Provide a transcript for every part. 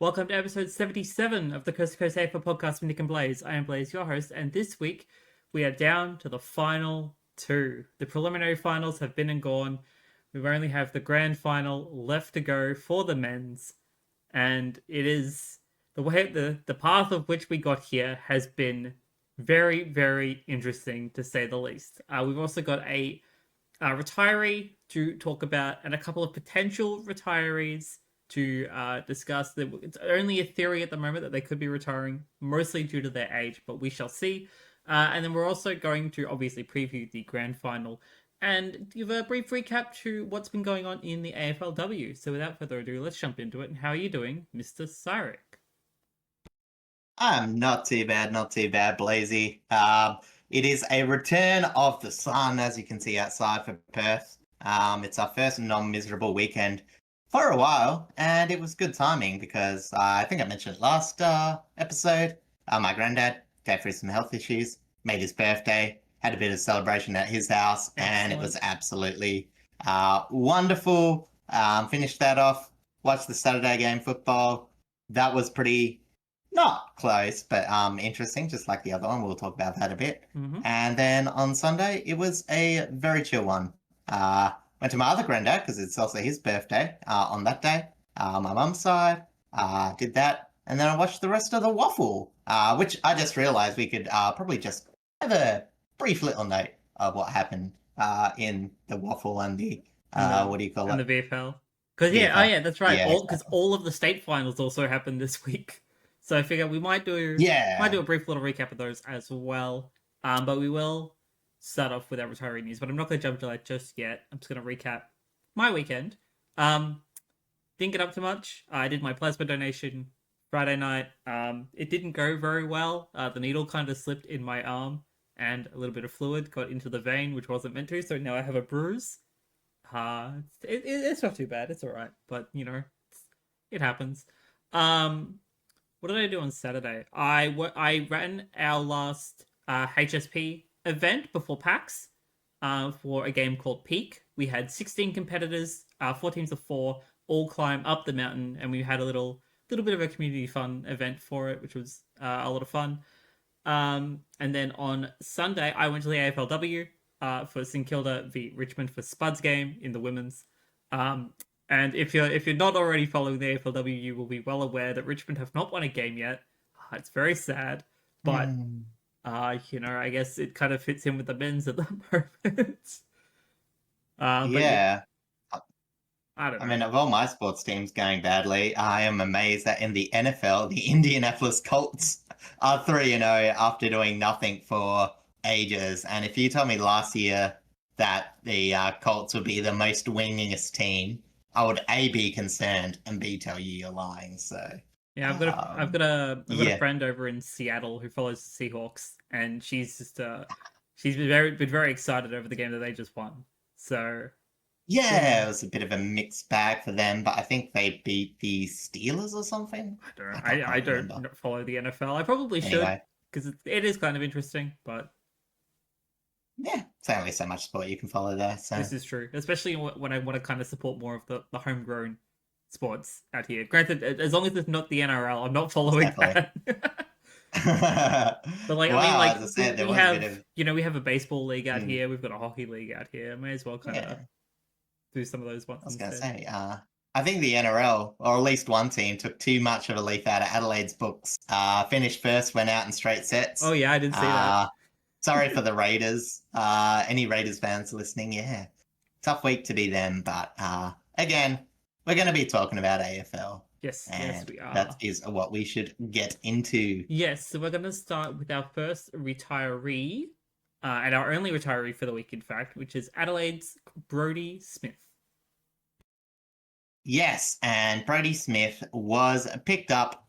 Welcome to episode 77 of the Coast to Coast AFL podcast with Nick and Blaze. I am Blaze, your host, and this week we are down to the final two. The preliminary finals have been and gone. We only have the grand final left to go for the men's, and it is the way the path of which we got here has been very, very interesting to say the least. We've also got a retiree to talk about and a couple of potential retirees to discuss. It's only a theory at the moment that they could be retiring, mostly due to their age, but we shall see. And then we're also going to obviously preview the grand final and give a brief recap to what's been going on in the AFLW. So without further ado, let's jump into it. And how are you doing, Mr. Cyric? I'm not too bad, Blazy. It is a return of the sun, as you can see outside for Perth. It's our first non-miserable weekend for a while, and it was good timing because I think I mentioned it last episode. My granddad, going through some health issues, made his birthday, had a bit of celebration at his house, and it was absolutely wonderful. Finished that off, watched the Saturday game football. That was pretty not close, but interesting, just like the other one. We'll talk about that a bit. Mm-hmm. And then on Sunday, it was a very chill one. Went to my other granddad because it's also his birthday on that day. My mum's side did that. And then I watched the rest of the WAFL, which I just realised we could probably just have a brief little note of what happened in the WAFL and the, what do you call it? And the VFL. Because, yeah, that's right. Because all of the state finals also happened this week. So I figure we might do a brief little recap of those as well. But we will start off with our retiree news, but I'm not going to jump to that just yet. I'm just going to recap my weekend. Didn't get up too much. I did my plasma donation Friday night. It didn't go very well. The needle kind of slipped in my arm, and a little bit of fluid got into the vein, which wasn't meant to, so now I have a bruise. It's not too bad. It's all right, but, you know, it happens. What did I do on Saturday? I ran our last HSP event before PAX for a game called Peak. We had 16 competitors, 4 teams of 4, all climb up the mountain, and we had a little bit of a community fun event for it, which was a lot of fun. And then on Sunday, I went to the AFLW for St Kilda v Richmond for Spuds game in the women's. And if you're not already following the AFLW, you will be well aware that Richmond have not won a game yet. It's very sad, but you know, I guess it kind of fits in with the men's at the moment. Yeah. I don't know. I mean, of all my sports teams going badly, I am amazed that in the NFL, the Indianapolis Colts are 3-0 after doing nothing for ages. And if you told me last year that the Colts would be the most winningest team, I would A, be concerned, and B, tell you you're lying. So yeah, I've got a friend over in Seattle who follows the Seahawks, and she's just she's been very excited over the game that they just won. So yeah, it was a bit of a mixed bag for them, but I think they beat the Steelers or something. I don't know. I don't follow the NFL. I probably should, because it is kind of interesting, but yeah, it's only so much sport you can follow there. So this is true, especially when I want to kind of support more of the homegrown sports out here. Granted, as long as it's not the NRL, I'm not following that. But like, I mean, like, as I said, we have we have a baseball league out here. We've got a hockey league out here. May as well kind of do some of those ones. I was going to say, I think the NRL, or at least one team, took too much of a leaf out of Adelaide's books. Finished first, went out in straight sets. Oh yeah, I did see that. Sorry for the Raiders. Any Raiders fans listening, yeah. Tough week to be them, but again, we're going to be talking about AFL. Yes, we are. That is what we should get into. Yes, so we're going to start with our first retiree, and our only retiree for the week, in fact, which is Adelaide's Brodie Smith. Yes, and Brodie Smith was picked up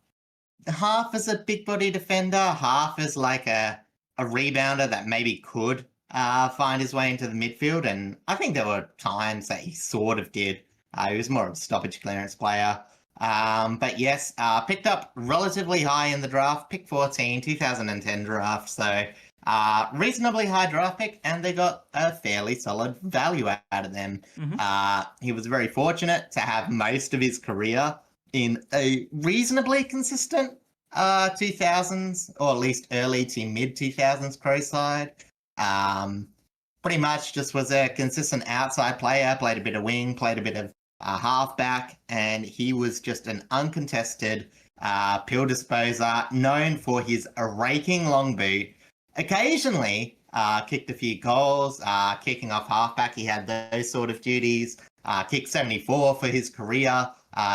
half as a big body defender, half as like a rebounder that maybe could find his way into the midfield. And I think there were times that he sort of did. He was more of a stoppage clearance player. But yes, picked up relatively high in the draft, pick 14, 2010 draft. So reasonably high draft pick, and they got a fairly solid value out of them. Mm-hmm. He was very fortunate to have most of his career in a reasonably consistent 2000s, or at least early to mid 2000s Crows side. Pretty much just was a consistent outside player, played a bit of wing, played a bit of halfback, and he was just an uncontested pill disposer, known for his raking long boot. Occasionally kicked a few goals, kicking off halfback. He had those sort of duties. Kicked 74 for his career,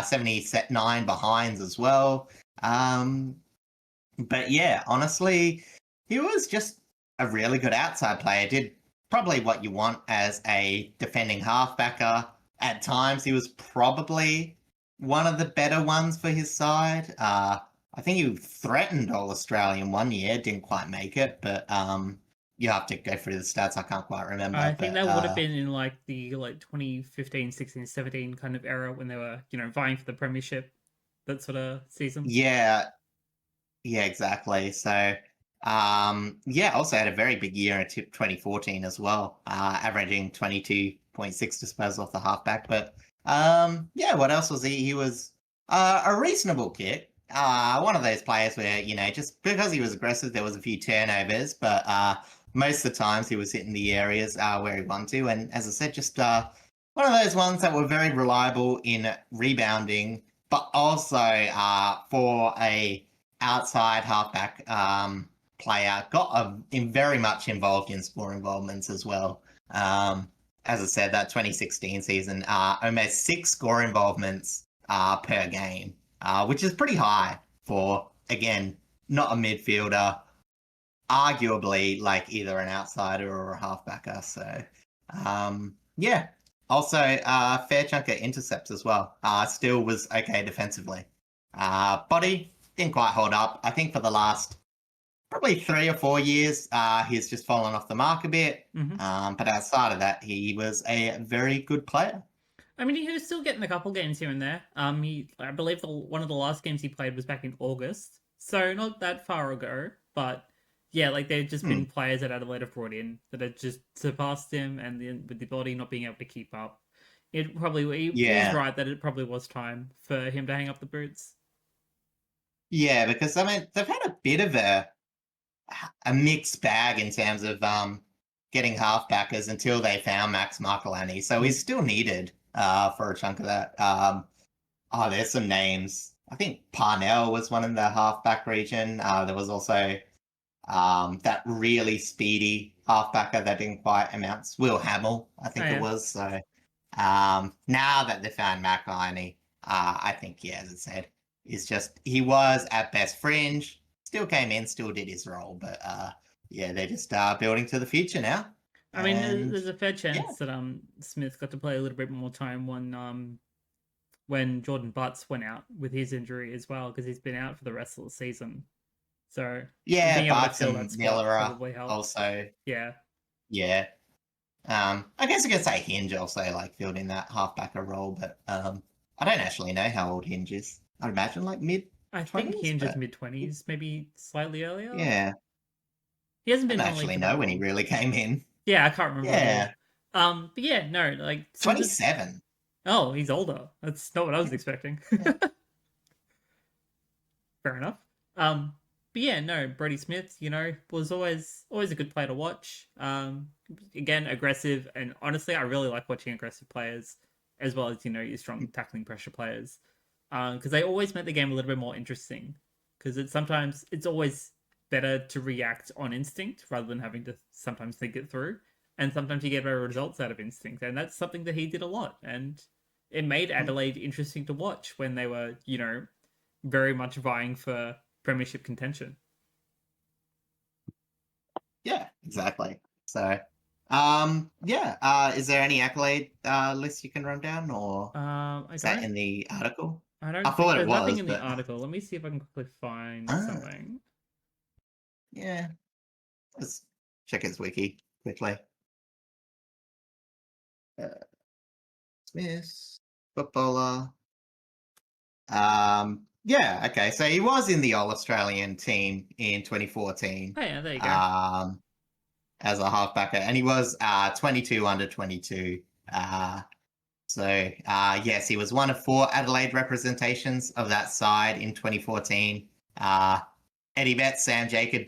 79 behinds as well. But yeah, honestly, he was just a really good outside player. Did probably what you want as a defending halfbacker. At times, he was probably one of the better ones for his side. I think he threatened All-Australian one year, didn't quite make it, but you have to go through the stats. I can't quite remember. I think that would have been in like the 2015, 16, 17 kind of era when they were, vying for the premiership, that sort of season. Yeah, exactly. So, also had a very big year in 2014 as well, averaging 22.6 disposals off the halfback. But what else was he? He was a reasonable kick. One of those players where, just because he was aggressive, there was a few turnovers, but most of the times he was hitting the areas where he wanted to. And as I said, just one of those ones that were very reliable in rebounding, but also for a outside halfback player, got very much involved in score involvements as well. As I said, that 2016 season, almost 6 score involvements per game, which is pretty high for, again, not a midfielder, arguably like either an outsider or a halfbacker. So, Also, fair chunk of intercepts as well. Still was okay defensively. Body didn't quite hold up. I think for the last probably 3 or 4 years, he's just fallen off the mark a bit. Mm-hmm. But outside of that, he was a very good player. I mean, he was still getting a couple games here and there. I believe one of the last games he played was back in August, so not that far ago. But yeah, like there've just been players that Adelaide have brought in that had just surpassed him, and then with the body not being able to keep up, it probably he's right that it probably was time for him to hang up the boots. Yeah, because I mean they've had a bit of a mixed bag in terms of getting halfbackers until they found Max Marcolani. So he's still needed for a chunk of that. There's some names. I think Parnell was one in the halfback region. There was also that really speedy halfbacker that didn't quite amount. Will Hamill, I think it was. So now that they found Marcolani, I think, as I said, he was at best fringe. Still came in, still did his role, but they're just building to the future now. I mean, there's a fair chance that Smith got to play a little bit more time when Jordan Butts went out with his injury as well, because he's been out for the rest of the season. So Butts and Miller probably helped. Also. Yeah. I guess I could say Hinge also like filled in that halfbacker role, but I don't actually know how old Hinge is. I'd imagine like mid. I think Hinge is mid-20s, maybe slightly earlier. Yeah. He hasn't been. I don't actually know when he really came in. Yeah, I can't remember. Yeah. But yeah, no, like 27. Oh, he's older. That's not what I was expecting. Yeah. Fair enough. But yeah, no, Brodie Smith, was always a good player to watch. Again, aggressive, and honestly, I really like watching aggressive players as well as your strong tackling pressure players, because they always make the game a little bit more interesting. Because it's always better to react on instinct rather than having to sometimes think it through, and sometimes you get better results out of instinct, and that's something that he did a lot, and it made Adelaide interesting to watch when they were, very much vying for premiership contention. Yeah, exactly. So, is there any accolade list you can run down, or is that in the article? I thought it was. Nothing in the article. Let me see if I can quickly find something. Yeah, let's check his wiki quickly. Smith, footballer. Okay. So he was in the All-Australian team in 2014. Oh yeah, there you go. As a halfbacker, and he was 22 under 22 So, yes, he was one of 4 Adelaide representations of that side in 2014. Eddie Betts, Sam Jacob,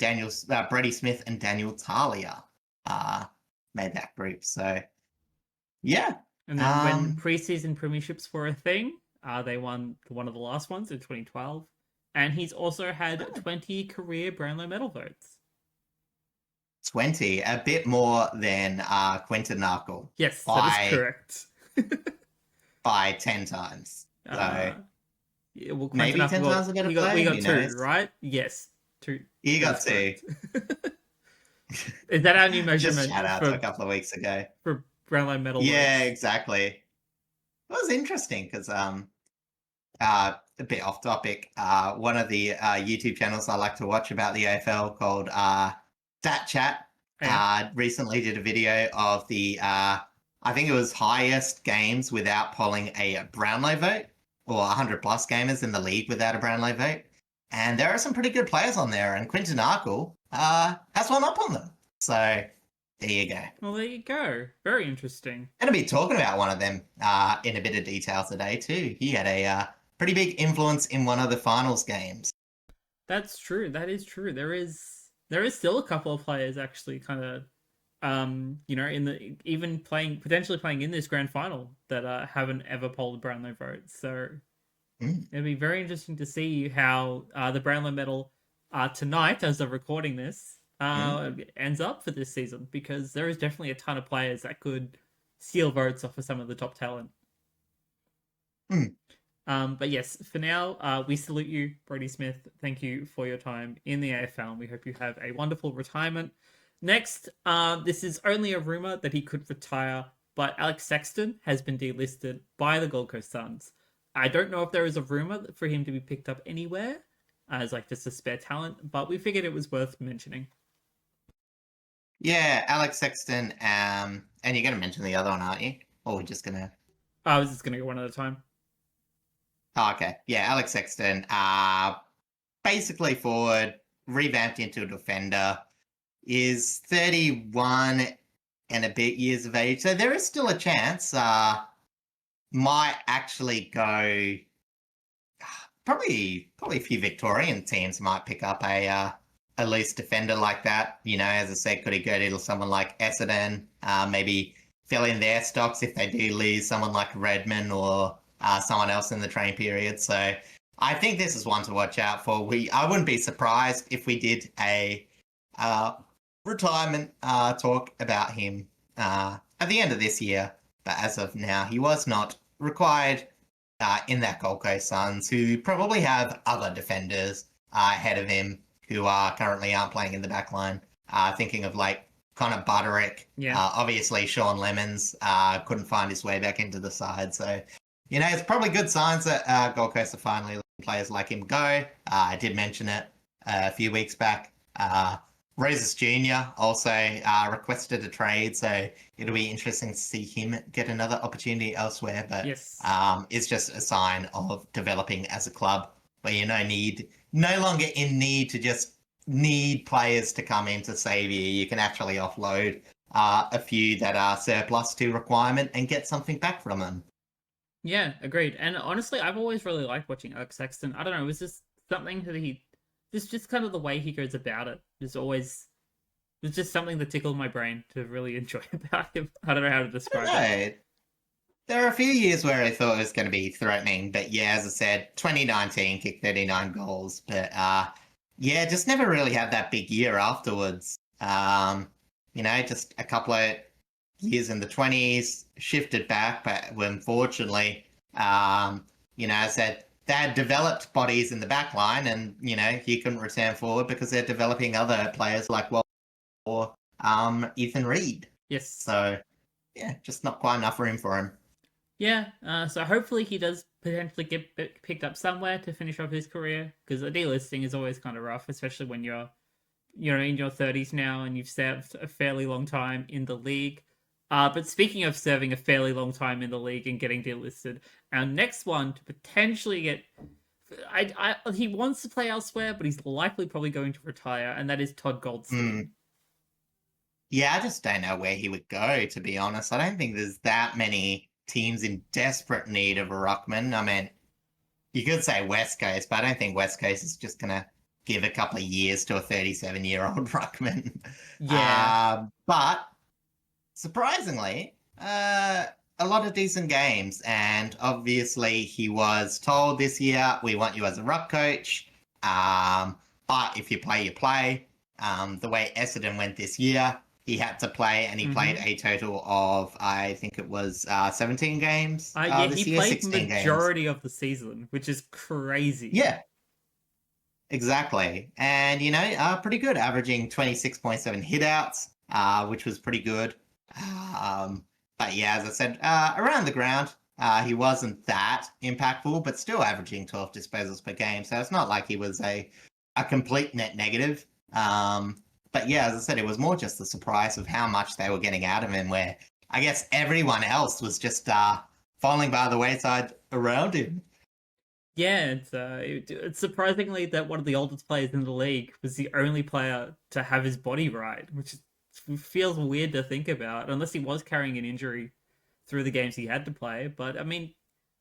Brodie Smith, and Daniel Talia made that group. So, yeah. And then when preseason premierships were a thing, they won one of the last ones in 2012. And he's also had 20 career Brownlow medal votes. 20, a bit more than Quinton Narkle. Yes, that is correct. By 10 times. So, yeah, well, maybe 10 times a better player. We got 2, right? Yes, 2. You got 2. Is that our new measurement? Just shout out to a couple of weeks ago. For Brownlow medal Yeah, votes. exactly. It was interesting because a bit off topic. One of the YouTube channels I like to watch about the AFL called Dat Chat recently did a video of the I think it was highest games without polling a Brownlow vote, or 100 plus gamers in the league without a Brownlow vote. And there are some pretty good players on there, and Quinton Narkle has one up on them. So there you go. Well, there you go. Very interesting. Going to be talking about one of them in a bit of detail today too. He had a pretty big influence in one of the finals games. That's true. That is true. There is still a couple of players actually kind of in the potentially playing in this grand final that haven't ever polled Brownlow votes. So it'll be very interesting to see how the Brownlow medal tonight, as of recording this, ends up for this season, because there is definitely a ton of players that could steal votes off of some of the top talent. But yes, for now, we salute you, Brodie Smith. Thank you for your time in the AFL, and we hope you have a wonderful retirement. Next, this is only a rumour that he could retire, but Alex Sexton has been delisted by the Gold Coast Suns. I don't know if there is a rumour for him to be picked up anywhere as like just a spare talent, but we figured it was worth mentioning. Yeah, Alex Sexton, and you're going to mention the other one, aren't you? Or we're just going to... I was just going to go one at a time. Oh, okay. Yeah, Alex Sexton, basically forward, revamped into a defender, is 31 and a bit years of age. So there is still a chance. Might actually go... Probably a few Victorian teams might pick up a loose defender like that. You know, as I said, could he go to someone like Essendon, maybe fill in their stocks if they do lose someone like Redmond or someone else in the train period. So I think this is one to watch out for. I wouldn't be surprised if we did a retirement talk about him at the end of this year. But as of now, he was not required in that Gold Coast Suns, who probably have other defenders ahead of him who currently aren't playing in the back line. Thinking of like Connor Butterick. Obviously, Sean Lemons couldn't find his way back into the side. So, you know, it's probably good signs that Gold Coast are finally letting players like him go. I did mention it a few weeks back. Roses Jr. also requested a trade, so it'll be interesting to see him get another opportunity elsewhere. But it's just a sign of developing as a club where you're no longer in need to just need players to come in to save you. You can actually offload a few that are surplus to requirement and get something back from them. Yeah, agreed. And honestly, I've always really liked watching Alex Sexton. I don't know, it was just something that just kind of the way he goes about it is always... It's just something that tickled my brain to really enjoy about him. I don't know how to describe it. There are a few years where I thought it was going to be threatening, but yeah, as I said, 2019 kicked 39 goals, but yeah, just never really had that big year afterwards. You know, just a couple of years in the 20s, shifted back, but unfortunately, you know, as I said, they had developed bodies in the back line, and, you know, he couldn't return forward because they're developing other players like or Ethan Reed. Yes. So, yeah, just not quite enough room for him. Yeah, so hopefully he does potentially get picked up somewhere to finish off his career, because a delisting is always kind of rough, especially when you're in your 30s now and you've served a fairly long time in the league. But speaking of serving a fairly long time in the league and getting delisted, our next one to potentially get... he wants to play elsewhere, but he's likely probably going to retire, and that is Todd Goldstein. Yeah, I just don't know where he would go, to be honest. I don't think there's that many teams in desperate need of a ruckman. I mean, you could say West Coast, but I don't think West Coast is just going to give a couple of years to a 37-year-old ruckman. Yeah. But surprisingly, a lot of decent games. And obviously, he was told this year, we want you as a ruck coach. But if you play, you play. The way Essendon went this year, he had to play, and he played a total of, I think it was 17 games this he year, played 16 majority games. of the season, which is crazy. Yeah, exactly. And, pretty good, averaging 26.7 hitouts, which was pretty good. But yeah, as I said, around the ground, he wasn't that impactful, but still averaging 12 disposals per game. So it's not like he was a complete net negative. But yeah, as I said, it was more just the surprise of how much they were getting out of him, where I guess everyone else was just falling by the wayside around him. Yeah, it's surprisingly that one of the oldest players in the league was the only player to have his body right, which feels weird to think about, unless he was carrying an injury through the games he had to play. But I mean,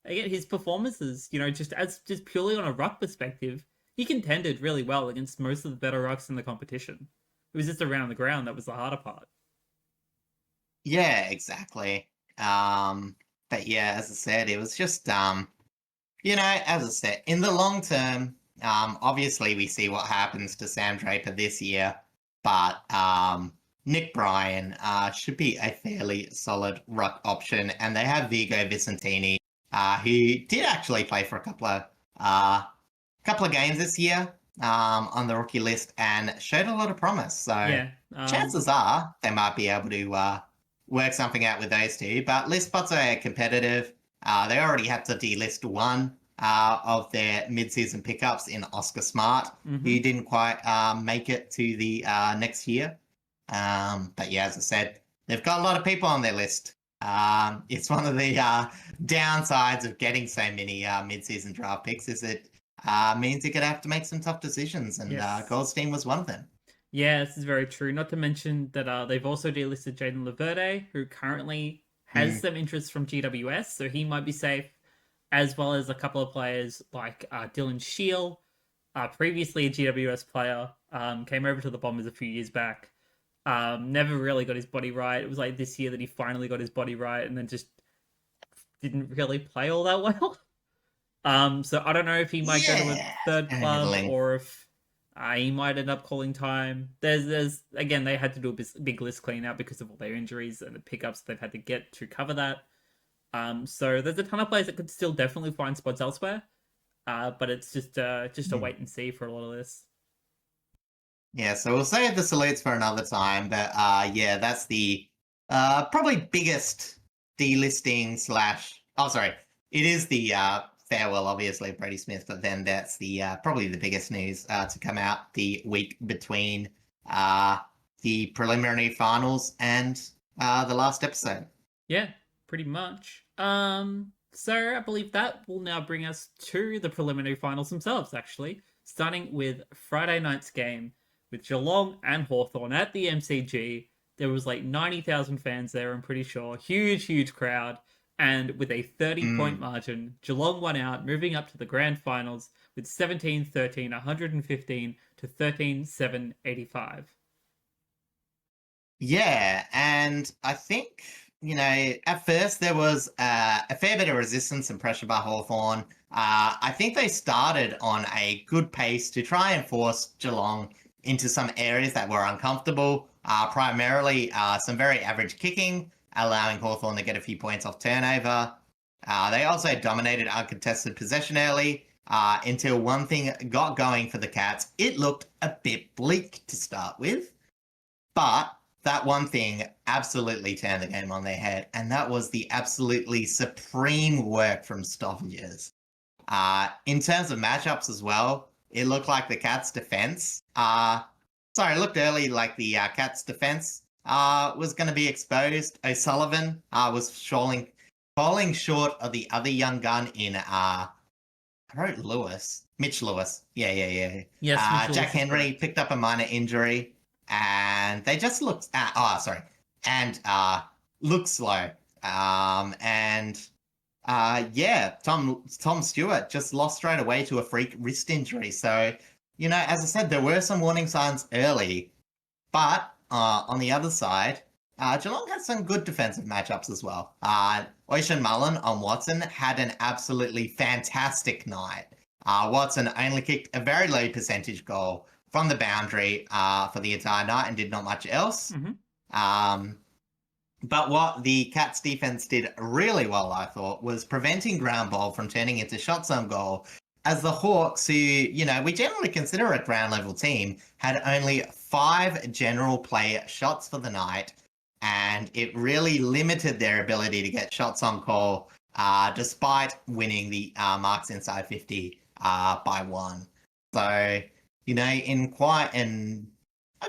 again, his performances, just purely on a ruck perspective, he contended really well against most of the better rucks in the competition. It was just around the ground that was the harder part. Yeah, exactly. But yeah, as I said, it was just as I said, in the long term, obviously we see what happens to Sam Draper this year, but Nick Bryan should be a fairly solid ruck option, and they have Vigo Vicentini, who did actually play for a couple of games this year on the rookie list and showed a lot of promise. So Yeah, chances are they might be able to work something out with those two. But list spots are competitive. They already had to delist one of their mid-season pickups in Oscar Smart, who didn't quite make it to the next year. But yeah, as I said, they've got a lot of people on their list. It's one of the downsides of getting so many mid-season draft picks is it means you're going to have to make some tough decisions, and yes. Goldstein was one of them. Yeah, this is very true. Not to mention that they've also delisted Jaden Laverde, who currently has some interest from GWS, so he might be safe, as well as a couple of players like Dylan Shield, previously a GWS player, came over to the Bombers a few years back. Never really got his body right. It was like this year that he finally got his body right, and then just didn't really play all that well. So I don't know if he might go to a third club or if he might end up calling time. There's again, they had to do a big list clean out because of all their injuries and the pickups they've had to get to cover that. So there's a ton of players that could still definitely find spots elsewhere. But it's just a wait and see for a lot of this. Yeah, so we'll save the salutes for another time, but yeah, that's the probably biggest delisting it is the farewell, obviously, of Brodie Smith, but then that's the probably the biggest news to come out the week between the preliminary finals and the last episode. Yeah, pretty much. So I believe that will now bring us to the preliminary finals themselves, actually, starting with Friday night's game with Geelong and Hawthorn at the MCG. There was like 90,000 fans there, I'm pretty sure. Huge crowd. And with a 30-point margin, Geelong won out, moving up to the Grand Finals with 17-13, 115 to 13-7, 85. Yeah, and I think, at first there was a fair bit of resistance and pressure by Hawthorn. I think they started on a good pace to try and force Geelong into some areas that were uncomfortable, primarily some very average kicking, allowing Hawthorn to get a few points off turnover. They also dominated uncontested possession early until one thing got going for the Cats. It looked a bit bleak to start with, but that one thing absolutely turned the game on their head, and that was the absolutely supreme work from stoppages. In terms of matchups as well, it looked like the Cats' defense. It looked early like the Cats' defense was going to be exposed. O'Sullivan was falling short of the other young gun in I wrote Mitch Lewis. Yeah. Yes, Jack Henry picked up a minor injury, and they just looked. Looked slow. Tom Stewart just lost straight away to a freak wrist injury. So, as I said, there were some warning signs early, but on the other side, Geelong had some good defensive matchups as well. Ocean Mullen on Watson had an absolutely fantastic night. Watson only kicked a very low percentage goal from the boundary for the entire night and did not much else. Mm-hmm. But what the Cats defense did really well, I thought, was preventing ground ball from turning into shots on goal, as the Hawks, who, we generally consider a ground level team, had only 5 general play shots for the night, and it really limited their ability to get shots on goal, despite winning the marks inside 50 by 1. So, I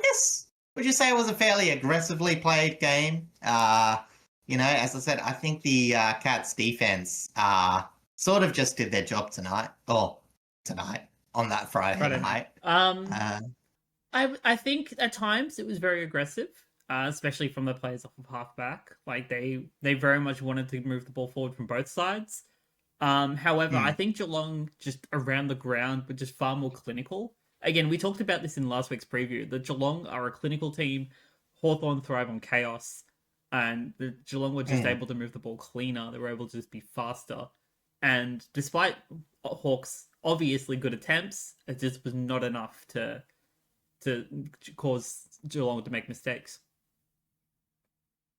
guess, would you say it was a fairly aggressively played game? As I said, I think the Cats defense sort of just did their job tonight on that Friday night. I think at times it was very aggressive, especially from the players off of halfback. Like they very much wanted to move the ball forward from both sides. However, I think Geelong just around the ground were just far more clinical. Again, we talked about this in last week's preview. The Geelong are a clinical team. Hawthorn thrive on chaos. And the Geelong were just able to move the ball cleaner. They were able to just be faster. And despite Hawks' obviously good attempts, it just was not enough to cause Geelong to make mistakes.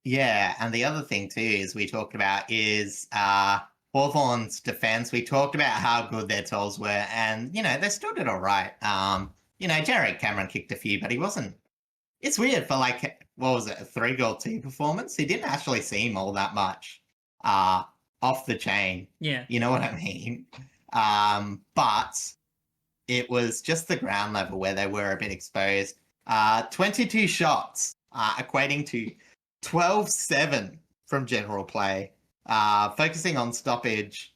Yeah, and the other thing too is we talked about is Hawthorn's defense. We talked about how good their tolls were, and they stood it all right. Jared Cameron kicked a few, but he wasn't. It's weird for what was it, a 3-goal team performance? He didn't actually seem all that much off the chain. Yeah, you know what I mean. But it was just the ground level where they were a bit exposed. 22 shots, equating to 12-7 from general play. Focusing on stoppage,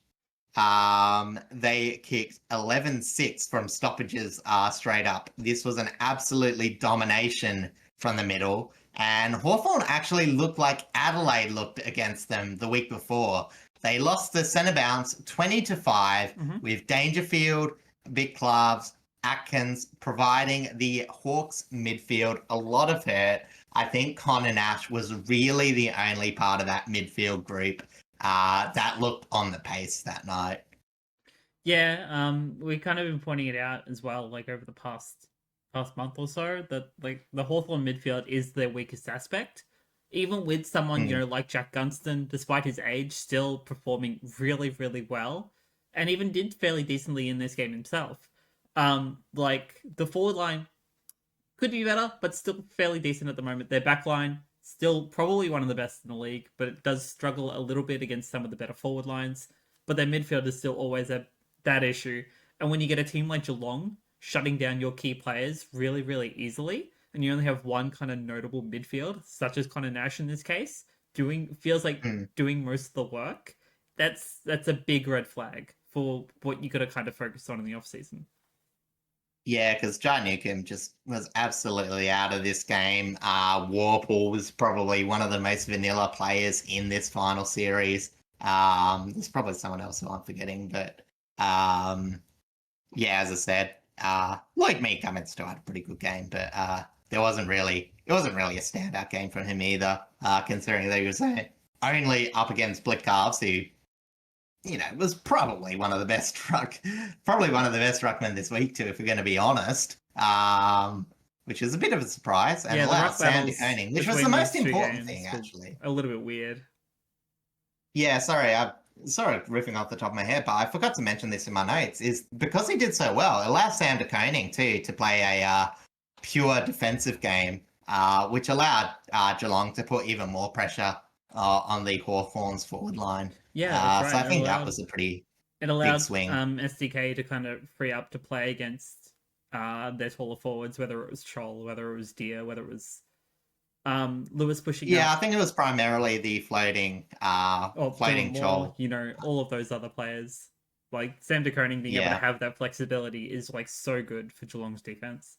they kicked 11-6 from stoppages straight up. This was an absolutely domination from the middle. And Hawthorn actually looked like Adelaide looked against them the week before. They lost the centre bounce 20-5 with Dangerfield, Big Gloves, Atkins providing the Hawks midfield a lot of hurt. I think Connor Nash was really the only part of that midfield group that looked on the pace that night. Yeah, we kind of been pointing it out as well, over the past month or so, that the Hawthorn midfield is their weakest aspect. Even with someone, like Jack Gunston, despite his age, still performing really, really well, and even did fairly decently in this game himself. The forward line could be better, but still fairly decent at the moment. Their back line, still probably one of the best in the league, but it does struggle a little bit against some of the better forward lines. But their midfield is still always that issue. And when you get a team like Geelong shutting down your key players really, really easily, and you only have one kind of notable midfield, such as Connor Nash in this case, feels like doing most of the work, that's a big red flag for what you got to kind of focus on in the offseason. Yeah, because John Newcomb just was absolutely out of this game. WAFL was probably one of the most vanilla players in this final series. There's probably someone else who I'm forgetting, but yeah, as I said, Lloyd Meek still had a pretty good game, but it wasn't really a standout game from him either, considering that he was only up against Split Calves, who was probably one of the best ruckmen this week too, if we're going to be honest. Which is a bit of a surprise, and allowed Sam Koenig, which was the most important thing, actually. A little bit weird. Yeah, sorry, I'm sort of riffing off the top of my head, but I forgot to mention this in my notes, is because he did so well, it allowed Sam Koenig too to play a pure defensive game, which allowed Geelong to put even more pressure on the Hawthorns forward line. Yeah, that's right. So I think that was a pretty big swing. SDK to kind of free up to play against their taller forwards, whether it was Troll, whether it was Deer, whether it was Lewis pushing up. I think it was primarily the floating Troll. All of those other players. Like Sam De Koning being able to have that flexibility is so good for Geelong's defense.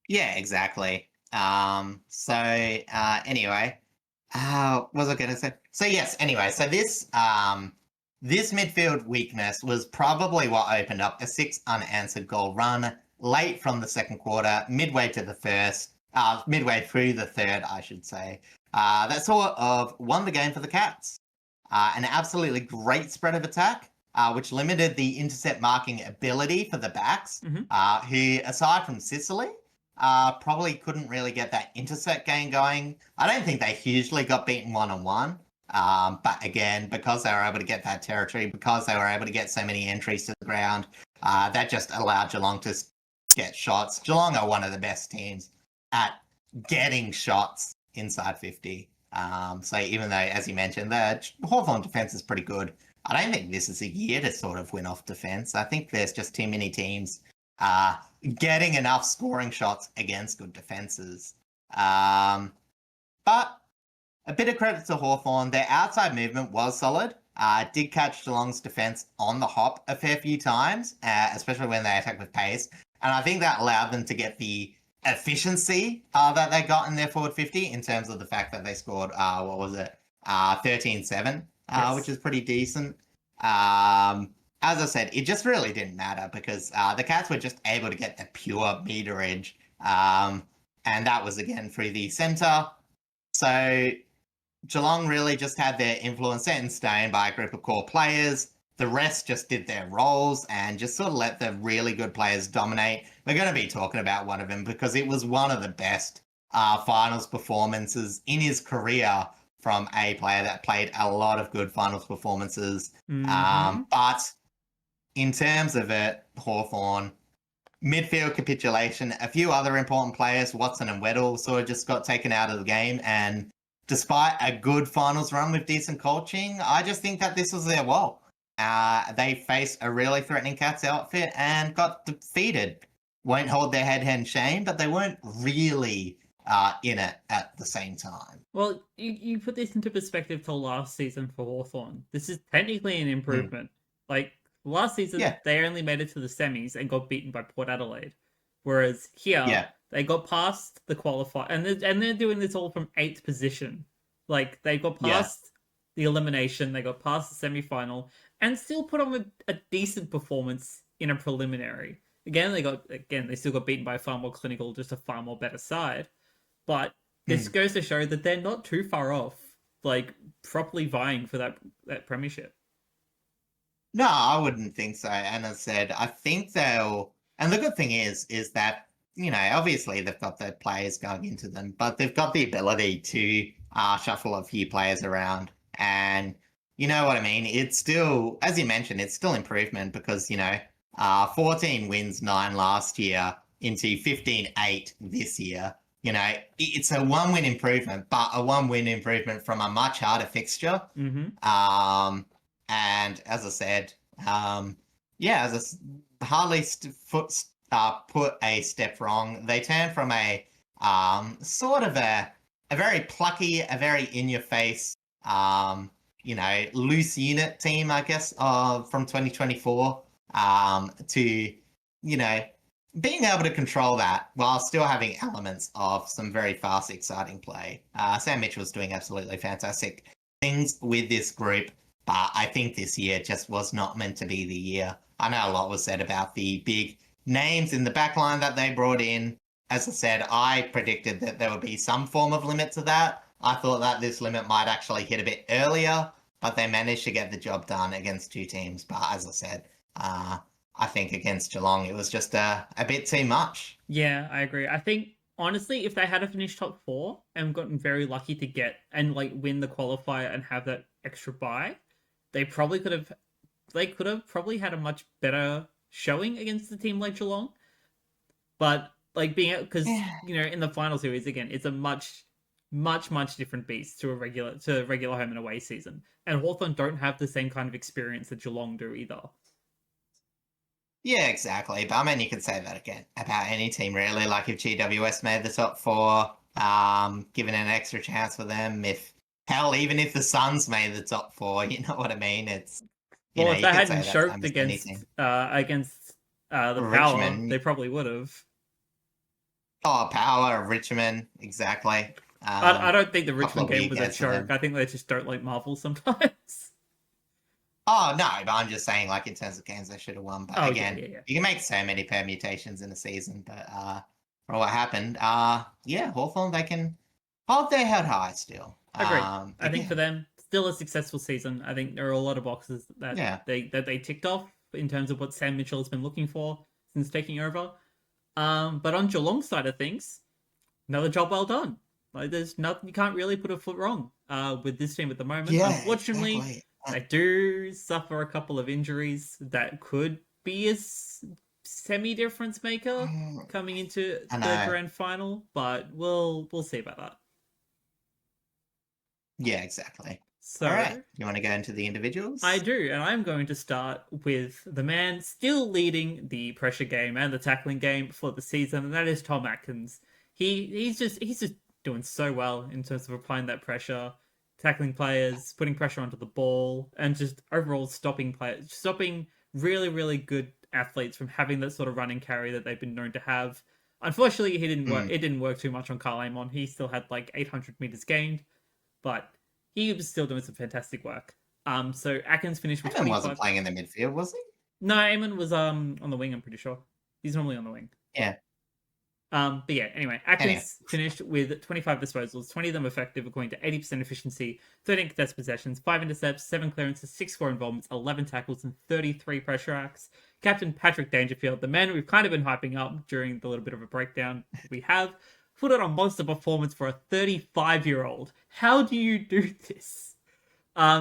Yeah, exactly. Anyway, what was I going to say? So yes, anyway, so this midfield weakness was probably what opened up a 6 unanswered goal run late from the second quarter, midway through the third, I should say. That sort of won the game for the Cats. An absolutely great spread of attack, which limited the intercept marking ability for the backs, who, aside from Sicily, probably couldn't really get that intercept game going. I don't think they hugely got beaten one-on-one. But again, because they were able to get that territory, because they were able to get so many entries to the ground, that just allowed Geelong to get shots. Geelong are one of the best teams at getting shots inside 50. So even though, as you mentioned, the Hawthorn defence is pretty good, I don't think this is a year to sort of win off defence. I think there's just too many teams getting enough scoring shots against good defences. But a bit of credit to Hawthorn. Their outside movement was solid. Did catch Geelong's defence on the hop a fair few times, especially when they attack with pace. And I think that allowed them to get the efficiency that they got in their forward 50 in terms of the fact that they scored, 13-7, Yes. which is pretty decent. As I said, it just really didn't matter because the Cats were just able to get the pure meterage. And that was, again, through the centre. So Geelong really just had their influence set in stone by a group of core players. The rest just did their roles and just sort of let the really good players dominate. We're going to be talking about one of them because it was one of the best finals performances in his career from a player that played a lot of good finals performances. But in terms of it, Hawthorn, midfield capitulation, a few other important players, Watson and Weddle, sort of just got taken out of the game. And despite a good finals run with decent coaching, I just think that this was their wall. They faced a really threatening Cats outfit and got defeated. Won't hold their head in shame, but they weren't really in it at the same time. Well, you put this into perspective to last season for Hawthorn. This is technically an improvement. Like, last season, they only made it to the semis and got beaten by Port Adelaide. Whereas here, they got past the qualifier, and they're doing this all from 8th position. Like, they got past the elimination, they got past the semi-final, and still put on a decent performance in a preliminary. Again, they still got beaten by a far more clinical, just a far more better side. But this goes to show that they're not too far off, like, properly vying for that premiership. No, I wouldn't think so. And as I said, I think they'll... And the good thing is that, you know, obviously they've got the players going into them, but they've got the ability to shuffle a few players around. And you know what I mean? It's still, as you mentioned, it's still improvement because, 14 wins, 9 last year into 15-8 this year. You know, it's a 1-win improvement, but a 1-win improvement from a much harder fixture. And as I said, hardly put a step wrong. They turned from a sort of a very plucky, a very in-your-face, loose unit team, I guess, from 2024 to, being able to control that while still having elements of some very fast, exciting play. Sam Mitchell's doing absolutely fantastic things with this group, but I think this year just was not meant to be the year. I know a lot was said about the big names in the backline that they brought in. As I said, I predicted that there would be some form of limit to that. I thought that this limit might actually hit a bit earlier, but they managed to get the job done against 2 teams. But as I said, I think against Geelong, it was just a bit too much. Yeah, I agree. I think, honestly, if they had finished top 4 and gotten very lucky to get and win the qualifier and have that extra bye, they probably could have probably had a much better showing against a team like Geelong. But because in the final series again, it's a much different beast to a regular home and away season, and Hawthorn don't have the same kind of experience that Geelong do either. Yeah, exactly. But I mean, you could say that again about any team, really. Like if GWS made the top 4, given an extra chance for them. Even if the Suns made the top 4, you know what I mean? It's if they hadn't choked against the Power, they probably would have. Oh, Power, Richmond, exactly. I don't think the couple Richmond of game was a weekends for them. joke. I think they just don't like Marvel sometimes. Oh, no, but I'm just saying, like, in terms of games they should have won. But Oh, again, yeah. you can make so many permutations in a season. But for what happened, yeah, Hawthorn, they can hold their head high still. Agreed. I think Again, for them, still a successful season. I think there are a lot of boxes that yeah. they ticked off in terms of what Sam Mitchell has been looking for since taking over. But on Geelong's side of things, another job well done. Like there's nothing, you can't really put a foot wrong with this team at the moment. Yeah, Unfortunately, exactly. they do suffer a couple of injuries that could be a semi-difference maker coming into I the know. grand final, but we'll see about that. Yeah, exactly. All right. So You want to go into the individuals? I do, and I'm going to start with the man still leading the pressure game and the tackling game for the season, and that is Tom Atkins. He's just doing so well in terms of applying that pressure, tackling players, putting pressure onto the ball, and just overall stopping really, really good athletes from having that sort of running carry that they've been known to have. Unfortunately, he didn't work. It didn't work too much on Carl Amon. He still had like 800 meters gained, but he was still doing some fantastic work. So Atkins finished with Evan 25. wasn't playing in the midfield, was he? No, Amon was on the wing. I'm pretty sure he's normally on the wing. Yeah. But yeah, anyway, Atkins finished with 25 disposals, 20 of them effective, according to 80% efficiency, 13 contested possessions, 5 intercepts, 7 clearances, 6 score involvements, 11 tackles, and 33 pressure acts. Captain Patrick Dangerfield, the man we've kind of been hyping up during the little bit of a breakdown we have, put on a monster performance for a 35-year-old. How do you do this?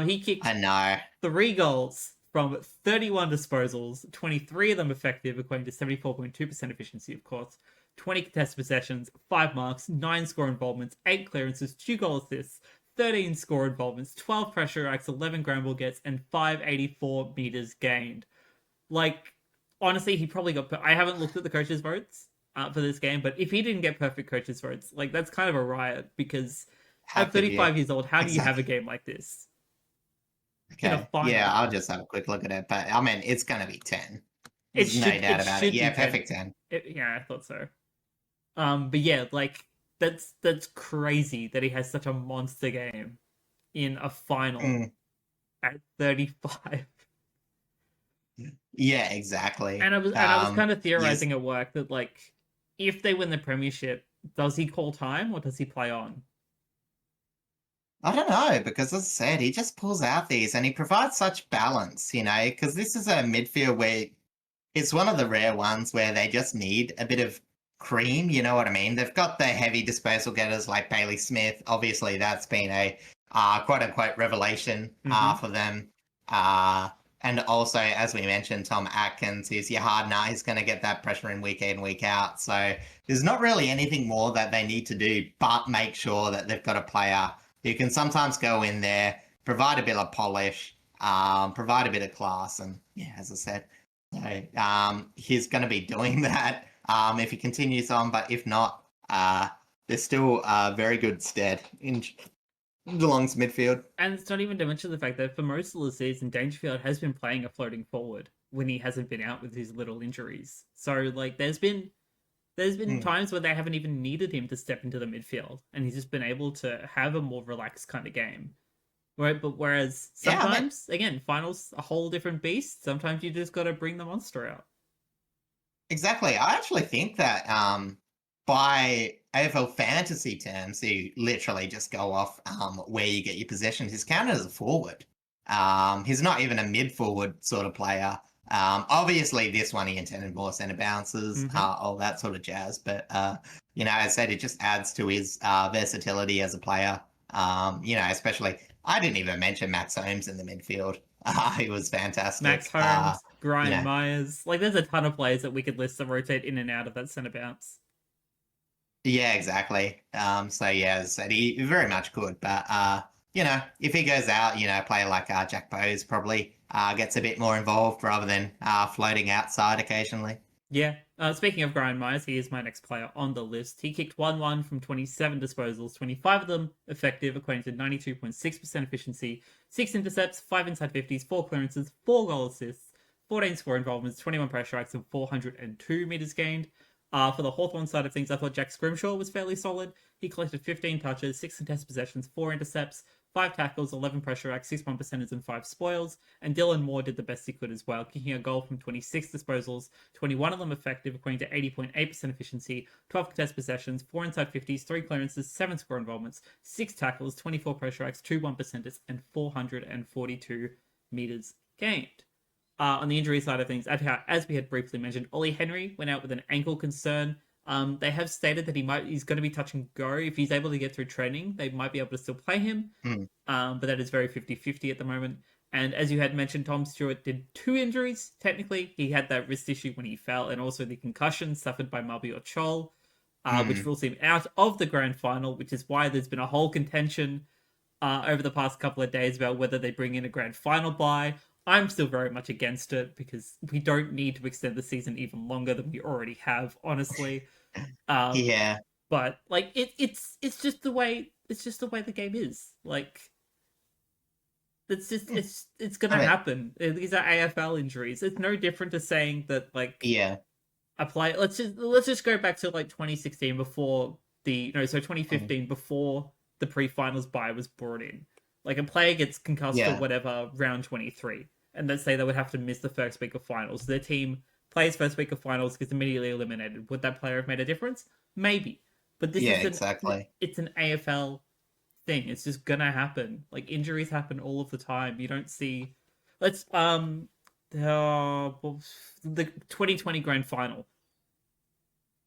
He kicked I know. 3 goals from 31 disposals, 23 of them effective, equating to 74.2% efficiency, of course. 20 contested possessions, 5 marks, 9 score involvements, 8 clearances, 2 goal assists, 13 score involvements, 12 pressure acts, 11 ground ball gets, and 584 meters gained. Like, honestly, he probably got... I haven't looked at the coaches' votes for this game, but if he didn't get perfect coaches' votes, like, that's kind of a riot, because at 35 years old, how do you have a game like this? Okay. Yeah, I'll just have a quick look at it. But, I mean, it's going to be 10. There's no doubt about it. Yeah, perfect 10. Yeah, I thought so. But yeah, like that's crazy that he has such a monster game in a final at 35. Yeah, exactly. And I was kind of theorizing at work that like if they win the premiership, does he call time or does he play on? I don't know, because as I said, he just pulls out these and he provides such balance, because this is a midfield where it's one of the rare ones where they just need a bit of cream, you know what I mean? They've got the heavy disposal getters like Brodie Smith. Obviously, that's been a quote-unquote revelation for them. And also, as we mentioned, Tom Atkins, who's your hard nut. He's going to get that pressure in week in, week out. So there's not really anything more that they need to do but make sure that they've got a player who can sometimes go in there, provide a bit of polish, provide a bit of class. And yeah, as I said, so, he's going to be doing that if he continues on, but if not, there's still a very good stead in Geelong's midfield. And it's not even to mention the fact that for most of the season, Dangerfield has been playing a floating forward when he hasn't been out with his little injuries. So like, there's been times where they haven't even needed him to step into the midfield, and he's just been able to have a more relaxed kind of game. Right, but whereas sometimes, again, finals a whole different beast. Sometimes you just got to bring the monster out. Exactly. I actually think that by AFL fantasy terms, you literally just go off where you get your possessions. He's counted as a forward. He's not even a mid-forward sort of player. Obviously, this one he intended more centre bounces, all that sort of jazz. But, as I said, it just adds to his versatility as a player. Especially... I didn't even mention Max Holmes in the midfield. He was fantastic. Max Holmes, Brian Myers. Like, there's a ton of players that we could list that rotate in and out of that centre bounce. Yeah, exactly. So, yeah, as I said, he very much could. But, if he goes out, a player like Jack Bowes probably gets a bit more involved rather than floating outside occasionally. Yeah. Speaking of Brian Myers, he is my next player on the list. He kicked 1-1 from 27 disposals, 25 of them effective, equating to 92.6% efficiency, 6 intercepts, 5 inside 50s, 4 clearances, 4 goal assists, 14 score involvements, 21 pressure acts, and 402 meters gained. For the Hawthorn side of things, I thought Jack Scrimshaw was fairly solid. He collected 15 touches, 6 contested possessions, 4 intercepts, 5 tackles, 11 pressure acts, 6 1%ers, and 5 spoils. And Dylan Moore did the best he could as well, kicking a goal from 26 disposals, 21 of them effective, equating to 80.8% efficiency, 12 contested possessions, 4 inside 50s, 3 clearances, 7 score involvements, 6 tackles, 24 pressure acts, 2 1%ers, and 442 meters gained. On the injury side of things, as we had briefly mentioned, Ollie Henry went out with an ankle concern. They have stated that he's going to be touch and go. If he's able to get through training, they might be able to still play him. But that is very 50-50 at the moment. And as you had mentioned, Tom Stewart did 2 injuries. Technically, he had that wrist issue when he fell, and also the concussion suffered by Mabior Chol, which rules him out of the grand final, which is why there's been a whole contention over the past couple of days about whether they bring in a grand final bye. I'm still very much against it because we don't need to extend the season even longer than we already have, honestly. Yeah. But like it's just the way the game is. Like it's gonna happen. These are AFL injuries. It's no different to saying that like a player. Let's just go back to like 2016 before 2015 before the pre-finals bye was brought in. Like a player gets concussed or whatever round 23. And let's say they would have to miss the first week of finals. Their team plays first week of finals, gets immediately eliminated. Would that player have made a difference? Maybe. But this is exactly. It's an AFL thing. It's just gonna happen. Like injuries happen all of the time. You don't see. Let's the 2020 grand final.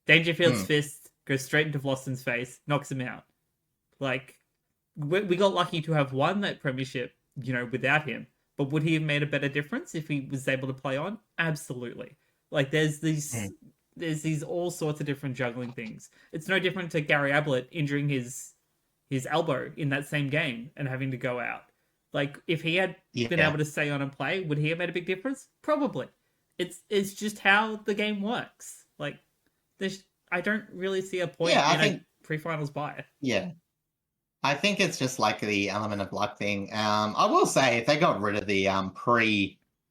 Dangerfield's fist goes straight into Vlosson's face, knocks him out. Like we got lucky to have won that premiership, without him. But would he have made a better difference if he was able to play on? Absolutely. Like there's these all sorts of different juggling things. It's no different to Gary Ablett injuring his elbow in that same game and having to go out. Like if he had been able to stay on and play, would he have made a big difference? Probably. It's just how the game works. Like I don't really see a point in a pre-finals bye. Yeah. I think it's just like the element of luck thing. I will say if they got rid of the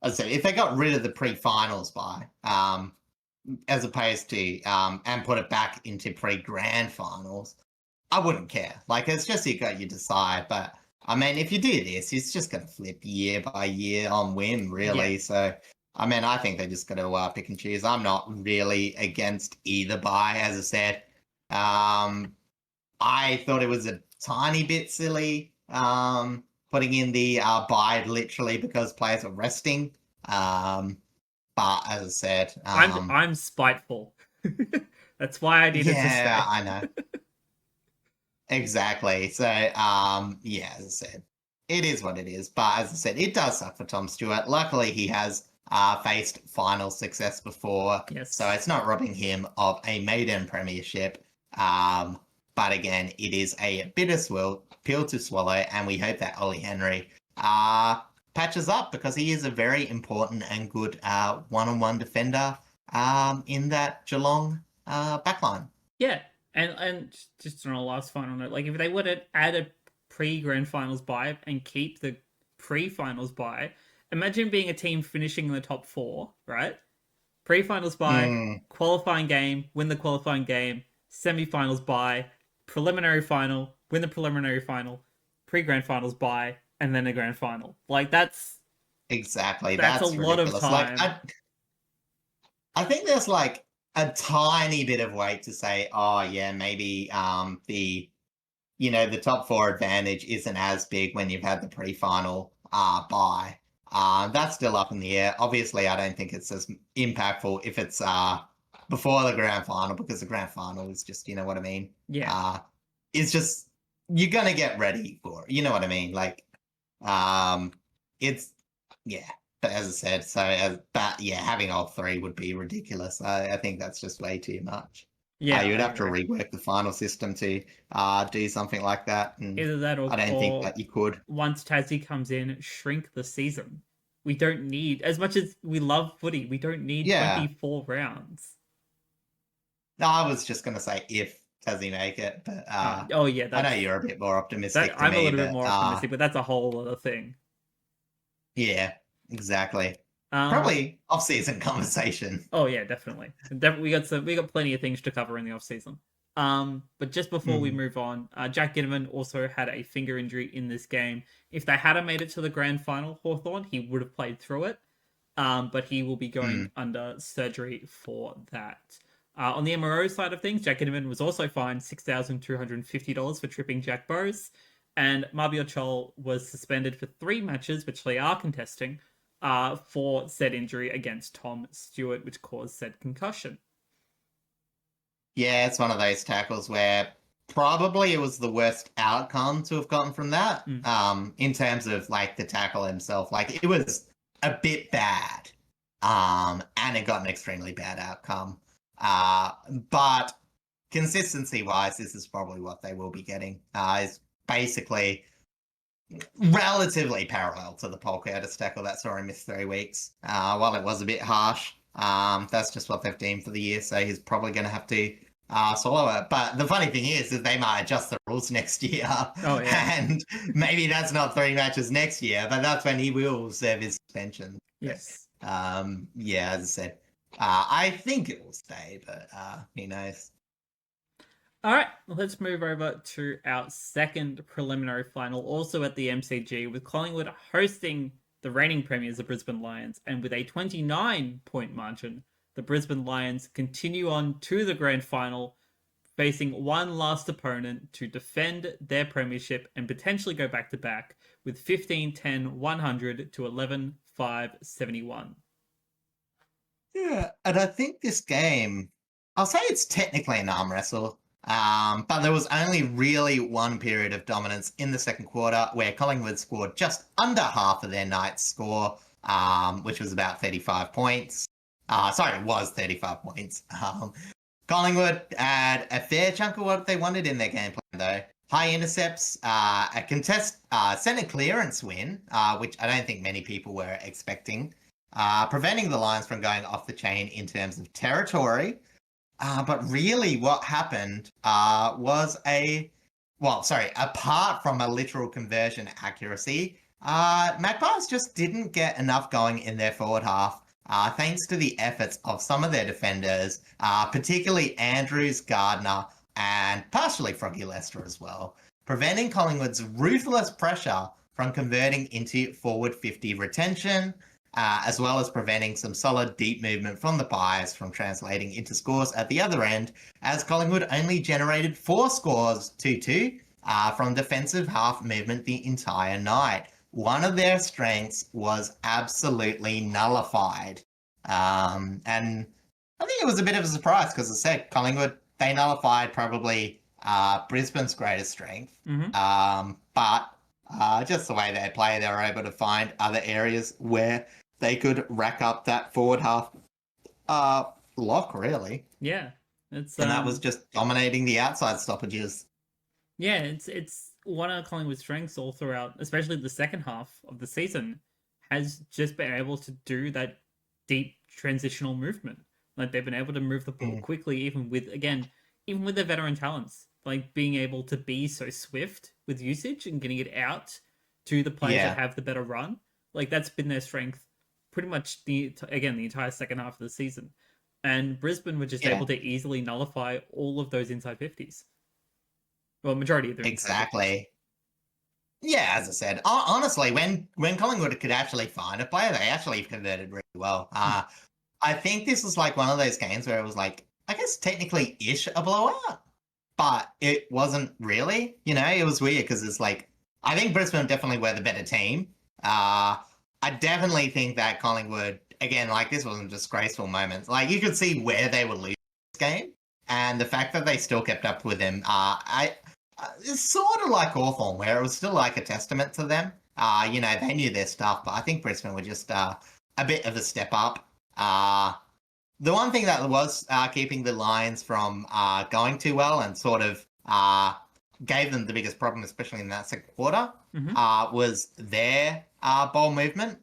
if they got rid of the pre-finals bye, as opposed to and put it back into pre-grand finals, I wouldn't care. Like it's just you decide. But I mean, if you do this, it's just going to flip year by year on whim, really. Yeah. So I mean, I think they just got to pick and choose. I'm not really against either bye, as I said. I thought it was a tiny bit silly putting in the bye literally because players are resting. But as I said, I'm spiteful. That's why I needed to stay. Yeah, I know. Exactly. So as I said, it is what it is. But as I said, it does suck for Tom Stewart. Luckily, he has faced final success before, so it's not robbing him of a maiden premiership. But again, it is a bitter pill to swallow, and we hope that Ollie Henry patches up because he is a very important and good one-on-one defender in that Geelong backline. Yeah, and just on a last final note, like if they were to add a pre-grand finals bye and keep the pre-finals bye, imagine being a team finishing in the top 4, right? Pre-finals bye, qualifying game, win the qualifying game, semi-finals bye, preliminary final, win the preliminary final, pre-grand finals bye, and then a grand final. Like that's exactly that's a lot ridiculous. of time. Like, I think there's like a tiny bit of weight to say, oh yeah, maybe the top 4 advantage isn't as big when you've had the pre-final bye. That's still up in the air. Obviously, I don't think it's as impactful if it's before the grand final, because the grand final is just, you know what I mean? Yeah. It's just, you're going to get ready for it. You know what I mean? Like, it's, but as I said, having all 3 would be ridiculous. I think that's just way too much. Yeah. You'd have to rework the final system to do something like that. And either that or I don't think that you could. Once Tassie comes in, shrink the season. We don't need, as much as we love footy, we don't need 24 rounds. No, I was just going to say if Tassie make it, but I know you're a bit more optimistic. I'm a little bit more optimistic, but that's a whole other thing. Yeah, exactly. Probably off-season conversation. Oh yeah, definitely. We got plenty of things to cover in the off season. But just before we move on, Jack Ginnivan also had a finger injury in this game. If they had made it to the grand final, Hawthorn, he would have played through it. But he will be going under surgery for that. On the MRO side of things, Jack Ginnivan was also fined $6,250 for tripping Jack Bowes, and Mabior Chol was suspended for 3 matches, which they are contesting, for said injury against Tom Stewart, which caused said concussion. Yeah, it's one of those tackles where probably it was the worst outcome to have gotten from that. In terms of like the tackle himself, like it was a bit bad, and it got an extremely bad outcome. But consistency-wise, this is probably what they will be getting. Is basically relatively parallel to the Paul Curtis tackle that saw him miss 3 weeks. While it was a bit harsh, that's just what they've deemed for the year, so he's probably going to have to swallow it. But the funny thing is that they might adjust the rules next year. Oh, yeah. And maybe that's not 3 matches next year, but that's when he will serve his suspension. Yes. Yeah, as I said, I think it will stay, but who knows? All right, let's move over to our second preliminary final, also at the MCG, with Collingwood hosting the reigning premiers, the Brisbane Lions, and with a 29-point margin, the Brisbane Lions continue on to the grand final, facing one last opponent to defend their premiership and potentially go back-to-back with 15-10-100 to 11-5-71. Yeah, and I think this game, I'll say it's technically an arm wrestle. But there was only really one period of dominance in the second quarter where Collingwood scored just under half of their night's score, which was about 35 points. It was 35 points. Collingwood had a fair chunk of what they wanted in their game plan, though. High intercepts, a centre clearance win, which I don't think many people were expecting, preventing the Lions from going off the chain in terms of territory. But really what happened was apart from a literal conversion accuracy, Magpies just didn't get enough going in their forward half, thanks to the efforts of some of their defenders, particularly Andrews, Gardner, and partially Froggy Lester as well, preventing Collingwood's ruthless pressure from converting into forward 50 retention, as well as preventing some solid deep movement from the Pies from translating into scores at the other end, as Collingwood only generated 4 scores 2-2 from defensive half movement the entire night. One of their strengths was absolutely nullified. And I think it was a bit of a surprise because, as I said, Collingwood, they nullified probably Brisbane's greatest strength. But just the way they play, they were able to find other areas where they could rack up that forward half lock, really. Yeah. And that was just dominating the outside stoppages. Yeah, it's one of Collingwood's strengths all throughout, especially the second half of the season, has just been able to do that deep transitional movement. Like, they've been able to move the ball quickly, even with their veteran talents. Like, being able to be so swift with usage and getting it out to the players that have the better run. Like, that's been their strength pretty much the entire second half of the season. And Brisbane were just able to easily nullify all of those inside 50s. Well, majority of them. Exactly. Yeah, as I said, honestly, when Collingwood could actually find a player, they actually converted really well. I think this was like one of those games where it was like, I guess technically ish a blowout, but it wasn't really. You know, it was weird because it's like, I think Brisbane definitely were the better team. I definitely think that Collingwood, again, like, this wasn't disgraceful moments. Like, you could see where they would lose this game, and the fact that they still kept up with them, it's sort of like Hawthorn, where it was still like a testament to them. You know, they knew their stuff, but I think Brisbane were just a bit of a step up. The one thing that was keeping the Lions from going too well and sort of gave them the biggest problem, especially in that second quarter, was their ball movement.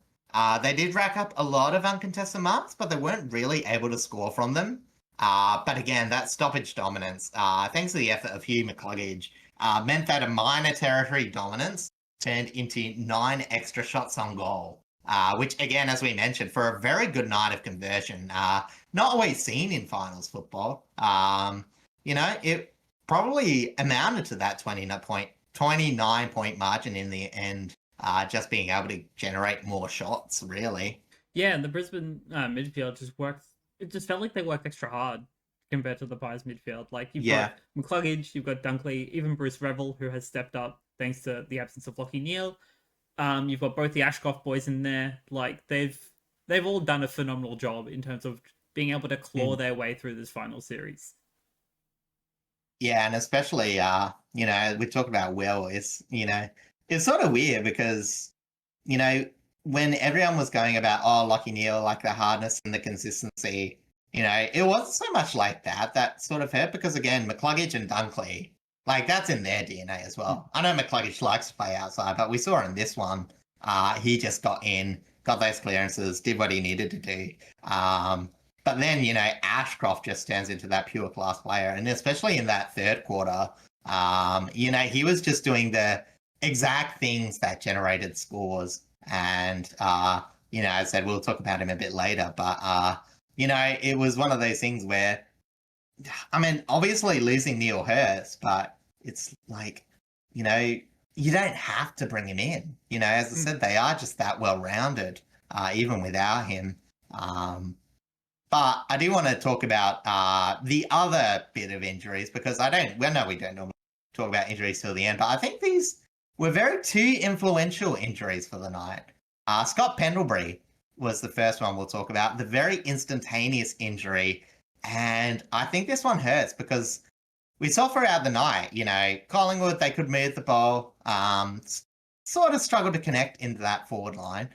They did rack up a lot of uncontested marks, but they weren't really able to score from them. But again, that stoppage dominance, thanks to the effort of Hugh McCluggage, meant that a minor territory dominance turned into 9 extra shots on goal. which again, as we mentioned, for a very good night of conversion, not always seen in finals football. It probably amounted to that 29 point margin in the end, just being able to generate more shots, really. Yeah, and the Brisbane midfield just worked. It just felt like they worked extra hard compared to the Pies midfield. Like you've Yeah. got McCluggage, you've got Dunkley, even Bruce Revel, who has stepped up thanks to the absence of Lockie Neal. You've got both the Ashcroft boys in there. Like they've all done a phenomenal job in terms of being able to claw their way through this final series. Yeah, and especially we talk about Will, it's sort of weird because, when everyone was going about, Lockie Neal, like the hardness and the consistency, it wasn't so much like that sort of hurt because again, McCluggage and Dunkley, like that's in their DNA as well. I know McCluggage likes to play outside, but we saw in this one, he just got in, got those clearances, did what he needed to do. But then, Ashcroft just turns into that pure class player. And especially in that third quarter, he was just doing the exact things that generated scores. And, as I said, we'll talk about him a bit later. But, it was one of those things where, I mean, obviously losing Neil hurts, but it's like, you don't have to bring him in. As I said, they are just that well-rounded, even without him. But I do want to talk about the other bit of injuries because we don't normally talk about injuries till the end, but I think these were two influential injuries for the night. Scott Pendlebury was the first one we'll talk about, the very instantaneous injury. And I think this one hurts because we saw throughout the night, Collingwood, they could move the ball, sort of struggled to connect into that forward line.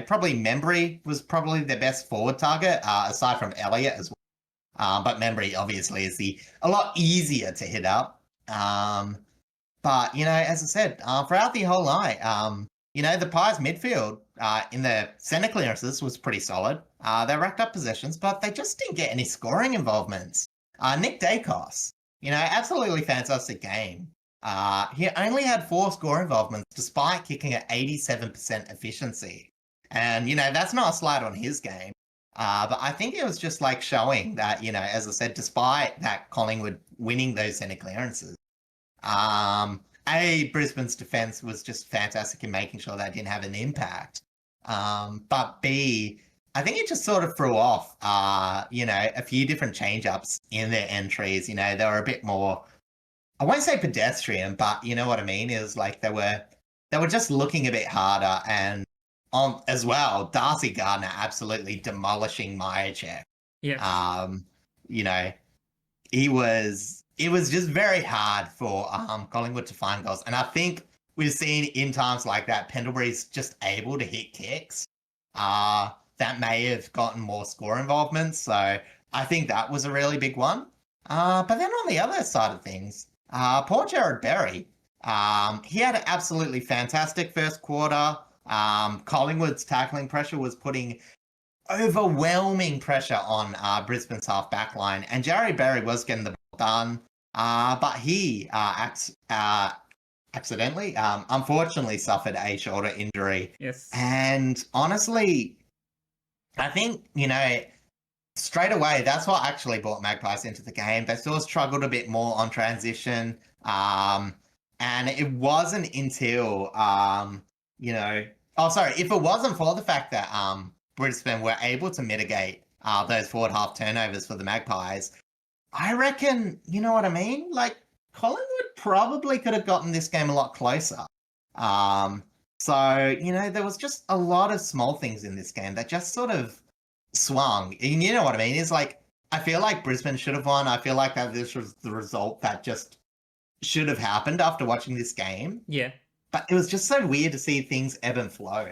Probably Membry was probably their best forward target, aside from Elliott as well. But Membry obviously is a lot easier to hit up. But, as I said, throughout the whole night, the Pies midfield in the centre clearances was pretty solid. They racked up possessions, but they just didn't get any scoring involvements. Nick Dacos, absolutely fantastic game. He only had 4 score involvements despite kicking at 87% efficiency. And, that's not a slight on his game. But I think it was just like showing that, as I said, despite that Collingwood winning those centre clearances, Brisbane's defence was just fantastic in making sure that didn't have an impact. But B, I think it just sort of threw off, a few different change-ups in their entries. They were a bit more, I won't say pedestrian, but you know what I mean? It was like they were just looking a bit harder. And as well, Darcy Gardner absolutely demolishing Myercheck. Yeah. It was just very hard for Collingwood to find goals. And I think we've seen in times like that, Pendlebury's just able to hit kicks that may have gotten more score involvement. So I think that was a really big one. But then on the other side of things, poor Jared Berry, he had an absolutely fantastic first quarter. Collingwood's tackling pressure was putting overwhelming pressure on Brisbane's half back line, and Jared Berry was getting the ball done, but he accidentally, unfortunately, suffered a shoulder injury. Yes. And honestly, I think, straight away, that's what actually brought Magpies into the game. They sort of struggled a bit more on transition. And it wasn't until, if it wasn't for the fact that Brisbane were able to mitigate those forward half turnovers for the Magpies, I reckon, you know what I mean? Like, Collingwood probably could have gotten this game a lot closer. So, there was just a lot of small things in this game that just sort of swung. And you know what I mean? It's like, I feel like Brisbane should have won. I feel like that this was the result that just should have happened after watching this game. Yeah. But it was just so weird to see things ebb and flow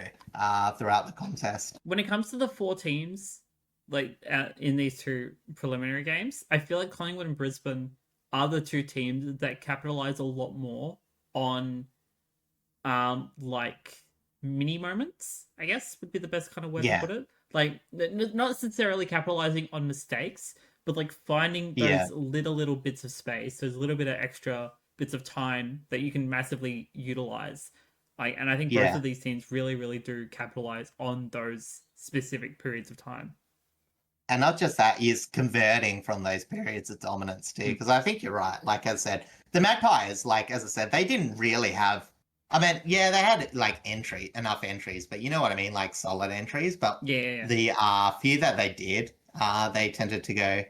throughout the contest. When it comes to the 4 teams, like in these 2 preliminary games, I feel like Collingwood and Brisbane are the 2 teams that capitalize a lot more on like mini moments, I guess would be the best kind of way to put it. Like, not necessarily capitalizing on mistakes, but like finding those little bits of space, those little bit of extra bits of time that you can massively utilize. And I think both Yeah. of these teams really, really do capitalize on those specific periods of time. And not just that, is converting from those periods of dominance too. Because I think you're right. Like I said, the Magpies, like as I said, they didn't really have. I mean, yeah, they had like enough entries, but you know what I mean, like solid entries. But Yeah. the few that they did, they tended to go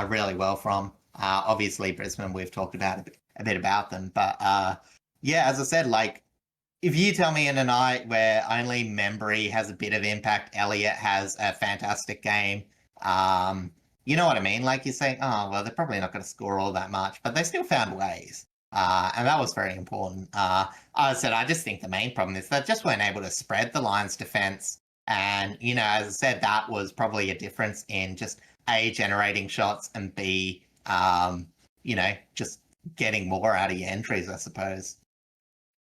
really well from. Obviously, Brisbane, we've talked about a bit about them, but yeah, as I said, like if you tell me in a night where only Membry has a bit of impact, Elliott has a fantastic game, you know what I mean? Like you say, oh, well, they're probably not going to score all that much, but they still found ways. And that was very important. I said, I just think the main problem is they just weren't able to spread the Lions' defense. And, you know, as I said, that was probably a difference in just A, generating shots, and B, you know, just getting more out of your entries, I suppose.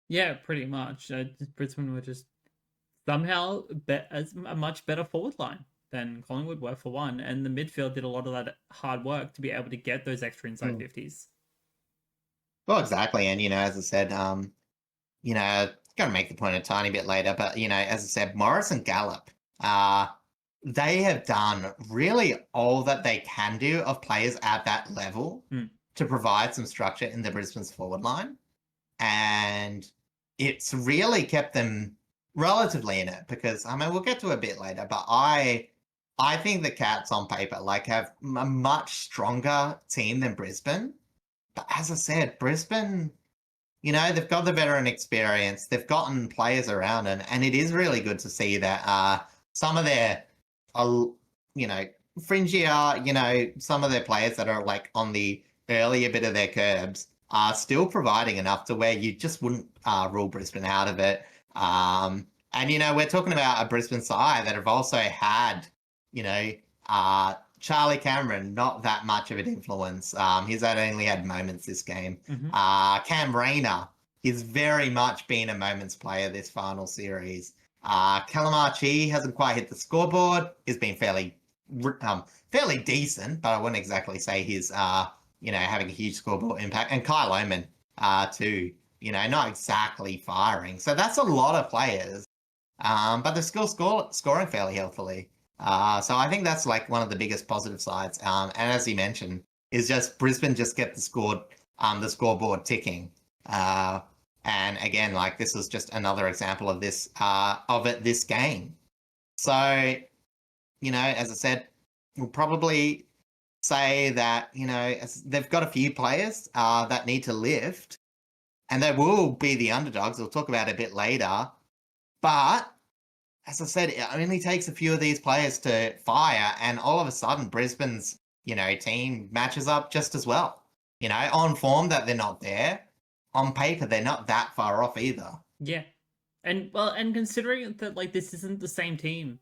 Yeah, pretty much. Brisbane were just somehow a much better forward line than Collingwood were for one, and the midfield did a lot of that hard work to be able to get those extra inside 50s. Well, exactly. And, you know, as I said, you know, going to make the point a tiny bit later, but, you know, as I said, Morris and Gallup, they have done really all that they can do of players at that level to provide some structure in the Brisbane's forward line. And it's really kept them relatively in it because, I mean, we'll get to it a bit later, but I think the Cats on paper, like, have a much stronger team than Brisbane. But as I said, Brisbane, you know, they've got the veteran experience. They've gotten players around them, and it is really good to see that some of their, you know, fringier, you know, some of their players that are like on the earlier bit of their curbs are still providing enough to where you just wouldn't rule Brisbane out of it. And, you know, we're talking about a Brisbane side that have also had, you know, Charlie Cameron, not that much of an influence. He's only had moments this game. Cam Rayner, he's very much been a moments player this final series. Calamar Chi hasn't quite hit the scoreboard. He's been fairly decent, but I wouldn't exactly say he's you know, having a huge scoreboard impact. And Kyle Oman too, you know, not exactly firing. So that's a lot of players, but they're still scoring fairly healthily. So I think that's like one of the biggest positive sides. And as you mentioned, is just Brisbane just get the scoreboard ticking. And again, like this was just another example of this this game. So, you know, as I said, we'll probably say that, you know, they've got a few players that need to lift, and they will be the underdogs. We'll talk about it a bit later. But as I said, it only takes a few of these players to fire, and all of a sudden, Brisbane's, you know, team matches up just as well. You know, on form that they're not there, on paper they're not that far off either. Yeah, and considering that like this isn't the same team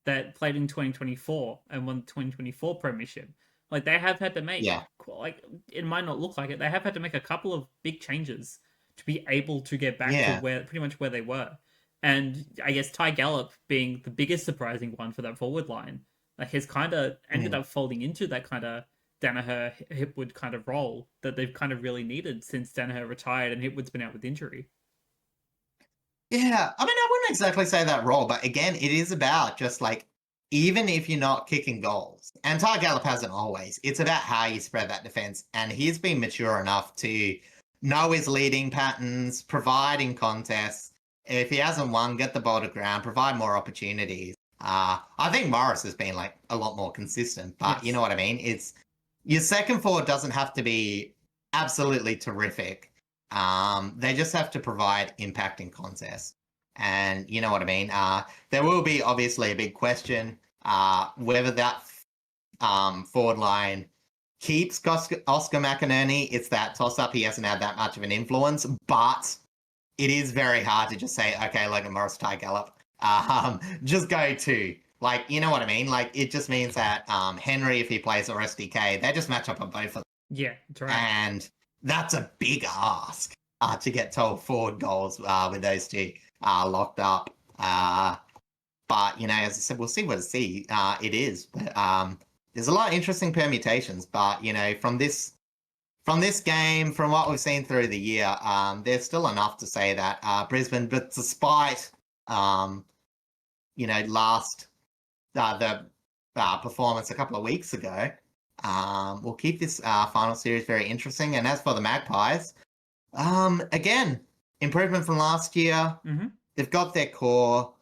that played in 2024 and won the 2024 premiership, like they have had to make, like it might not look like it, they have had to make a couple of big changes to be able to get back to pretty much where they were. And I guess Ty Gallup being the biggest surprising one for that forward line, like has kind of ended up folding into that kind of Danaher Hipwood kind of role that they've kind of really needed since Danaher retired and Hipwood's been out with injury. Yeah, I mean, I wouldn't exactly say that role, but again, it is about just like, even if you're not kicking goals, and Ty Gallup hasn't always, it's about how you spread that defense. And he's been mature enough to know his leading patterns, providing contests. If he hasn't won, get the ball to ground, provide more opportunities. I think Morris has been like a lot more consistent, but you know what I mean? It's your second forward doesn't have to be absolutely terrific. They just have to provide impact in contests. And you know what I mean? There will be obviously a big question whether that forward line keeps Oscar McInerney. It's that toss-up. He hasn't had that much of an influence, but it is very hard to just say, okay, Logan Morris, Ty Gallup, just go to. Like, you know what I mean? Like, it just means that Henry, if he plays or SDK, they just match up on both of them. Yeah, that's right. And that's a big ask to get 12 forward goals with those two locked up. But, you know, as I said, we'll see what it is. But there's a lot of interesting permutations. But, you know, from this from this game, from what we've seen through the year, there's still enough to say that Brisbane, but despite last the performance a couple of weeks ago, we'll keep this final series very interesting. And as for the Magpies, again, improvement from last year. Mm-hmm. They've got their core.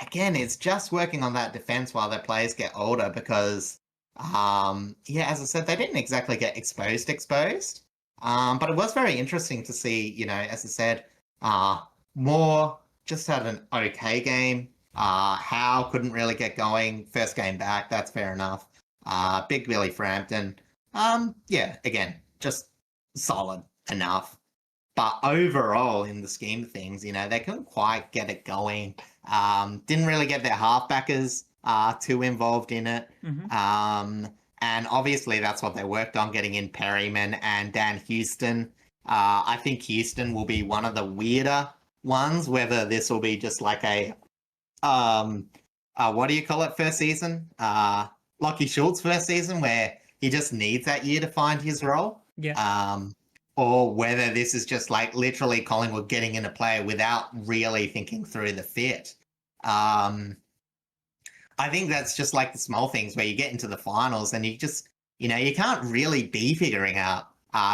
Again, it's just working on that defense while their players get older because, as I said, they didn't exactly get exposed. But it was very interesting to see, as I said, Moore just had an okay game. Howe couldn't really get going. First game back, that's fair enough. Big Billy Frampton, again, just solid enough. But overall, in the scheme of things, they couldn't quite get it going. Didn't really get their halfbackers too involved in it. Mm-hmm. And obviously that's what they worked on, getting in Perryman and Dan Houston. I think Houston will be one of the weirder ones, whether this will be just like a, what do you call it, first season? Lockie Schultz first season, where he just needs that year to find his role. Yeah. Or whether this is just like literally Collingwood getting in a player without really thinking through the fit. I think that's just like the small things where you get into the finals and you just, you can't really be figuring out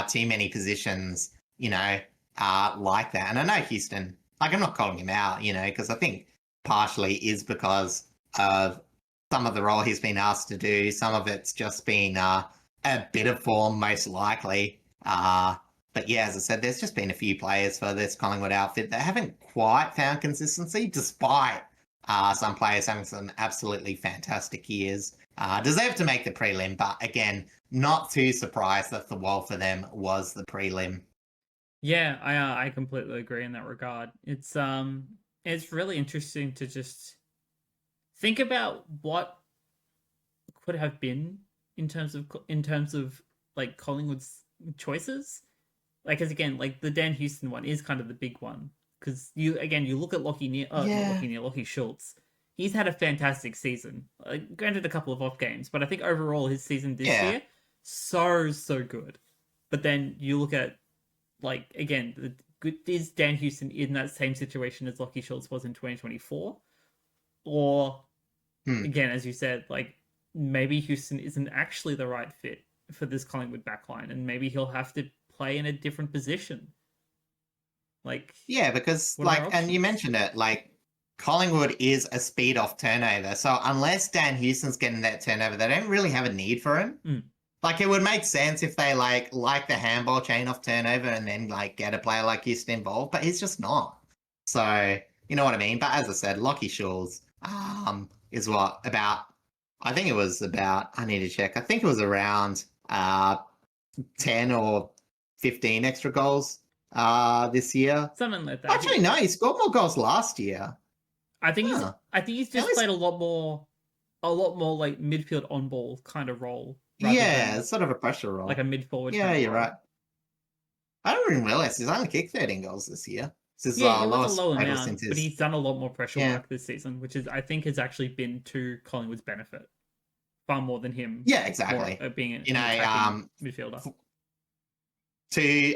too many positions, like that. And I know Houston, like I'm not calling him out, because I think partially is because of some of the role he's been asked to do. Some of it's just been a bit of form, most likely. But yeah, as I said, there's just been a few players for this Collingwood outfit that haven't quite found consistency, despite some players having some absolutely fantastic years. Deserve to make the prelim, but again, not too surprised that the wall for them was the prelim. Yeah, I completely agree in that regard. It's really interesting to just think about what could have been in terms of like Collingwood's choices. Like, as again, like the Dan Houston one is kind of the big one because you look at Lockie Schultz. He's had a fantastic season. Granted, a couple of off games, but I think overall his season this year so good. But then you look at is Dan Houston in that same situation as Lockie Schultz was in 2024, or again, as you said, like maybe Houston isn't actually the right fit for this Collingwood backline, and maybe he'll have to play in a different position. Because and you mentioned it, like Collingwood is a speed off turnover. So unless Dan Houston's getting that turnover, they don't really have a need for him. Like it would make sense if they like the handball chain off turnover and then like get a player like Houston involved, but he's just not. So you know what I mean? But as I said, Lockie Schultz is what about, I think it was about, I need to check. I think it was around 10 or 15 extra goals this year. Something like that. Actually, no, he scored more goals last year. I think he's just played a lot more like midfield on ball kind of role. Yeah, sort of a pressure role. Like a mid forward. Yeah, you're right. I don't even realize he's only kicked 13 goals this year. This is it was a low amount, but he's done a lot more pressure work this season, which is I think has actually been to Collingwood's benefit far more than him. Yeah, exactly. Being an attacking midfielder.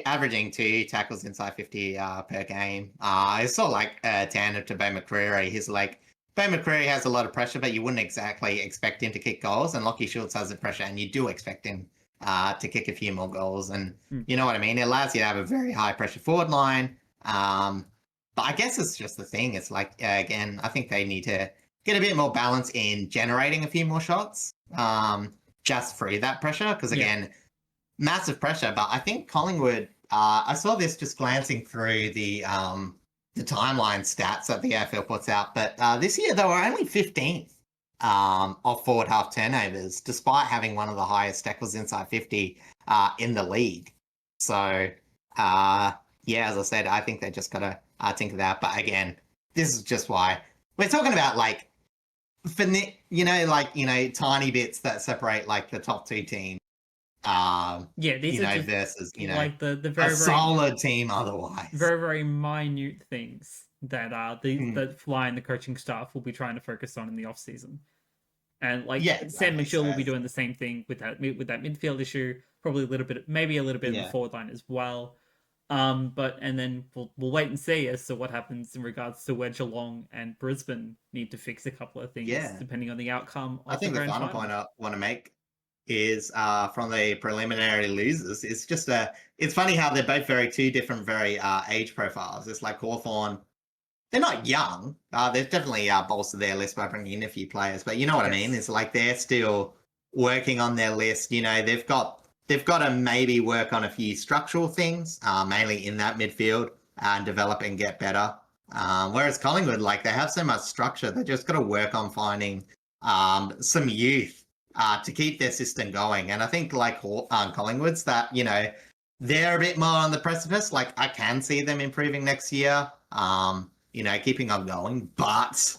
Averaging 2 tackles inside 50 per game. It's sort of like a tandem to Bo McCreary. He's like, Bo McCreary has a lot of pressure, but you wouldn't exactly expect him to kick goals. And Lockie Schultz has the pressure, and you do expect him to kick a few more goals. And you know what I mean? It allows you to have a very high pressure forward line. But I guess it's just the thing. It's like, again, I think they need to get a bit more balance in generating a few more shots just through that pressure. Because, again, massive pressure. But I think Collingwood, I saw this just glancing through the timeline stats that the AFL puts out. But this year, they were only 15th of forward half turnovers, despite having one of the highest tackles inside 50 in the league. So, as I said, I think they just got to think of that. But again, this is just why we're talking about like, tiny bits that separate like the top 2 teams. These are just, versus like the very solid team otherwise. Very, very minute things that that Fly and the coaching staff will be trying to focus on in the off season. And like Yeah, Sam exactly. Mitchell will be So, doing the same thing with that midfield issue, probably a little bit, maybe a little bit in the yeah. forward line as well. But and then we'll wait and see as to what happens in regards to where Geelong and Brisbane need to fix a couple of things Yeah. depending on the outcome I of the think the grand final final. point I want to make is from the preliminary losers. It's just it's funny how they're both two different, very age profiles. It's like Hawthorn, they're not young. They've definitely bolstered their list by bringing in a few players, but you know what I mean? Yes. It's like they're still working on their list. You know, they've got to maybe work on a few structural things, mainly in that midfield, and develop and get better. Whereas Collingwood, like they have so much structure, they just got to work on finding some youth to keep their system going. And I think like Collingwood's that, you know, they're a bit more on the precipice. Like I can see them improving next year, you know, keeping on going, but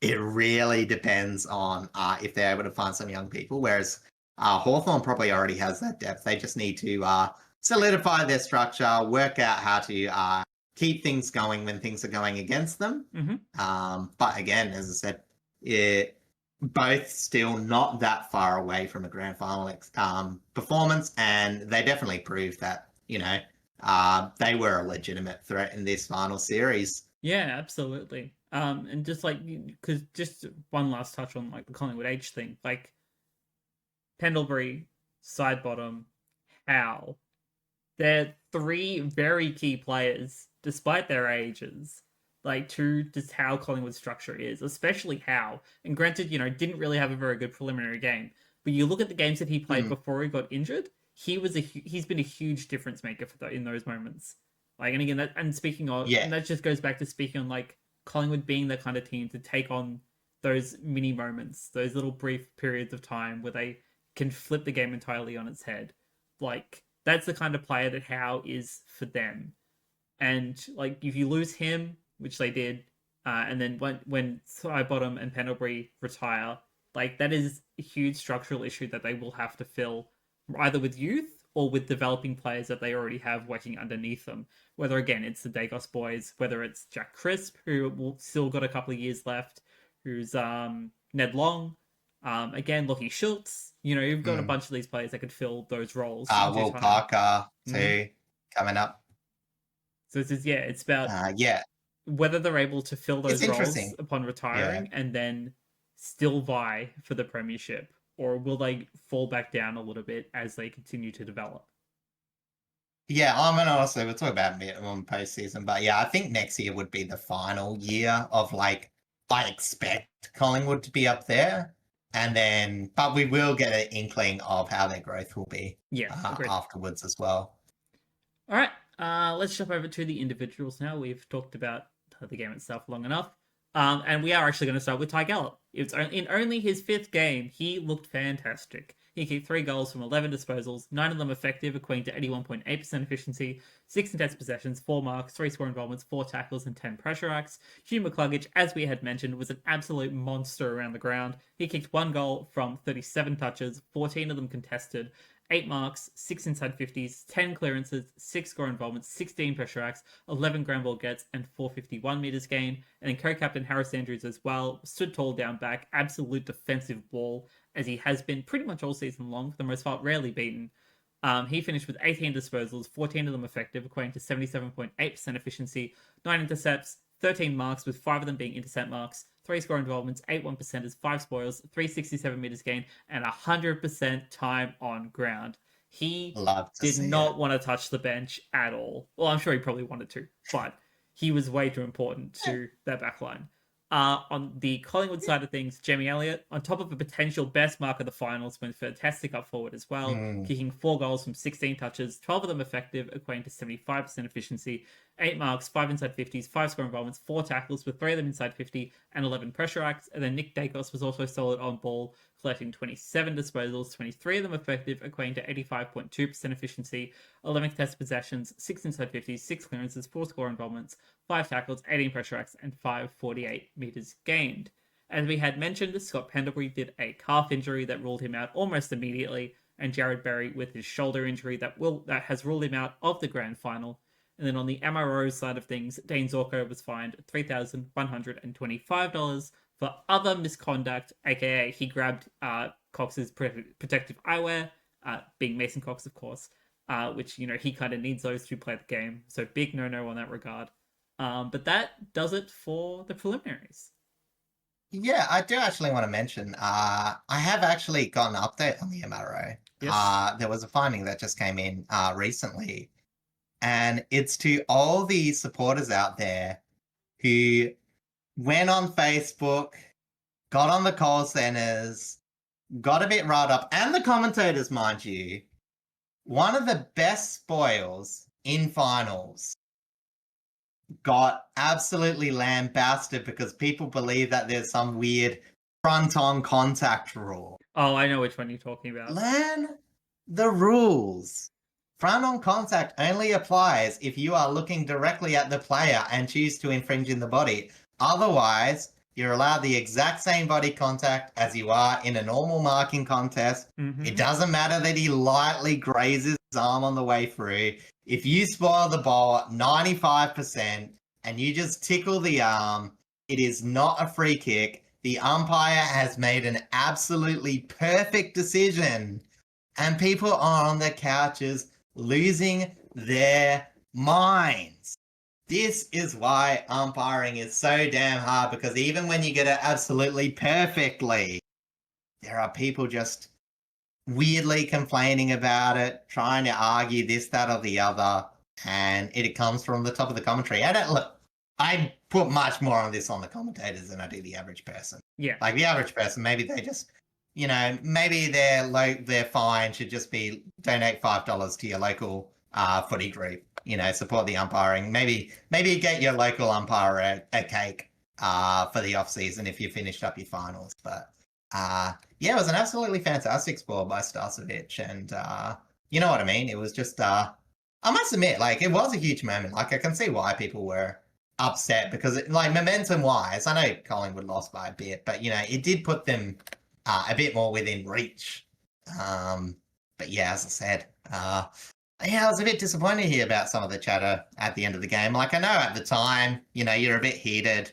it really depends on if they're able to find some young people. Whereas Hawthorn probably already has that depth. They just need to solidify their structure, work out how to keep things going when things are going against them. But again, as I said, both still not that far away from a grand final performance, and they definitely proved that, you know, they were a legitimate threat in this final series. Yeah, absolutely. And just like, because just one last touch on like the Collingwood age thing, like Pendlebury, Sidebottom, Howe, they're three very key players, despite their ages, like to just how Collingwood's structure is, especially Howe. And granted, you know, didn't really have a very good preliminary game, but you look at the games that he played before he got injured, he's been a huge difference maker in those moments. Like, and again, Yeah. and that just goes back to speaking on like Collingwood being the kind of team to take on those mini moments, those little brief periods of time where they can flip the game entirely on its head. Like that's the kind of player that Howe is for them. And like if you lose him, which they did, and then when Bottom and Pendlebury retire, like that is a huge structural issue that they will have to fill either with youth or with developing players that they already have working underneath them. Whether again it's the Dagos boys, whether it's Jack Crisp, who will still got a couple of years left, who's Ned Long, again Lockie Schultz. You know, you've got a bunch of these players that could fill those roles in due Will time. Parker too coming up. So it's about yeah, whether they're able to fill it's those roles interesting. upon retiring and then still vie for the premiership, or will they fall back down a little bit as they continue to develop? Yeah, I mean, honestly, we'll talk about minimum postseason, but yeah, I think next year would be the final year of like, I expect Collingwood to be up there, and then, but we will get an inkling of how their growth will be afterwards as well. All right, let's jump over to the individuals now. We've talked about the game itself long enough. And we are actually going to start with Ty Gallop. It's in only his fifth game, he looked fantastic. He kicked 3 goals from 11 disposals, 9 of them effective, equating to 81.8% efficiency, 6 contested possessions, 4 marks, 3 score involvements, 4 tackles, and 10 pressure acts. Hugh McCluggage, as we had mentioned, was an absolute monster around the ground. He kicked 1 goal from 37 touches, 14 of them contested, 8 marks, 6 inside 50s, 10 clearances, 6 score involvements, 16 pressure acts, 11 ground ball gets, and 451 meters gained. And then co-captain Harris Andrews as well, stood tall down back, absolute defensive ball, as he has been pretty much all season long, for the most part, rarely beaten. He finished with 18 disposals, 14 of them effective, equating to 77.8% efficiency, 9 intercepts, 13 marks, with 5 of them being intercept marks, 3 score involvements, 8 1%ers, 5 spoils, 367 meters gained, and 100% time on ground. He did not want to touch the bench at all. Well, I'm sure he probably wanted to, but he was way too important to that backline. On the Collingwood side of things, Jamie Elliott, on top of a potential best mark of the finals, went fantastic up forward as well, kicking 4 goals from 16 touches, 12 of them effective, equating to 75% efficiency, 8 marks, 5 inside 50s, 5 score involvements, 4 tackles, with 3 of them inside 50, and 11 pressure acts. And then Nick Dacos was also solid on ball, collecting 27 disposals, 23 of them effective, equating to 85.2% efficiency, 11 contested possessions, 6 inside 50s, 6 clearances, 4 score involvements, 5 tackles, 18 pressure acts, and 548 meters gained. As we had mentioned, Scott Pendlebury did a calf injury that ruled him out almost immediately, and Jared Berry with his shoulder injury that has ruled him out of the grand final. And then on the MRO side of things, Dane Zorko was fined $3,125 for other misconduct, aka he grabbed Cox's protective eyewear, being Mason Cox, of course, which, he kind of needs those to play the game. So big no-no on that regard. But that does it for the preliminaries. Yeah, I do actually want to mention, I have actually got an update on the MRO. Yes. There was a finding that just came in recently, and it's to all the supporters out there who went on Facebook, got on the call centers, got a bit riled up, and the commentators, mind you. One of the best spoils in finals got absolutely lambasted because people believe that there's some weird front-on contact rule. Oh, I know which one you're talking about. Learn the rules. Front-on contact only applies if you are looking directly at the player and choose to infringe in the body. Otherwise, you're allowed the exact same body contact as you are in a normal marking contest. Mm-hmm. It doesn't matter that he lightly grazes his arm on the way through. If you spoil the ball 95% and you just tickle the arm, it is not a free kick. The umpire has made an absolutely perfect decision. And people are on their couches losing their minds. This is why umpiring is so damn hard, because even when you get it absolutely perfectly, there are people just weirdly complaining about it, trying to argue this, that, or the other, and it comes from the top of the commentary. I put much more on this on the commentators than I do the average person. Yeah. Like the average person, maybe they just, maybe their fine should just be donate $5 to your local footy group. Support the umpiring. Maybe get your local umpire a cake for the off season if you finished up your finals. But it was an absolutely fantastic spoil by Starcevic, and you know what I mean. It was just I must admit, it was a huge moment. I can see why people were upset, because momentum wise, I know Collingwood lost by a bit, but it did put them a bit more within reach. But yeah, as I said, I was a bit disappointed here about some of the chatter at the end of the game. I know at the time, you're a bit heated,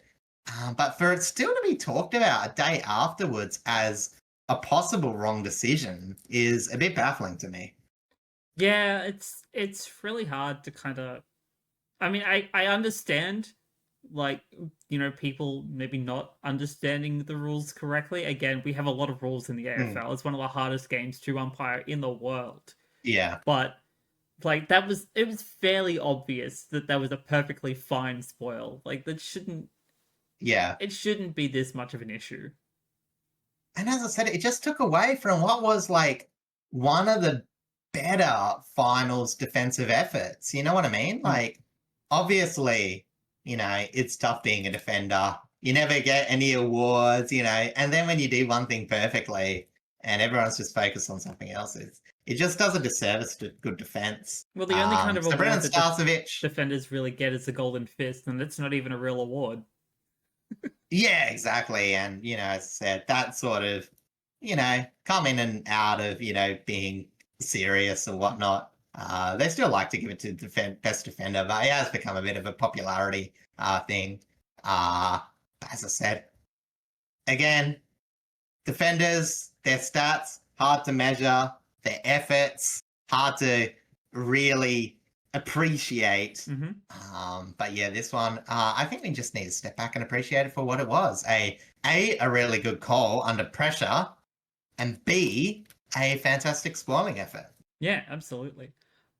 but for it still to be talked about a day afterwards as a possible wrong decision is a bit baffling to me. Yeah, it's really hard to kind of. I mean, I understand, people maybe not understanding the rules correctly. Again, we have a lot of rules in the AFL. It's one of the hardest games to umpire in the world. Yeah. But it was fairly obvious that was a perfectly fine spoil. That shouldn't. Yeah. It shouldn't be this much of an issue. And as I said, it just took away from what was one of the better finals defensive efforts. You know what I mean? Obviously, it's tough being a defender. You never get any awards, and then when you do one thing perfectly and everyone's just focused on something else, it just does a disservice to good defense. Well, the only kind of award that defenders really get is the Golden Fist, and that's not even a real award. Yeah, exactly. And, as I said, that sort of, come in and out of, being serious or whatnot. They still like to give it to best defender, but it has become a bit of a popularity thing. As I said, again, defenders, their stats, hard to measure, their efforts, hard to really appreciate. Mm-hmm. But yeah, this one, I think we just need to step back and appreciate it for what it was. A really good call under pressure, and B, a fantastic spoiling effort. Yeah, absolutely.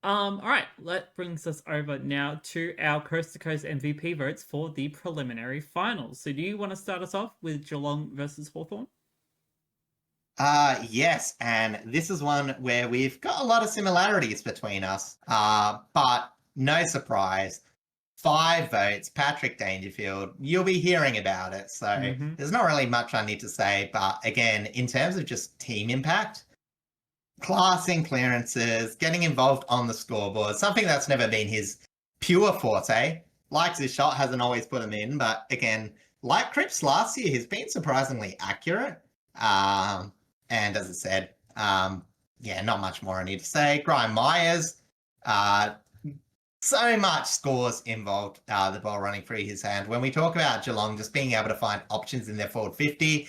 All right, that brings us over now to our Coast to Coast MVP votes for the preliminary finals. So do you want to start us off with Geelong versus Hawthorn? Yes, and this is one where we've got a lot of similarities between us, but no surprise, 5 votes, Patrick Dangerfield. You'll be hearing about it, so there's not really much I need to say, but again, in terms of just team impact, classing clearances, getting involved on the scoreboard, something that's never been his pure forte. Likes his shot, hasn't always put him in, but again, like Cripps last year, he's been surprisingly accurate. And as I said, not much more I need to say. Brian Myers, so much scores involved, the ball running through his hand. When we talk about Geelong just being able to find options in their forward 50,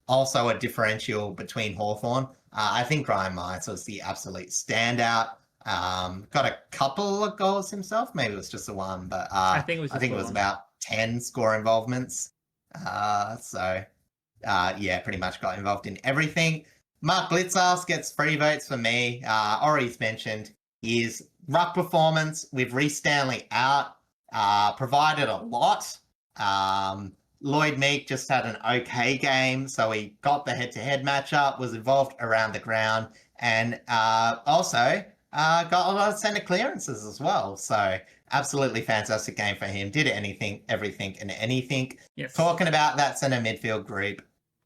also a differential between Hawthorn. I think Ryan Myers was the absolute standout. Got a couple of goals himself. Maybe it was just the one, but I think it was about 10 score involvements. Yeah, pretty much got involved in everything. Mark Blitzars gets 3 votes for me. Ori's mentioned his ruck performance with Reece Stanley out, provided a lot. Lloyd Meek just had an okay game, so he got the head-to-head matchup, was involved around the ground, and also got a lot of centre clearances as well. So absolutely fantastic game for him. Did anything, everything, and anything. Yes. Talking about that centre midfield group,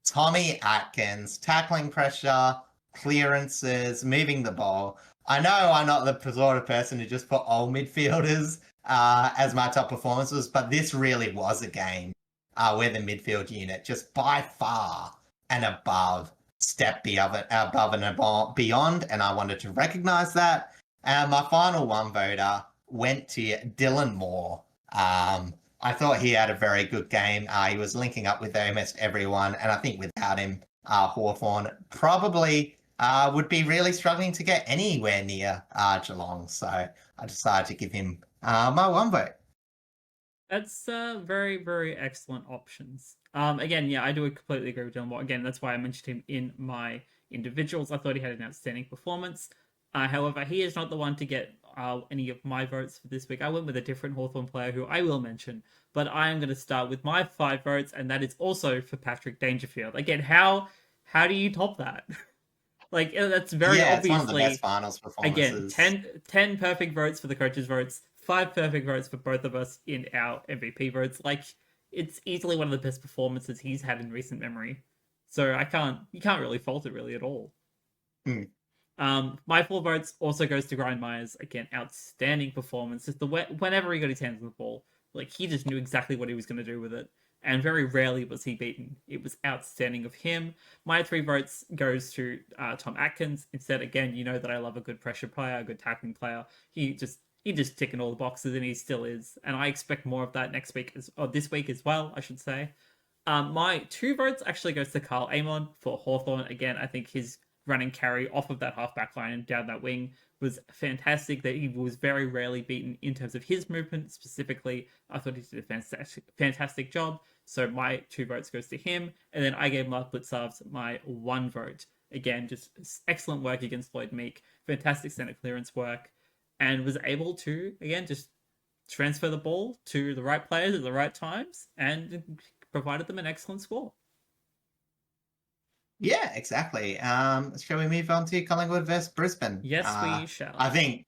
Tommy Atkins, tackling pressure, clearances, moving the ball. I know I'm not the sort of person who just put all midfielders as my top performances, but this really was a game where the midfield unit just by far and above stepped above and beyond, and I wanted to recognise that. And my final one voter went to Dylan Moore. I thought he had a very good game. He was linking up with almost everyone, and I think without him, Hawthorn probably would be really struggling to get anywhere near Geelong. So I decided to give him my one vote. That's very, very excellent options. Again, yeah, I do completely agree with Dylan Moore. Again, that's why I mentioned him in my individuals. I thought he had an outstanding performance. However, he is not the one to get any of my votes for this week. I went with a different Hawthorn player who I will mention, but I am going to start with my 5 votes, and that is also for Patrick Dangerfield. Again, how do you top that? Like, that's very obviously it's one of the best finals performances. Again, 10 perfect votes for the coaches' votes, 5 perfect votes for both of us in our MVP votes. Like, it's easily one of the best performances he's had in recent memory. So you can't really fault it really at all. My 4 votes also goes to Ryan Myers. Again, outstanding performance. Just whenever he got his hands on the ball, like, he just knew exactly what he was going to do with it. And very rarely was he beaten. It was outstanding of him. My 3 votes goes to Tom Atkins. Instead, again, you know that I love a good pressure player, a good tackling player. He just ticking all the boxes, and he still is. And I expect more of that this week as well, I should say. My 2 votes actually goes to Carl Amon for Hawthorn. Again, I think his running carry off of that half-back line and down that wing was fantastic. That he was very rarely beaten in terms of his movement specifically. I thought he did a fantastic job. So my 2 votes goes to him. And then I gave Mark Blitzarves my 1 vote. Again, just excellent work against Lloyd Meek. Fantastic centre clearance work. And was able to, again, just transfer the ball to the right players at the right times and provided them an excellent score. Yeah, exactly. Shall we move on to Collingwood versus Brisbane? Yes, we shall. I think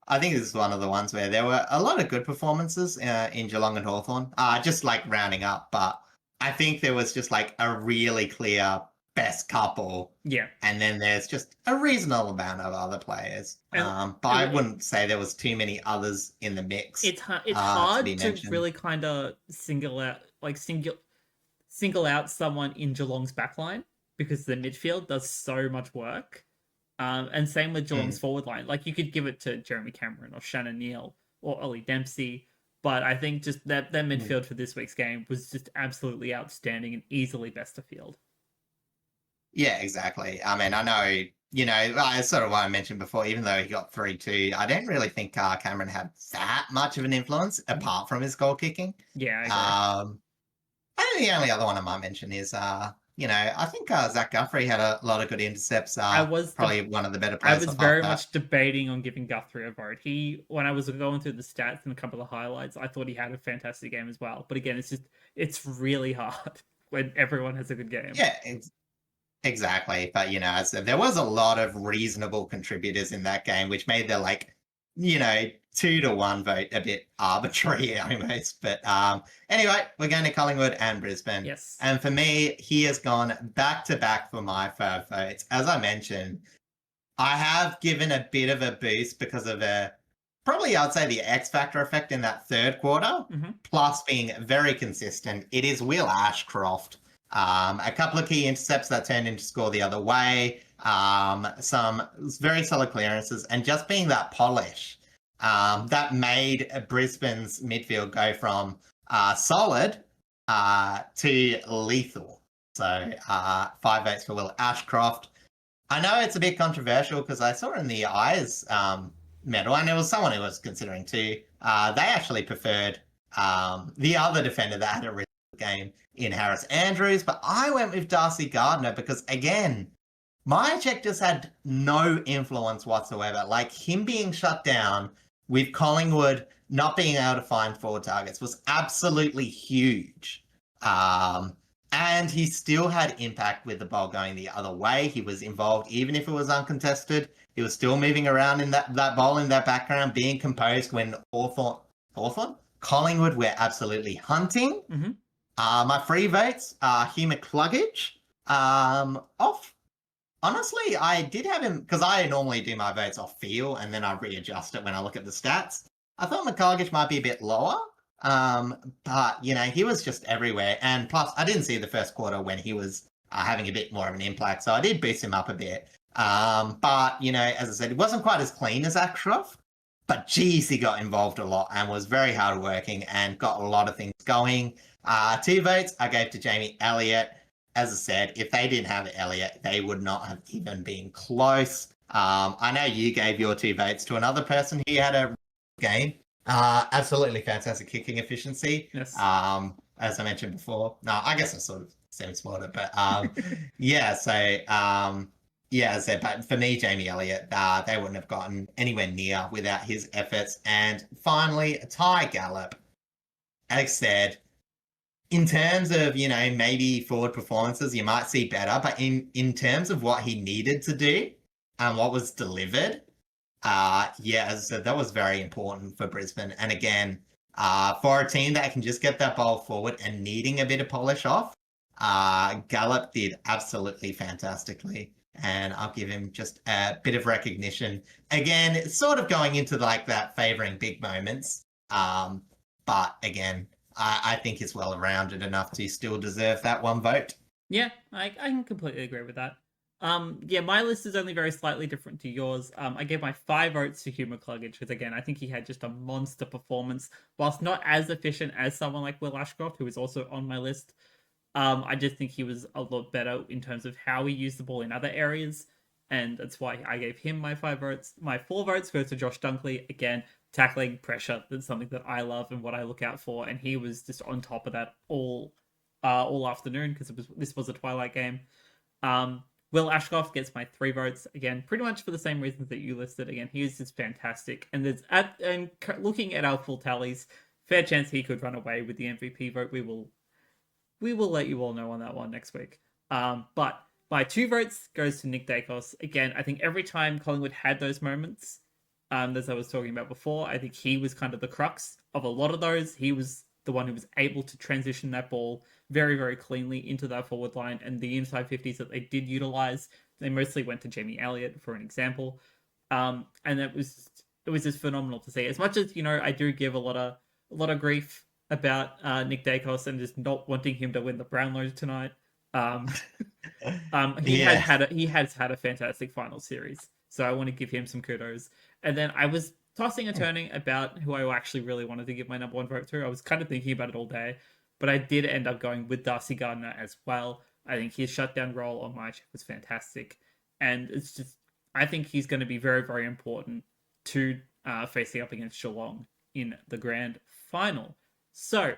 this is one of the ones where there were a lot of good performances in Geelong and Hawthorn, just like rounding up. But I think there was just like a really clear best couple. Yeah. And then there's just a reasonable amount of other players. But I wouldn't say there was too many others in the mix. It's hard to really kind of single out someone in Geelong's backline, because the midfield does so much work. And same with Geelong's forward line. Like, you could give it to Jeremy Cameron or Shannon Neal or Ollie Dempsey, but I think just that midfield for this week's game was just absolutely outstanding and easily best of field. Yeah, exactly. I mean, I know, sort of what I mentioned before, even though he got 3-2, I don't really think Cameron had that much of an influence apart from his goal kicking. Yeah, I think the only other one I might mention is I think Zach Guthrie had a lot of good intercepts. Probably one of the better players. I was very much debating on giving Guthrie a vote. When I was going through the stats and a couple of highlights, I thought he had a fantastic game as well. But again, it's really hard when everyone has a good game. Yeah, exactly. But as I said, there was a lot of reasonable contributors in that game, which made the 2-1 vote a bit arbitrary almost. But anyway, we're going to Collingwood and Brisbane. Yes. And for me, he has gone back to back for my 5 votes. As I mentioned, I have given a bit of a boost because of probably I'd say the X factor effect in that third quarter, plus being very consistent. It is Will Ashcroft. A couple of key intercepts that turned into score the other way. Some very solid clearances, and just being that polish that made Brisbane's midfield go from solid to lethal. So 5 votes for Will Ashcroft. I know it's a bit controversial because I saw in the Eyes medal, and it was someone who was considering too. They actually preferred the other defender that had a really good game in Harris Andrews, but I went with Darcy Gardner because, again, my check just had no influence whatsoever. Like, him being shut down with Collingwood not being able to find forward targets was absolutely huge. And he still had impact with the ball going the other way. He was involved, even if it was uncontested. He was still moving around in that ball in that background, being composed when Hawthorn? Collingwood were absolutely hunting. Mm-hmm. My free votes are Hugh McCluggage. Honestly, I did have him, because I normally do my votes off feel, and then I readjust it when I look at the stats. I thought McCluggage might be a bit lower. But, he was just everywhere. And plus, I didn't see the first quarter when he was having a bit more of an impact, so I did boost him up a bit. But, as I said, it wasn't quite as clean as Ashcroft, but geez, he got involved a lot and was very hardworking and got a lot of things going. 2 votes I gave to Jamie Elliott. As I said, if they didn't have Elliott, they would not have even been close. I know you gave your 2 votes to another person who had a game. Absolutely fantastic kicking efficiency. Yes. As I mentioned before. No, I guess I sort of semi-smarter, but yeah. So as I said, but for me, Jamie Elliott, they wouldn't have gotten anywhere near without his efforts. And finally, Ty Gallup. As I said, in terms of maybe forward performances, you might see better, but in terms of what he needed to do and what was delivered. As I said, that was very important for Brisbane. And again, for a team that can just get that ball forward and needing a bit of polish off, Gallup did absolutely fantastically. And I'll give him just a bit of recognition. Again, it's sort of going into like that favouring big moments. But again, I think he's well-rounded enough to still deserve that 1 vote. Yeah, I can completely agree with that. My list is only very slightly different to yours. I gave my 5 votes to Hugh McCluggage because, again, I think he had just a monster performance. Whilst not as efficient as someone like Will Ashcroft, who is also on my list, I just think he was a lot better in terms of how he used the ball in other areas, and that's why I gave him my 5 votes. My 4 votes go to Josh Dunkley. Again, tackling pressure, that's something that I love and what I look out for, and he was just on top of that all afternoon because this was a twilight game. Will Ashcroft gets my 3 votes, again, pretty much for the same reasons that you listed. Again, he is just fantastic. And looking at our full tallies, fair chance he could run away with the MVP vote. We will let you all know on that one next week. But my 2 votes goes to Nick Dacos. Again, I think every time Collingwood had those moments, as I was talking about before, I think he was kind of the crux of a lot of those. He was the one who was able to transition that ball very, very cleanly into that forward line. And the inside 50s that they did utilize, they mostly went to Jamie Elliott, for an example. And it was just phenomenal to see. As much as, I do give a lot of grief about Nick Dacos and just not wanting him to win the Brownlow tonight. He has had a fantastic final series. So I want to give him some kudos. And then I was tossing and turning about who I actually really wanted to give my number 1 vote to. I was kind of thinking about it all day, but I did end up going with Darcy Gardner as well. I think his shutdown role on my check was fantastic. And it's just, I think he's going to be very, very important to facing up against Geelong in the grand final. So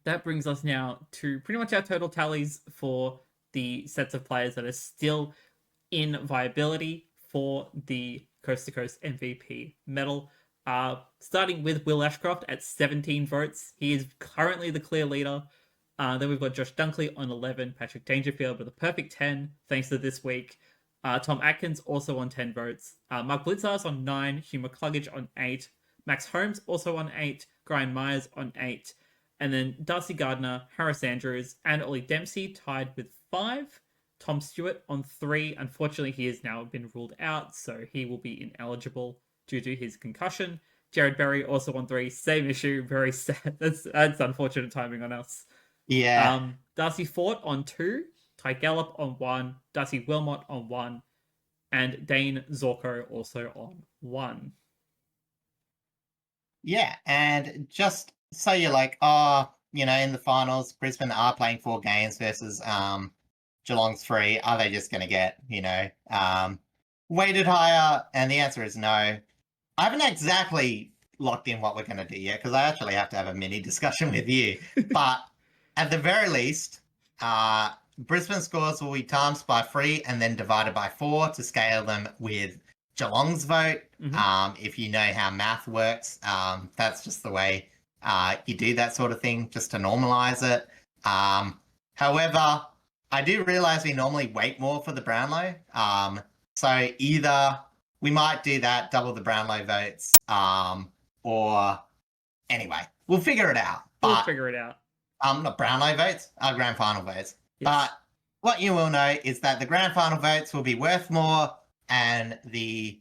that brings us now to pretty much our total tallies for the sets of players that are still in viability for the Coast to Coast MVP medal. Starting with Will Ashcroft at 17 votes. He is currently the clear leader. Then we've got Josh Dunkley on 11, Patrick Dangerfield with a perfect 10, thanks to this week. Tom Atkins also on 10 votes. Mark Blitzars on 9, Hugh McCluggage on 8, Max Holmes also on 8, Brian Myers on 8, and then Darcy Gardner, Harris Andrews, and Ollie Dempsey tied with 5. Tom Stewart on 3. Unfortunately, he has now been ruled out, so he will be ineligible due to his concussion. Jared Berry also on 3. Same issue. Very sad. That's unfortunate timing on us. Yeah. Darcy Fort on 2. Ty Gallup on 1. Darcy Wilmot on 1. And Dane Zorko also on 1. Yeah, and just so you're like, oh, in the finals, Brisbane are playing 4 games versus Geelong's 3. Are they just going to get, weighted higher? And the answer is no. I haven't exactly locked in what we're going to do yet because I actually have to have a mini discussion with you. But at the very least, Brisbane scores will be times by 3 and then divided by 4 to scale them with Geelong's vote. If you know how math works, that's just the way you do that sort of thing, just to normalize it. However, I do realize we normally weight more for the Brownlow. So either we might do that, double the Brownlow votes, or anyway, we'll figure it out. We'll figure it out. Not Brownlow votes, Grand Final votes. Yes. But what you will know is that the Grand Final votes will be worth more and the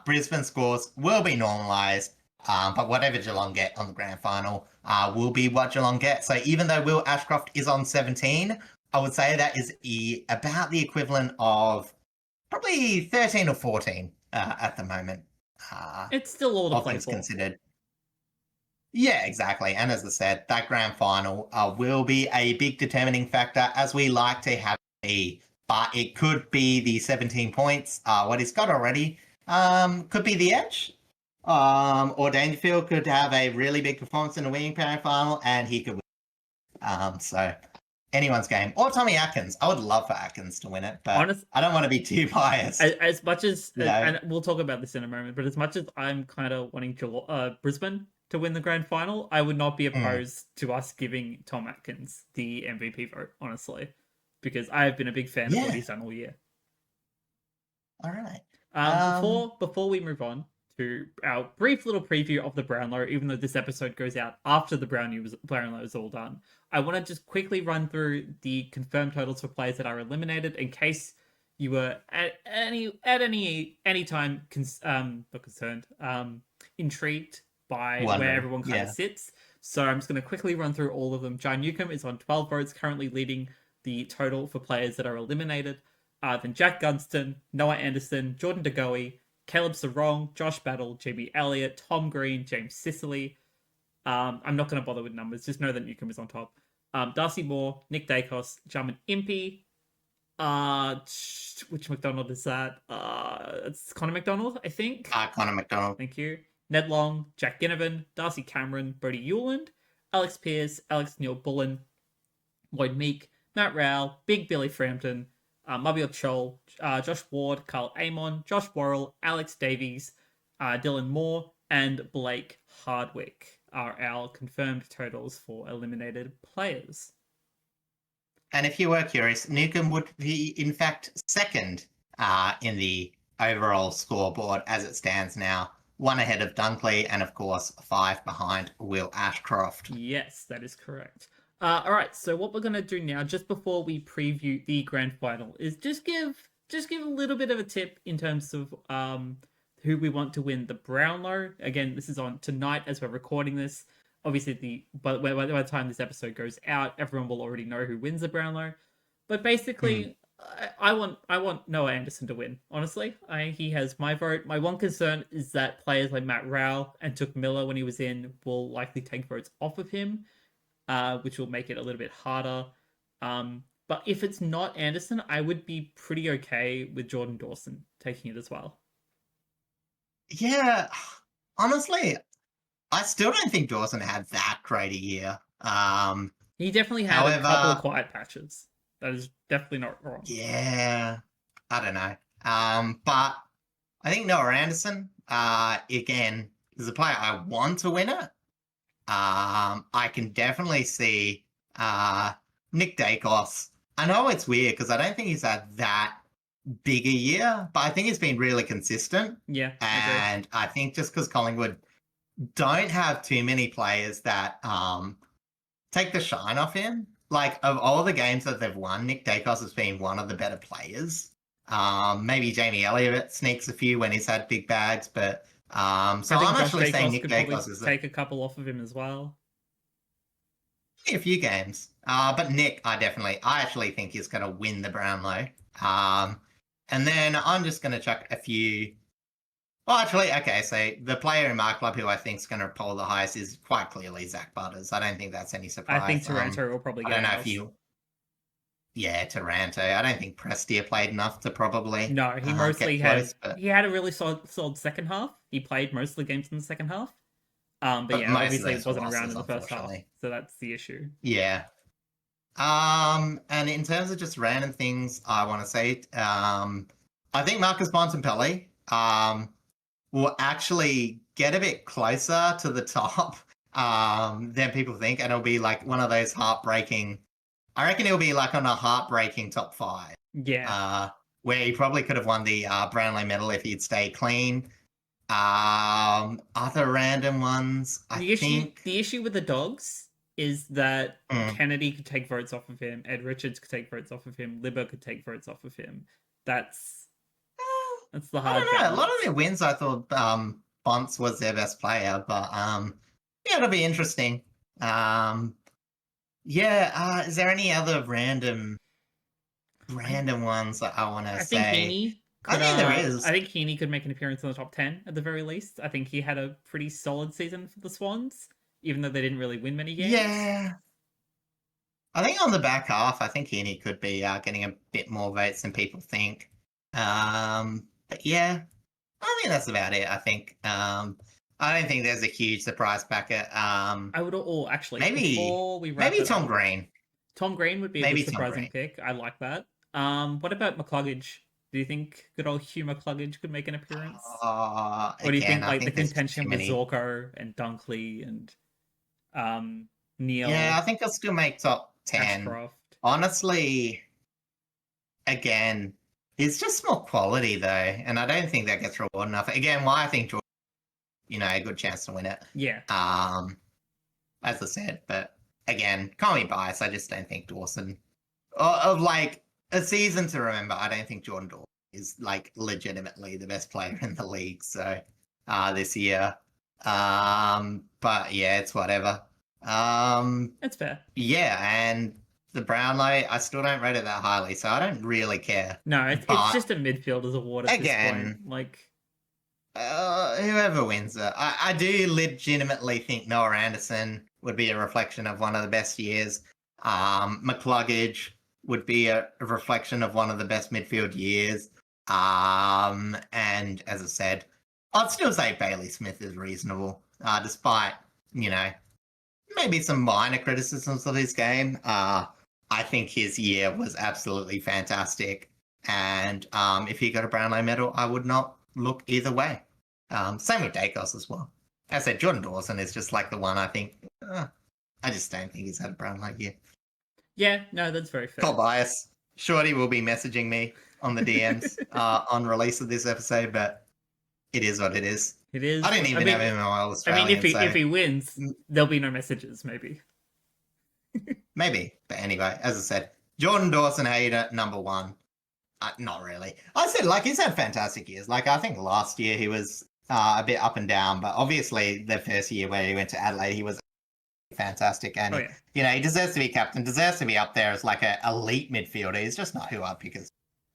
Brisbane scores will be normalised. But whatever Geelong get on the Grand Final will be what Geelong get. So even though Will Ashcroft is on 17, I would say that is about the equivalent of probably 13 or 14 at the moment. It's still all to play for. Considered. Yeah, exactly. And as I said, that Grand Final will be a big determining factor, as we like to have it be. But it could be the 17 points, what he's got already. Could be the edge. Or Dangerfield could have a really big performance in the winning Grand Final, and he could win. So anyone's game. Or Tommy Atkins. I would love for Atkins to win it, but I don't want to be too biased. As much as, and we'll talk about this in a moment, but as much as I'm kind of wanting Brisbane to win the Grand Final, I would not be opposed to us giving Tom Atkins the MVP vote, honestly, because I have been a big fan of what he's done all year. All right. Before we move on to our brief little preview of the Brownlow, even though this episode goes out after the Brownlow is all done, I want to just quickly run through the confirmed totals for players that are eliminated in case you were at any time not concerned, intrigued by where everyone kind of sits. So I'm just going to quickly run through all of them. Jai Newcomb is on 12 votes, currently leading the total for players that are eliminated. Then Jack Gunston, Noah Anderson, Jordan De Goey, Caleb Sarong, Josh Battle, JB Elliott, Tom Green, James Sicily. I'm not going to bother with numbers. Just know that Newcomb is on top. Darcy Moore, Nick Dacos, Jarman Impey. Which McDonald is that? It's Connor McDonald, I think. Connor McDonald. Thank you. Ned Long, Jack Ginnivan, Darcy Cameron, Brodie Ewland, Alex Pearce, Alex Neil-Bullen, Lloyd Meek, Matt Rowell, Big Billy Frampton, Mabior Chol, Josh Ward, Carl Amon, Josh Worrell, Alex Davies, Dylan Moore, and Blake Hardwick are our confirmed totals for eliminated players. And if you were curious, Newcomb would be, in fact, second in the overall scoreboard as it stands now. 1 ahead of Dunkley, and of course 5 behind Will Ashcroft. Yes, that is correct. All right, so what we're gonna do now, just before we preview the grand final, is just give a little bit of a tip in terms of who we want to win the Brownlow. Again, this is on tonight as we're recording this. Obviously, by the time this episode goes out, everyone will already know who wins the Brownlow. But basically, I want Noah Anderson to win. Honestly, he has my vote. My one concern is that players like Matt Rowell and Took Miller, when he was in, will likely take votes off of him, which will make it a little bit harder. But if it's not Anderson, I would be pretty okay with Jordan Dawson taking it as well. Yeah, honestly, I still don't think Dawson had that great a year. He definitely had a couple of quiet patches. That is definitely not wrong. Yeah, I don't know. But I think Noah Anderson, again, is a player I want to win it. I can definitely see Nick Dacos. I know it's weird because I don't think he's had that big a year, but I think he's been really consistent. Yeah. And I think just because Collingwood don't have too many players that take the shine off him. Like, of all the games that they've won, Nick Dacos has been one of the better players. Maybe Jamie Elliott sneaks a few when he's had big bags, but so I'm actually saying Nick Dacos is take a couple off of him as well. A few games, but Nick, I actually think he's going to win the Brownlow. And then I'm just going to chuck a few Well, actually, okay, so the player in my club who I think is going to poll the highest is quite clearly Zach Butters. I don't think that's any surprise. I think Taranto will probably I get don't know ours. if you... Yeah, Taranto. I don't think Prestia played enough to probably No, he mostly get close, but... he had a really solid second half. He played most of the games in the second half. But yeah, most of obviously those it wasn't were around losses, in the first half, unfortunately. so that's the issue. Yeah. And in terms of just random things, I want to say, I think Marcus Bontempelli, will actually get a bit closer to the top, than people think, and it'll be like one of those heartbreaking. I reckon it'll be like on a heartbreaking top 5. Yeah. Where he probably could have won the Brownlow medal if he'd stayed clean. Other random ones, I think. The issue with the Dogs is that Mm. Kennedy could take votes off of him, Ed Richards could take votes off of him, Libba could take votes off of him. That's the hard. I don't know. A lot of their wins, I thought Bonts was their best player, but yeah, it'll be interesting. Yeah. Is there any other random ones that I want to say? I think Heaney could, I think there is. I think Heaney could make an appearance in the top 10 at the very least. I think he had a pretty solid season for the Swans, even though they didn't really win many games. Yeah. I think on the back half, I think Heaney could be getting a bit more votes than people think. But yeah, I think that's about it. I think I don't think there's a huge surprise packet. I would actually maybe before we wrap maybe Tom Green. Tom Green would be a good surprising pick. I like that. What about McCluggage? Do you think good old Hugh McCluggage could make an appearance? Or do you think like the contention with Zorko and Dunkley and Neil? Yeah, I think he'll still make top 10. Ashcroft. Honestly, again, it's just more quality though, and I don't think that gets rewarded enough. Again, why I think George, a good chance to win it. Yeah. As I said, but again, can't be biased. I just don't think Dawson, of like a season to remember, I don't think Jordan Dawson is like legitimately the best player in the league. So this year, but yeah, it's whatever. That's fair. Yeah, and the Brownlow, I still don't rate it that highly, so I don't really care. No, it's just a midfielder's award at this point. Like, whoever wins it, I do legitimately think Noah Anderson would be a reflection of one of the best years. McCluggage would be a reflection of one of the best midfield years. And as I said, I'd still say Bailey Smith is reasonable, despite, maybe some minor criticisms of his game. I think his year was absolutely fantastic. And if he got a Brownlow medal, I would not look either way. Same with Dacos as well. As I said, Jordan Dawson is just like the one I think, I just don't think he's had a Brownlow year. Yeah, no, that's very fair. Call bias. Shorty will be messaging me on the DMs on release of this episode, but it is what it is. It is. I didn't even have him in my Australian. If he wins, there'll be no messages, maybe. Maybe. But anyway, as I said, Jordan Dawson hater, number 1. Not really. I said, he's had fantastic years. I think last year he was a bit up and down, but obviously the first year where he went to Adelaide, he was fantastic. And, he deserves to be captain, deserves to be up there as an elite midfielder. He's just not who I'd pick as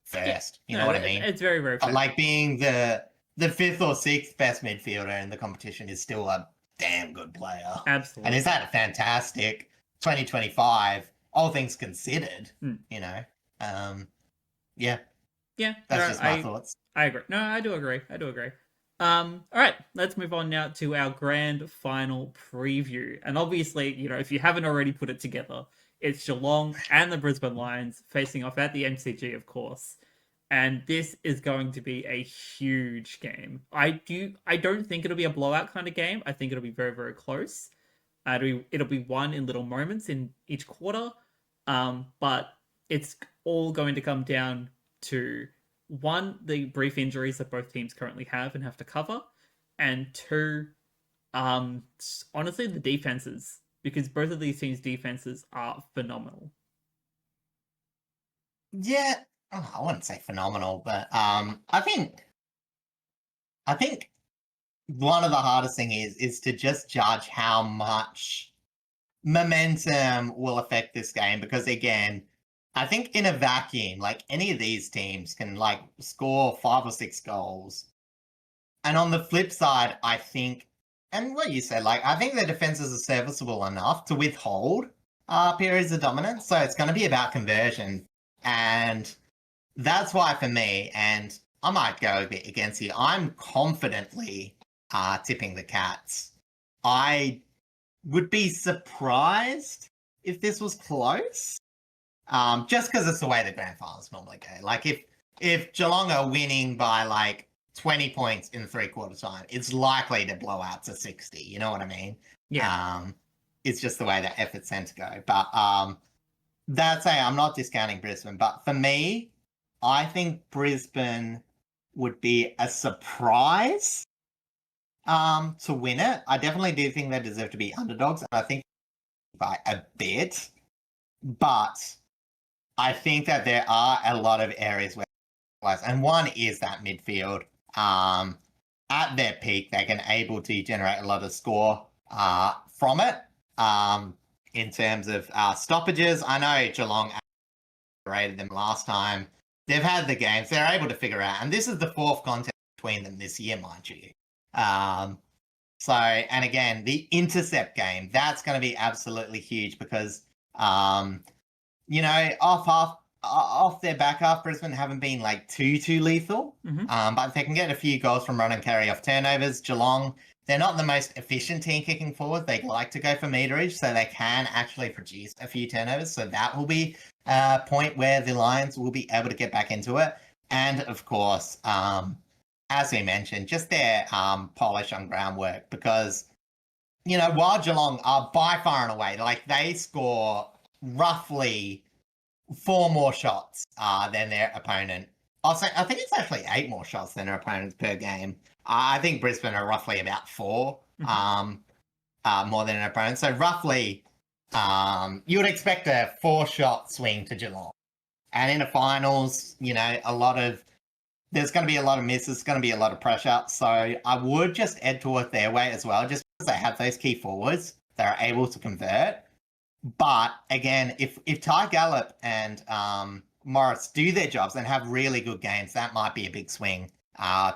first. You know what I mean? It's very, very fair. Being the 5th or 6th best midfielder in the competition is still a damn good player. Absolutely. And he's had a fantastic 2025, all things considered, Yeah. Yeah. That's just my thoughts. I agree. No, I do agree. All right, let's move on now to our grand final preview. And obviously, if you haven't already put it together, it's Geelong and the Brisbane Lions facing off at the MCG, of course. And this is going to be a huge game. I don't think it'll be a blowout kind of game. I think it'll be very, very close. It'll be won in little moments in each quarter. But it's all going to come down to, 1, the brief injuries that both teams currently have and have to cover, and 2, honestly, the defenses, because both of these teams' defenses are phenomenal. Yeah, I wouldn't say phenomenal, but I think one of the hardest things is to just judge how much momentum will affect this game, because again, I think in a vacuum, any of these teams can score 5 or 6 goals And on the flip side, I think, and what you said, like, I think their defenses are serviceable enough to withhold periods of dominance. So it's going to be about conversion. And that's why for me, and I might go a bit against you, I'm confidently tipping the Cats. I would be surprised if this was close, just because it's the way the grand finals normally go. Like, if Geelong are winning by, like, 20 points in 3/4 time, it's likely to blow out to 60. You know what I mean? Yeah. It's just the way that efforts tend to go. But that's a, I'm not discounting Brisbane, but for me, I think Brisbane would be a surprise to win it. I definitely do think they deserve to be underdogs, and I think by a bit. But I think that there are a lot of areas where, and one is that midfield. At their peak, they can able to generate a lot of score from it. In terms of stoppages, I know Geelong rated them last time. They've had the games. They're able to figure out, and this is the fourth contest between them this year, mind you. So, and again, the intercept game, that's going to be absolutely huge because, you know, off their back half, Brisbane haven't been like too lethal. But if they can get a few goals from run and carry off turnovers, Geelong, they're not the most efficient team kicking forward. They like to go for meterage, so they can actually produce a few turnovers. So that will be a point where the Lions will be able to get back into it. And of course, as we mentioned, just their polish on groundwork, because, you know, while Geelong are by far and away, like, they score roughly 4 more shots than their opponent. I think it's actually 8 more shots than their opponents per game. I think Brisbane are roughly about 4 more than their opponent. So roughly, you would expect a 4-shot swing to Geelong. And in the finals, you know, there's going to be a lot of misses, there's going to be a lot of pressure. So I would just head towards their way as well, just because they have those key forwards that are able to convert. But again, if Ty Gallup and Morris do their jobs and have really good games, that might be a big swing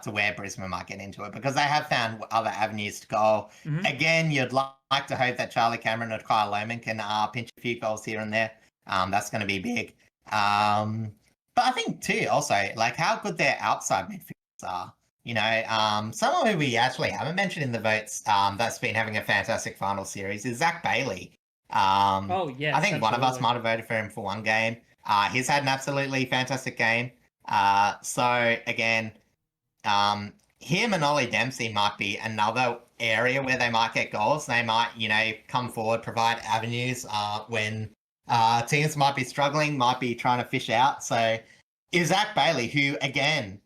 to where Brisbane might get into it, because they have found other avenues to go. Again, you'd like to hope that Charlie Cameron or Kyle Lohmann can pinch a few goals here and there. That's going to be big. But I think too, also, like, how good their outside midfielders are. You know, someone who we actually haven't mentioned in the votes that's been having a fantastic final series is Zach Bailey. Oh, yes, I think one of us absolutely. might have voted for him for one game. He's had an absolutely fantastic game. So again, him and Ollie Dempsey might be another area where they might get goals. They might, you know, come forward, provide avenues when teams might be struggling, might be trying to fish out. So if Zach Bailey, who, again,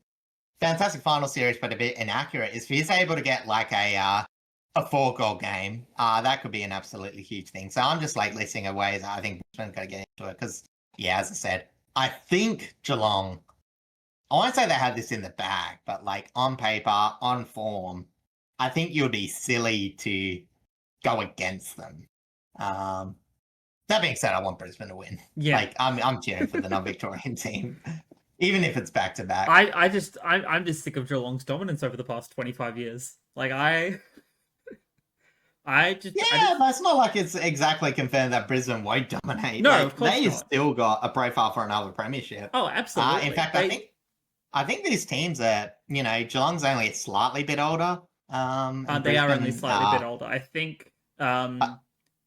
fantastic final series but a bit inaccurate, if he's able to get like a 4-goal game, that could be an absolutely huge thing. So I'm just like listing a ways I think Brisbane's got to get into it, because, yeah, as I said, I think Geelong, I won't say they have this in the bag, but like on paper, on form, I think you would be silly to go against them. That being said, I want Brisbane to win. Yeah. Like, I'm cheering for the non-Victorian team, even if it's back to back. I'm just sick of Geelong's dominance over the past 25 years. Like, But it's not like it's exactly confirmed that Brisbane won't dominate. No, like, of course they've not. still got a profile for another premiership. Oh, absolutely. In fact, I think these teams are, you know, Geelong's only a slightly bit older. And they are Brisbane, only slightly bit older. I think.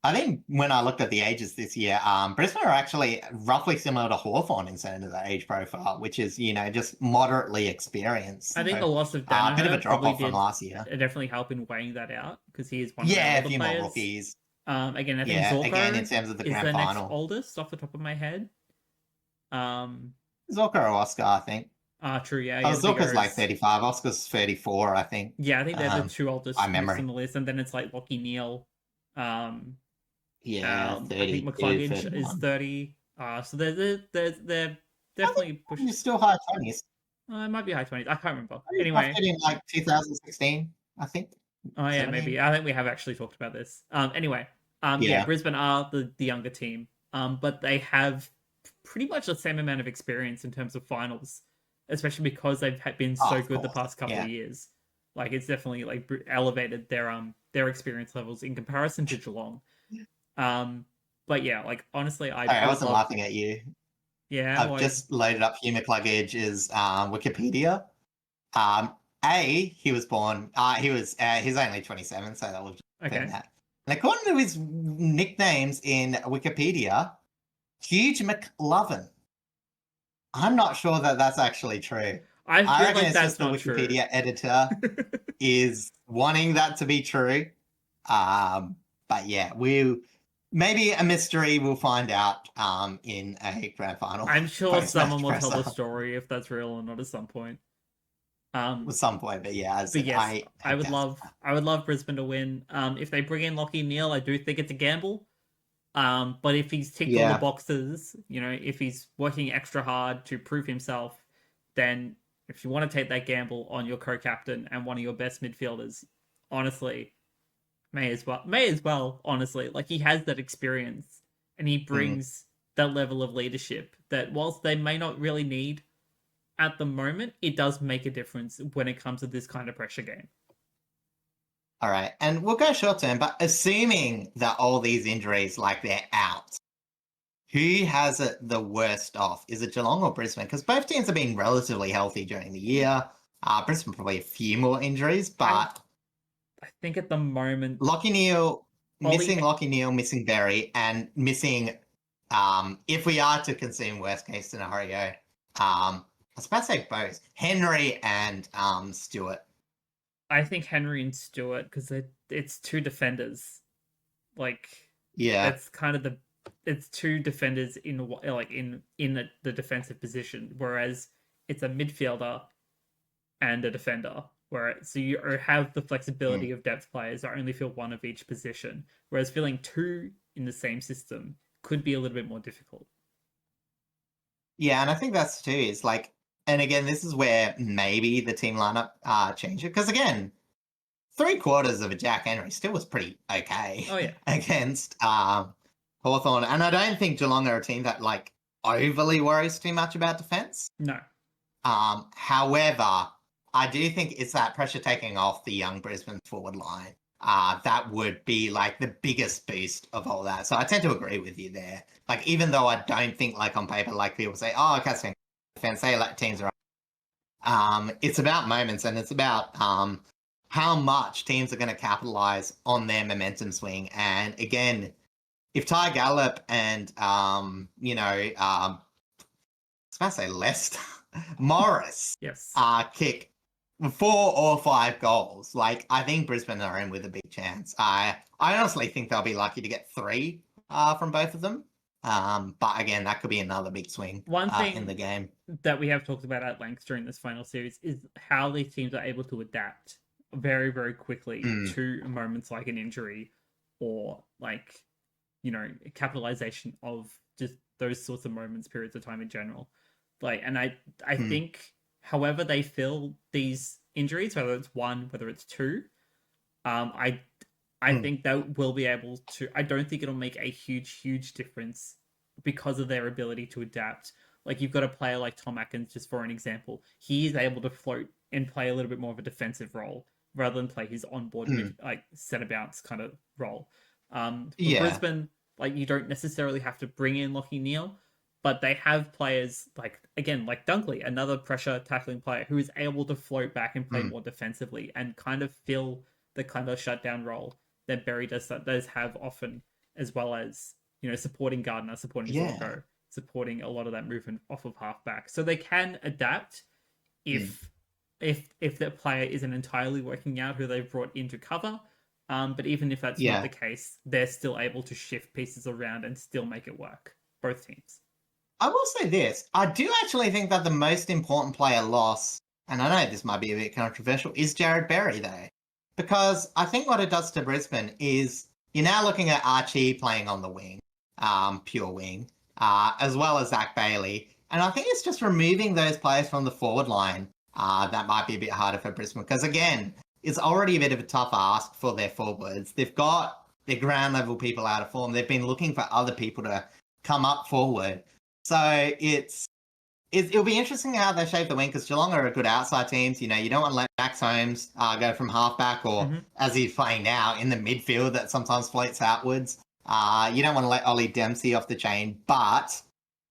I think when I looked at the ages this year, Brisbane are actually roughly similar to Hawthorn in terms of the age profile, which is, you know, just moderately experienced. I think the loss of a bit of a Danaher drop probably off from did last year. definitely help in weighing that out, because he is one of the Yeah, a older few players. more rookies. Again, I think Zorko again, in terms of the is grand the next final. oldest off the top of my head. Zorko or Oscar, I think. True, yeah. Zorko's like 35, Oscar's 34, I think. Yeah, I think they're the 2 oldest by memory on the list, and then it's like Lockie Neal. Yeah, 30. I think McCluggage is 30. So they're definitely pushing. You're still high 20s. It might be high 20s. I can't remember. I Anyway, in like 2016, I think. Oh yeah, 17. maybe. I think we have actually talked about this. Anyway, yeah, Brisbane are the younger team. But they have pretty much the same amount of experience in terms of finals, especially because they've been so good the past couple of years. Like it's definitely like elevated their experience levels in comparison to Geelong. But yeah, like honestly, Sorry, I I would wasn't love. laughing at you. Yeah, I've why? just loaded up Hugh McCluggage's Wikipedia. He was born. He's only 27, so that will confirm Okay. that. And according to his nicknames in Wikipedia, Huge McLovin. I'm not sure that that's actually true. I I feel reckon like it's that's just the not true. Wikipedia editor is wanting that to be true. But yeah, we maybe a mystery we'll find out in a grand final I'm sure someone post-match will tell the presser story if that's real or not at some point. at some point. But yeah, as I But said, yes, I have doubts. I would love Brisbane to win. If they bring in Lockie Neal, I do think it's a gamble. But if he's ticked all the Yeah. boxes, if he's working extra hard to prove himself, then if you want to take that gamble on your co-captain and one of your best midfielders, honestly, may as well, honestly. Like he has that experience and he Mm. brings that level of leadership that whilst they may not really need at the moment, it does make a difference when it comes to this kind of pressure game. All right, and we'll go short term, but assuming that all these injuries, like they're out, who has it the worst off? Is it Geelong or Brisbane? Because both teams have been relatively healthy during the year. Brisbane probably a few more injuries, but I think at the moment, Lockie Neal, Ollie, Lockie Neal, missing Berry, and missing, if we are to consume worst case scenario, I was about to say both, Henry and Stewart. I think Henry and Stewart because it's two defenders. Like Yeah. that's kind of it's two defenders in the defensive position, whereas it's a midfielder and a defender. So you have the flexibility of depth players that only fill one of each position, whereas filling two in the same system could be a little bit more difficult. Yeah, and I think that's too, is like, and again, this is where maybe the team lineup change it. Because again, 3/4 of a Jack Henry still was pretty okay Oh yeah, against Hawthorn. And I don't think Geelong are a team that like overly worries too much about defense. no, However, I do think it's that pressure taking off the young Brisbane forward line. That would be like the biggest boost of all that. So I tend to agree with you there. Like, even though I don't think, like on paper, like people say, oh, Catfight defense, say like teams are. It's about moments, and it's about how much teams are going to capitalize on their momentum swing. And again, if Ty Gallop and I was about to say Leicester, Morris, yes, kick 4 or 5 goals, like I think Brisbane are in with a big chance. I honestly think they'll be lucky to get 3 from both of them. But again, that could be another big swing one in the thing game. that we have talked about at length during this final series is how these teams are able to adapt very, very quickly to moments like an injury or like, capitalization of just those sorts of moments, periods of time in general. Like, and I think however they fill these injuries, whether it's one, whether it's two, I think that will be able to. I don't think it'll make a huge difference because of their ability to adapt. Like you've got a player like Tom Atkins, just for an example, he is able to float and play a little bit more of a defensive role rather than play his onboard like centre bounce kind of role. For Yeah. Brisbane, like you don't necessarily have to bring in Lockie Neal, but they have players like Dunkley, another pressure tackling player who is able to float back and play more defensively and kind of fill the kind of shutdown role that Berry does have often, as well as supporting Gardner, supporting Zorko, supporting a lot of that movement off of halfback. So they can adapt if the player isn't entirely working out who they've brought into cover. But even if that's not the case, they're still able to shift pieces around and still make it work. Both teams. I will say this. I do actually think that the most important player loss, and I know this might be a bit controversial, is Jared Berry, though. Because I think what it does to Brisbane is you're now looking at Archie playing on the wing, pure wing, as well as Zach Bailey. And I think it's just removing those players from the forward line that might be a bit harder for Brisbane. Because again, it's already a bit of a tough ask for their forwards. They've got their ground level people out of form. They've been looking for other people to come up forward. So it's it'll be interesting how they shape the win because Geelong are a good outside teams. You know, you don't want to let Max Holmes go from halfback or as he's playing now in the midfield that sometimes floats outwards. You don't want to let Ollie Dempsey off the chain. But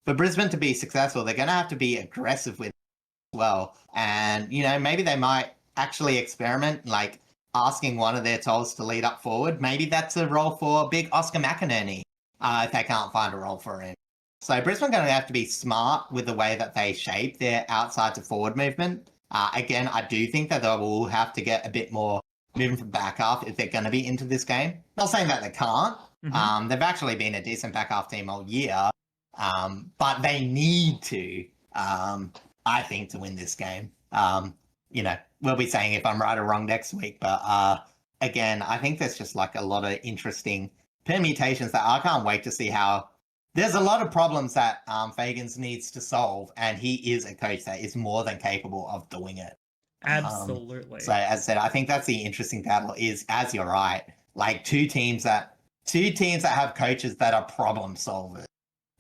for Brisbane to be successful, they're going to have to be aggressive with it as well. And, you know, maybe they might actually experiment, like asking one of their tolls to lead up forward. Maybe that's a role for big Oscar McInerney if they can't find a role for him. So Brisbane are going to have to be smart with the way that they shape their outside to forward movement. Again, I do think that they will have to get a bit more moving from back half if they're going to be into this game. Not saying that they can't. They've actually been a decent back half team all year, but they need to, I think, to win this game. You know, we'll be saying if I'm right or wrong next week, but again, I think there's just like a lot of interesting permutations that I can't wait to see how. There's a lot of problems that Fagans needs to solve, and he is a coach that is more than capable of doing it. Absolutely. So as I said, I think that's the interesting battle is, as you're right, like two teams that have coaches that are problem solvers.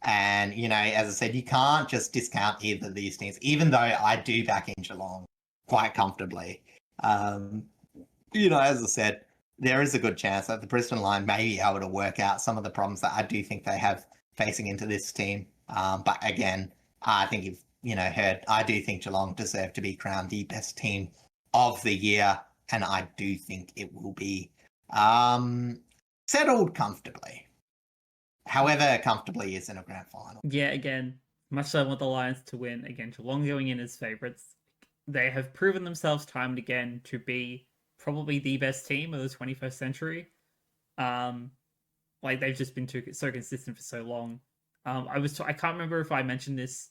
And, you know, as I said, you can't just discount either of these teams, even though I do back in Geelong quite comfortably. You know, as I said, there is a good chance that the Brisbane line may be able to work out some of the problems that I do think they have facing into this team. But again, I think you've, you know, heard, I do think Geelong deserve to be crowned the best team of the year. And I do think it will be settled comfortably. However comfortably is in a grand final. Yeah, again, much so I want the Lions to win. Again, Geelong going in as favourites. They have proven themselves time and again to be probably the best team of the 21st century. Like they've just been so consistent for so long. I can't remember if I mentioned this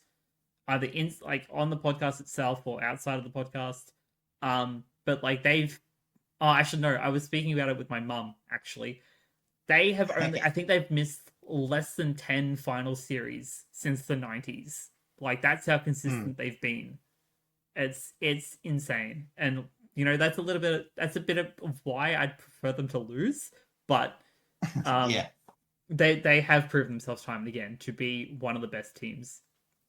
either in like on the podcast itself or outside of the podcast. But like actually no, I was speaking about it with my mum actually. They have only I think they've missed less than 10 final series since the 90s. Like that's how consistent they've been. It's insane. And you know, that's a bit of why I'd prefer them to lose, but yeah. They have proven themselves time and again to be one of the best teams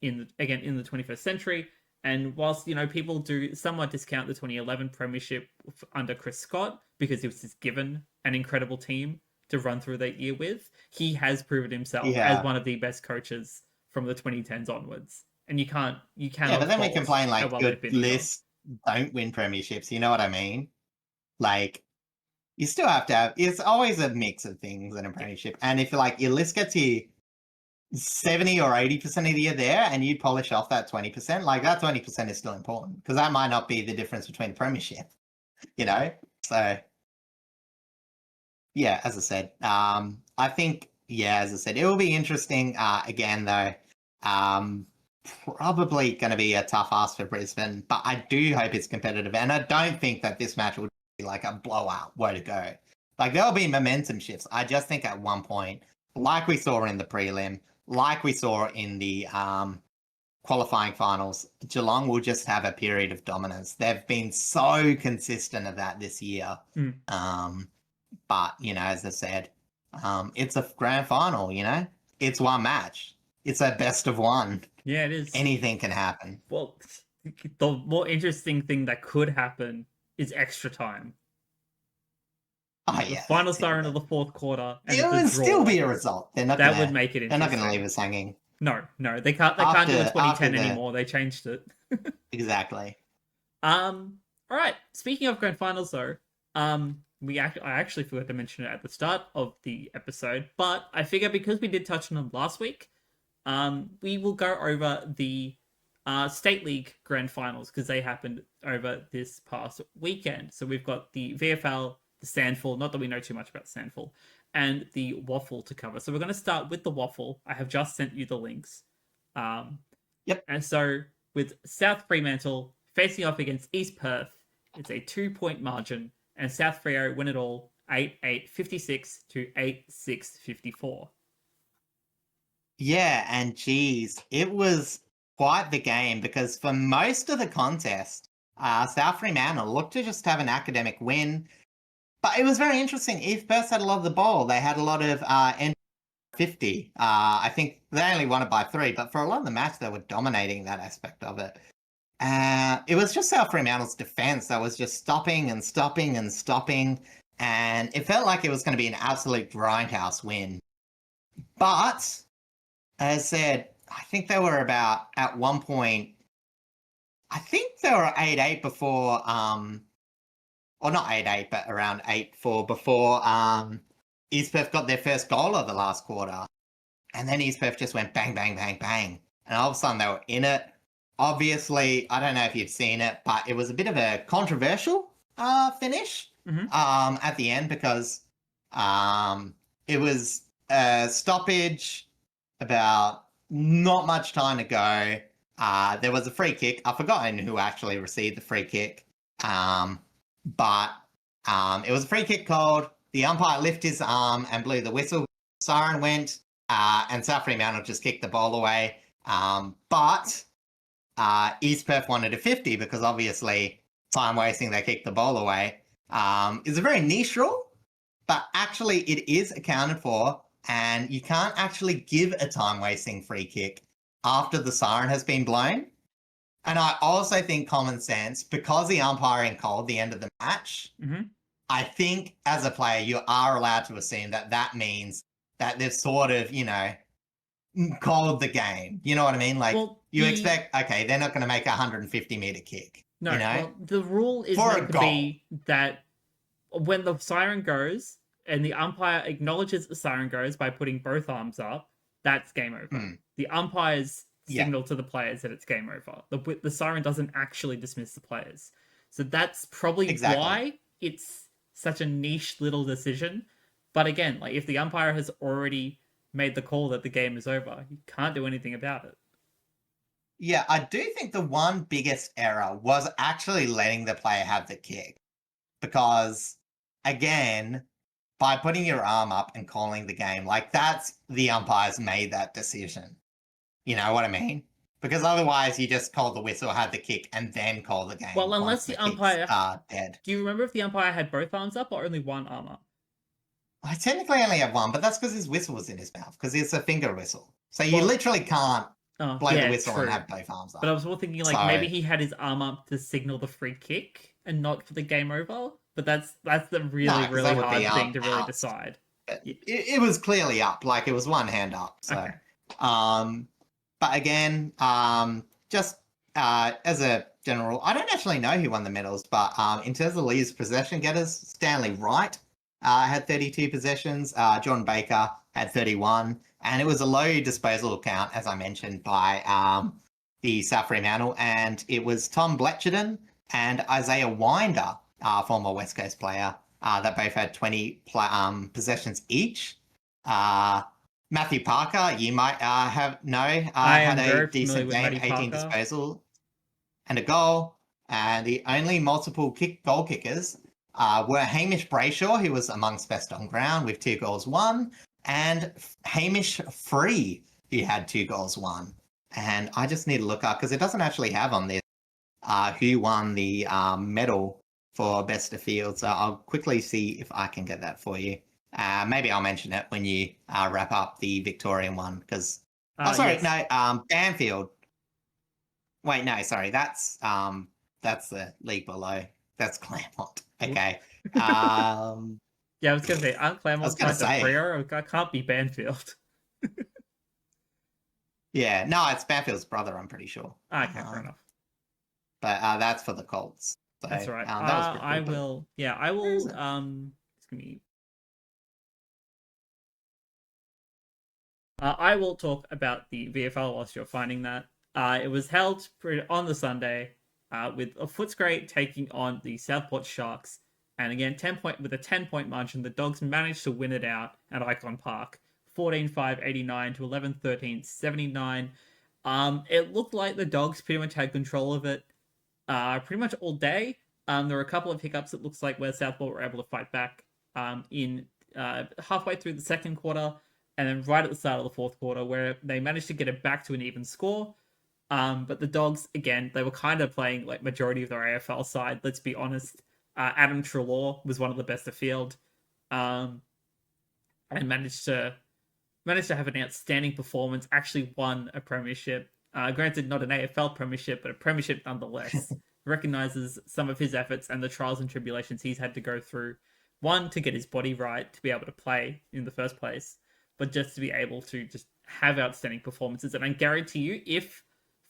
in the 21st century. And whilst, you know, people do somewhat discount the 2011 premiership under Chris Scott because he was just given an incredible team to run through that year with, he has proven himself as one of the best coaches from the 2010s onwards. And you cannot. Yeah, but then we complain like good lists don't win premierships. You know what I mean? Like, you still have to have. It's always a mix of things in a premiership. And if like your list gets you 70 or 80% of the year there, and you polish off that 20%, like that 20% is still important because that might not be the difference between premiership. You know, so yeah. As I said, I think as I said, it will be interesting. Again, though. Probably going to be a tough ask for Brisbane, but I do hope it's competitive. And I don't think that this match will be like a blowout. Way to go. Like there'll be momentum shifts. I just think at one point, like we saw in the prelim, like we saw in the qualifying finals, Geelong will just have a period of dominance. They've been so consistent of that this year. But, you know, as I said, it's a grand final, you know? It's one match. It's a best of one. Yeah, it is. Anything can happen. Well, the more interesting thing that could happen is extra time. Oh, yeah. The final star into the fourth quarter. And it would still be a result. They're not that would make it interesting. They're not going to leave us hanging. No, they can't do a 2010 anymore. They changed it. Exactly. All right. Speaking of grand finals, though, I actually forgot to mention it at the start of the episode, but I figure because we did touch on them last week, we will go over the State League Grand Finals because they happened over this past weekend. So we've got the VFL, the SANFL, not that we know too much about SANFL, and the WAFL to cover. So we're going to start with the WAFL. I have just sent you the links. Yep. And so with South Fremantle facing off against East Perth, it's a 2-point margin, and South Freo win it all 8-8-56 to 8-6-54. Yeah, and geez, it was quite the game because for most of the contest, South Fremantle looked to just have an academic win. But it was very interesting. East Perth had a lot of the ball. They had a lot of 50. I think they only won it by 3, but for a lot of the match, they were dominating that aspect of it. It was just South Fremantle's defense that was just stopping and stopping and stopping, and it felt like it was going to be an absolute grindhouse win. But, as I said, I think they were about, at one point, I think they were 8-8 before, or not 8-8, but around 8-4 before East Perth got their first goal of the last quarter. And then East Perth just went bang, bang, bang, bang. And all of a sudden they were in it. Obviously, I don't know if you've seen it, but it was a bit of a controversial finish at the end because it was a stoppage, about not much time to go. There was a free kick. I've forgotten who actually received the free kick. But it was a free kick called. The umpire lifted his arm and blew the whistle. Siren went, and South Fremantle just kicked the ball away. But East Perth wanted a 50 because obviously time wasting, they kicked the ball away. It's a very niche rule, but actually it is accounted for, and you can't actually give a time wasting free kick after the siren has been blown. And I also think common sense, because the umpiring called the end of the match, I think as a player, you are allowed to assume that that means that they've sort of, called the game. You know what I mean? Like, expect, okay, they're not going to make a 150-meter kick. No, you know? well, the rule is meant to be that when the siren goes and the umpire acknowledges the siren goes by putting both arms up, that's game over. The umpires signal to the players that it's game over. The siren doesn't actually dismiss the players. So that's probably why it's such a niche little decision. But again, like, if the umpire has already made the call that the game is over, you can't do anything about it. Yeah, I do think the one biggest error was actually letting the player have the kick. Because, again, by putting your arm up and calling the game, like, that's the umpires made that decision. You know what I mean? Because otherwise you just call the whistle, have the kick, and then call the game. Well, unless the umpire dead. Do you remember if the umpire had both arms up or only one arm up? I technically only have one, but that's because his whistle was in his mouth, because it's a finger whistle. So you literally can't blow the whistle and have both arms up. But I was more thinking, like, maybe he had his arm up to signal the free kick and not for the game over. But that's the really hard thing to really decide. It was clearly up, like it was one hand up. So, but again, just as a general, I don't actually know who won the medals, but in terms of Lee's possession getters, Stanley Wright had 32 possessions. John Baker had 31, and it was a low disposal count, as I mentioned, by the South Fremantle, and it was Tom Bletcherton and Isaiah Winder, former West Coast player, that both had 20 possessions each. Matthew Parker, you might had a decent game, 18 disposal and a goal. And the only multiple goal kickers were Hamish Brayshaw, who was amongst best on ground with 2 goals won, and Hamish Free, who had 2 goals won. And I just need to look up, because it doesn't actually have on this who won the medal for best of field. So I'll quickly see if I can get that for you. Maybe I'll mention it when you wrap up the Victorian one, because Banfield. Wait, no, sorry, that's the league below. That's Claremont. Okay. Yeah, I was gonna say, aren't Claremont kind of Freo? I can't be Banfield. Yeah, no, it's Banfield's brother, I'm pretty sure. Okay, fair enough. But that's for the Colts. So, that's right. That was pretty cool, I will. Yeah, I will. It's gonna be. I will talk about the VFL whilst you're finding that. It was held on the Sunday with a Footscray taking on the Southport Sharks. And again, 10-point margin, the Dogs managed to win it out at Icon Park. 14-5-89 to 11-13 79. It looked like the Dogs pretty much had control of it pretty much all day. There were a couple of hiccups, it looks like, where Southport were able to fight back in halfway through the second quarter, and then right at the start of the fourth quarter, where they managed to get it back to an even score. But the Dogs, again, they were kind of playing like majority of their AFL side, let's be honest. Adam Treloar was one of the best of field, and managed to managed to have an outstanding performance, actually won a premiership. Granted, not an AFL premiership, but a premiership nonetheless. Recognises some of his efforts and the trials and tribulations he's had to go through. One, to get his body right, to be able to play in the first place, but just to be able to just have outstanding performances. And I guarantee you, if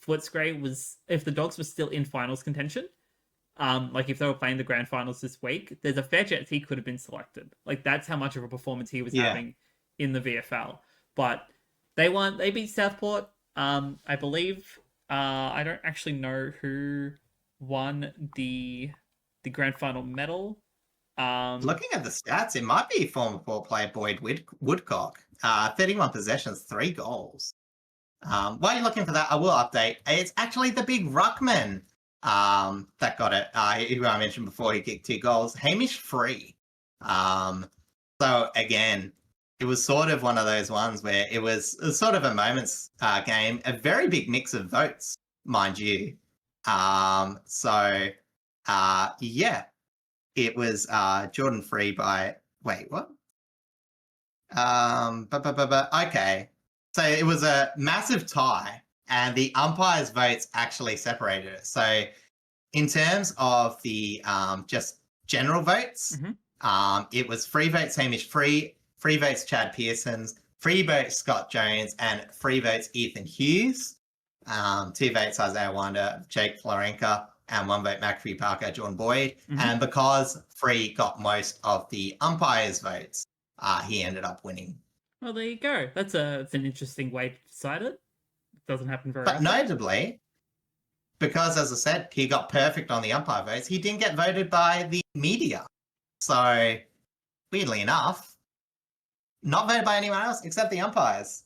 the Dogs were still in finals contention, like if they were playing the grand finals this week, there's a fair chance he could have been selected. Like that's how much of a performance he was having in the VFL. But they beat Southport. I believe. I don't actually know who won the grand final medal. Looking at the stats, it might be former Port player Boyd Woodcock. 31 possessions, 3 goals. While you're looking for that, I will update. It's actually the big ruckman that got it. Who I mentioned before, he kicked 2 goals. Hamish Free. So again, it was sort of one of those ones where it was sort of a moments game, a very big mix of votes, mind you. Yeah, it was Jordan Free by wait, what? Okay. So it was a massive tie, and the umpires' votes actually separated it. So in terms of the just general votes, it was free votes Hamish Free votes Chad Pearsons, free votes Scott Jones, and free votes Ethan Hughes. 2 votes Isaiah Wander, Jake Florenka, and 1 vote McAfee Parker, John Boyd. And because Free got most of the umpires' votes, he ended up winning. Well, there you go. That's an interesting way to decide it. It doesn't happen very often. But notably, because as I said, he got perfect on the umpire votes, he didn't get voted by the media. So, weirdly enough, not voted by anyone else except the umpires.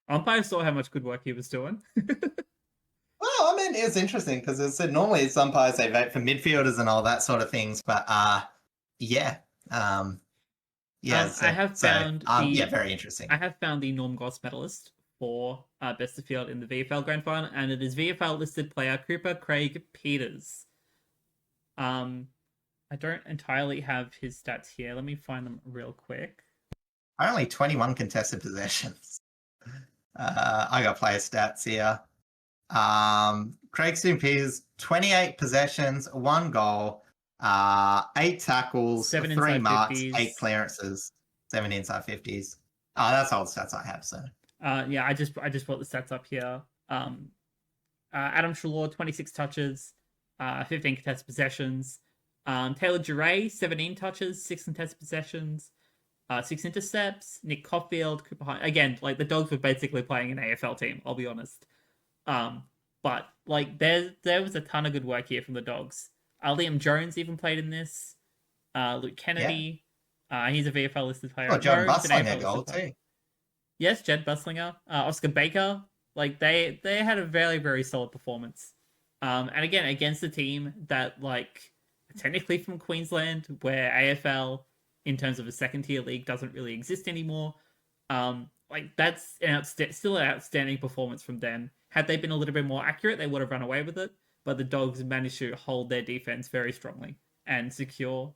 Umpires saw how much good work he was doing. Well, I mean, it's interesting because as I said, normally it's umpires, they vote for midfielders and all that sort of things. But yeah. I have found very interesting. I have found the Norm Goss medalist for best of field in the VFL Grand Final, and it is VFL listed player Cooper Craig Peters. I don't entirely have his stats here. Let me find them real quick. Only 21 contested possessions. I got player stats here. Craig Peters, 28 possessions, 1 goal, 8 tackles, 7 3 inside marks, 50s. 8 clearances, 7 inside 50s. That's all the stats I have. So yeah, I just brought the stats up here. Adam Trelaw, 26 touches, 15 contested possessions. Taylor Duray, 17 touches, 6 contested possessions, 6 intercepts. Nick Caulfield, Cooper Hine. Again, like the Dogs were basically playing an AFL team, I'll be honest. But like there was a ton of good work here from the Dogs. Liam Jones even played in this. Luke Kennedy, he's a VFL listed player. Oh, John Bustlinger goal too. Yes, Jed Bustlinger, Oscar Baker. Like they had a very, very solid performance. And again, against a team that like technically from Queensland, where AFL in terms of a second tier league doesn't really exist anymore. Like that's still an outstanding performance from them. Had they been a little bit more accurate, they would have run away with it. But the Dogs managed to hold their defense very strongly and secure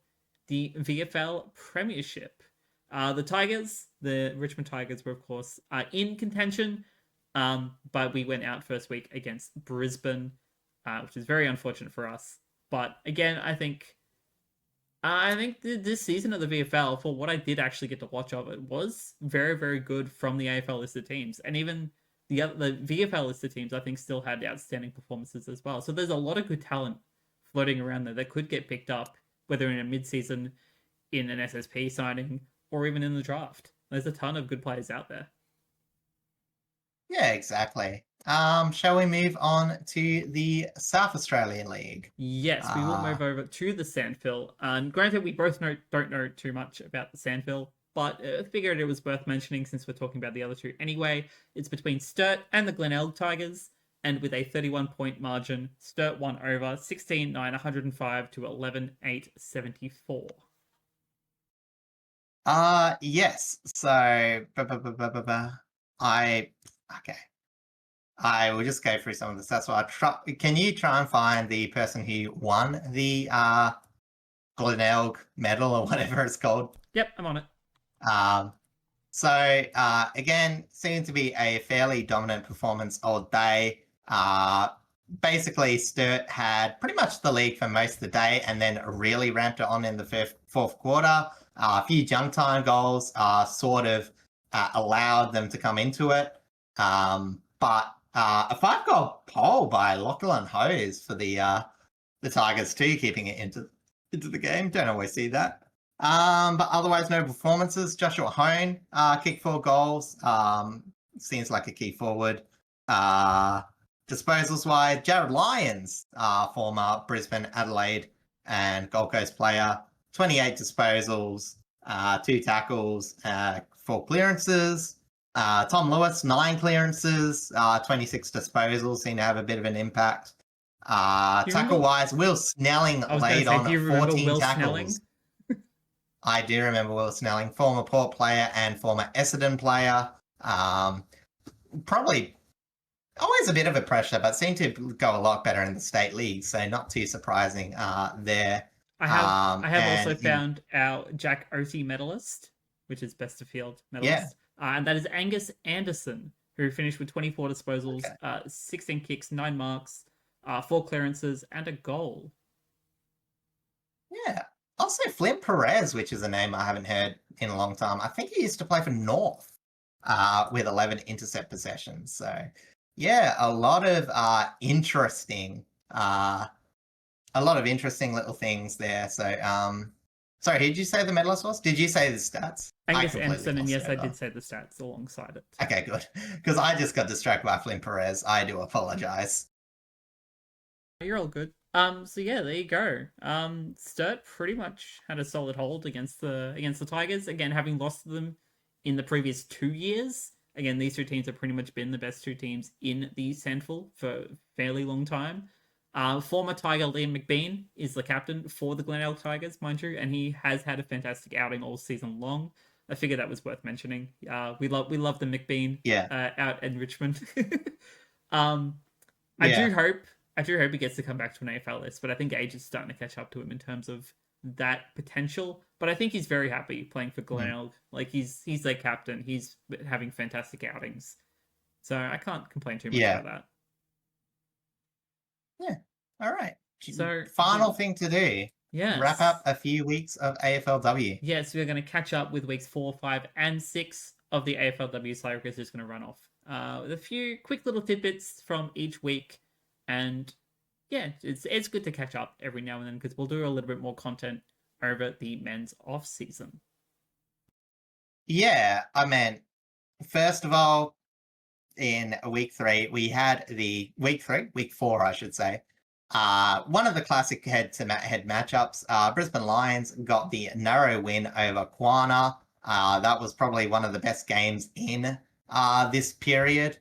the VFL Premiership. The Tigers, the Richmond Tigers, were of course in contention, but we went out first week against Brisbane, which is very unfortunate for us. But again, I think this season of the VFL, for what I did actually get to watch of it, was very, very good from the AFL listed teams, and even the VFL listed teams, I think, still had outstanding performances as well. So there's a lot of good talent floating around there that could get picked up, whether in a mid-season, in an SSP signing, or even in the draft. There's a ton of good players out there. Yeah, exactly. Shall we move on to the South Australian League? Yes, we will move over to the SANFL. And granted, we both don't know too much about the SANFL, but I figured it was worth mentioning since we're talking about the other two anyway. It's between Sturt and the Glenelg Tigers, and with a 31-point margin, Sturt won over 16-9, 105 to 11-8, 74. Yes. So, I will just go through some of the stats. Can you try and find the person who won the Glenelg medal or whatever it's called? Yep, I'm on it. So, again, seemed to be a fairly dominant performance all day. Basically, Sturt had pretty much the lead for most of the day and then really ramped it on in the fourth quarter. A few junk time goals sort of allowed them to come into it. But a 5-goal pole by Lachlan Hose for the Tigers too, keeping it into the game. Don't always see that. But otherwise, no performances. Joshua Hone kicked 4 goals. Seems like a key forward. Disposals wise, Jared Lyons, former Brisbane, Adelaide, and Gold Coast player, 28 disposals, 2 tackles, 4 clearances. Tom Lewis, 9 clearances, 26 disposals, seem to have a bit of an impact. Tackle wise, Will Snelling laid on 14 tackles. I do remember Will Snelling, former Port player and former Essendon player. Probably always a bit of a pressure, but seemed to go a lot better in the state league, so not too surprising there. I have also found our Jack Oatey medalist, which is best of field medalist, and that is Angus Anderson, who finished with 24 disposals, 16 kicks, 9 marks, 4 clearances, and a goal. Yeah. Also, Flynn Perez, which is a name I haven't heard in a long time. I think he used to play for North with 11 intercept possessions. So, yeah, a lot of interesting little things there. So, sorry, who did you say the medalist was? Did you say the stats? Angus Anderson, and yes, I did say the stats alongside it. Okay, good. Because I just got distracted by Flynn Perez. I do apologize. You're all good. So yeah, there you go. Sturt pretty much had a solid hold against the Tigers. Again, having lost to them in the previous 2 years. Again, these 2 teams have pretty much been the best 2 teams in the SANFL for a fairly long time. Former Tiger Liam McBean is the captain for the Glenelg Tigers, mind you, and he has had a fantastic outing all season long. I figured that was worth mentioning. We love the McBean out in Richmond. I do hope he gets to come back to an AFL list, but I think age is starting to catch up to him in terms of that potential. But I think he's very happy playing for Glenelg. Like he's their captain. He's having fantastic outings. So I can't complain too much about that. Yeah. All right. So final thing to do. Yeah. Wrap up a few weeks of AFLW. Yes, we're going to catch up with weeks 4, 5, and 6 of the AFLW cycle because it's going to run off. With a few quick little tidbits from each week. And yeah, it's good to catch up every now and then because we'll do a little bit more content over the men's off season. Yeah, I mean, first of all, in week 3, we had week 4, I should say. One of the classic head-to-head matchups. Brisbane Lions got the narrow win over Quana. That was probably one of the best games in this period.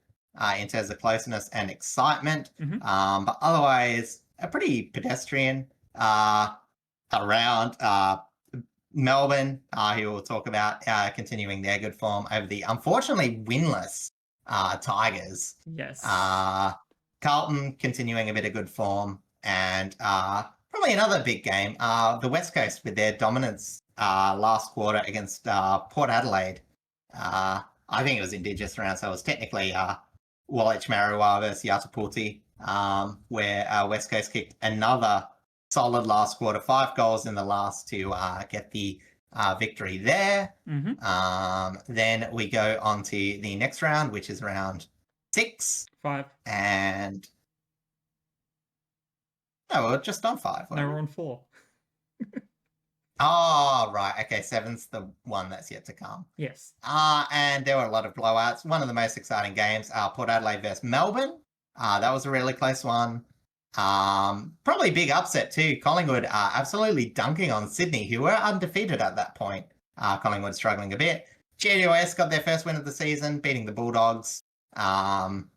In terms of closeness and excitement. But otherwise, a pretty pedestrian around Melbourne, who we'll talk about continuing their good form over the unfortunately winless Tigers. Yes. Carlton continuing a bit of good form. And probably another big game, the West Coast with their dominance last quarter against Port Adelaide. I think it was Indigenous round, so it was technically... Woolwich Maroowa versus Yatapulti, where West Coast kicked another solid last quarter, 5 goals in the last to get the victory there. Then we go on to the next round, which is round 6. 5. And... No, we're just on 5. No, we're on 4. Oh, right. Okay, 7's the one that's yet to come. Yes. And there were a lot of blowouts. One of the most exciting games, Port Adelaide versus Melbourne. That was a really close one. Probably a big upset too. Collingwood absolutely dunking on Sydney, who were undefeated at that point. Collingwood struggling a bit. GWS got their first win of the season, beating the Bulldogs. And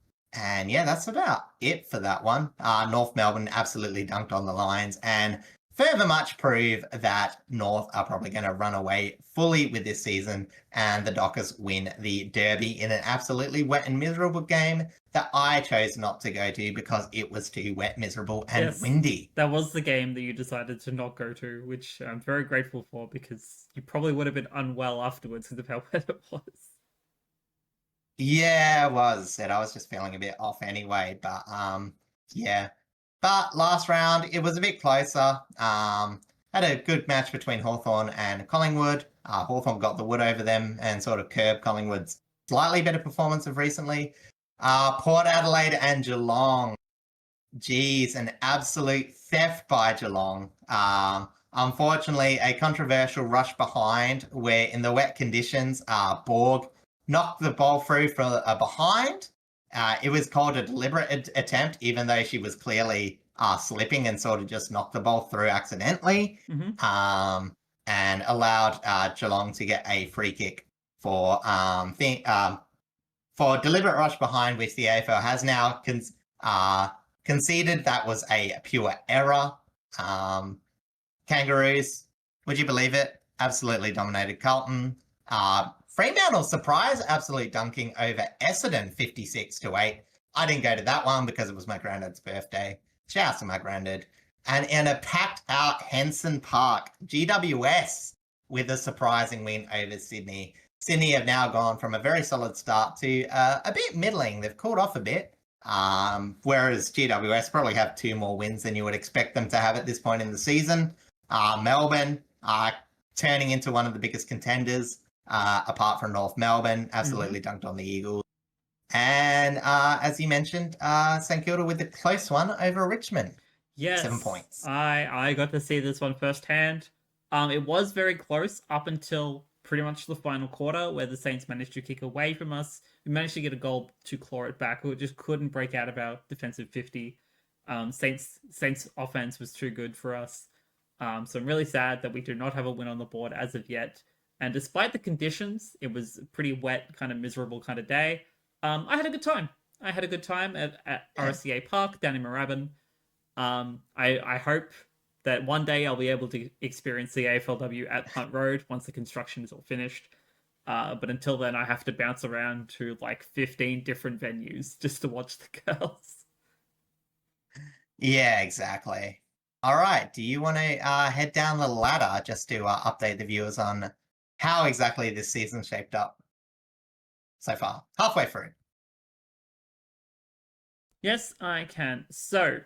yeah, that's about it for that one. North Melbourne absolutely dunked on the Lions. And further much prove that North are probably going to run away fully with this season, and the Dockers win the Derby in an absolutely wet and miserable game that I chose not to go to because it was too wet, miserable, and windy. That was the game that you decided to not go to, which I'm very grateful for because you probably would have been unwell afterwards because of how wet it was. Yeah, it was. I was just feeling a bit off anyway, but yeah. But last round, it was a bit closer. Had a good match between Hawthorn and Collingwood. Hawthorn got the wood over them and sort of curbed Collingwood's slightly better performance of recently. Port Adelaide and Geelong. Geez, an absolute theft by Geelong. Unfortunately, a controversial rush behind where in the wet conditions, Borg knocked the ball through for a behind. It was called a deliberate attempt, even though she was clearly slipping and sort of just knocked the ball through accidentally, and allowed Geelong to get a free kick for deliberate rush behind, which the AFL has now conceded that was a pure error. Kangaroos, would you believe it? Absolutely dominated Carlton. Fremantle surprise, absolute dunking over Essendon 56-8. I didn't go to that one because it was my granddad's birthday. Shout out to my granddad. And in a packed out Henson Park, GWS with a surprising win over Sydney. Sydney have now gone from a very solid start to a bit middling. They've cooled off a bit. Whereas GWS probably have 2 more wins than you would expect them to have at this point in the season. Melbourne turning into one of the biggest contenders. Apart from North Melbourne, absolutely dunked on the Eagles. And as you mentioned, St Kilda with the close one over Richmond. Yes, 7 points. I got to see this one firsthand. It was very close up until pretty much the final quarter where the Saints managed to kick away from us. We managed to get a goal to claw it back. We just couldn't break out of our defensive 50. Saints offense was too good for us. So I'm really sad that we do not have a win on the board as of yet. And despite the conditions, it was a pretty wet, kind of miserable kind of day. I had a good time. I had a good time at RCA Park down in Moorabbin. I hope that one day I'll be able to experience the AFLW at Hunt Road once the construction is all finished. But until then, I have to bounce around to like 15 different venues just to watch the girls. Yeah, exactly. All right. Do you want to head down the ladder just to update the viewers on how exactly this season shaped up so far? Halfway through. Yes, I can. So,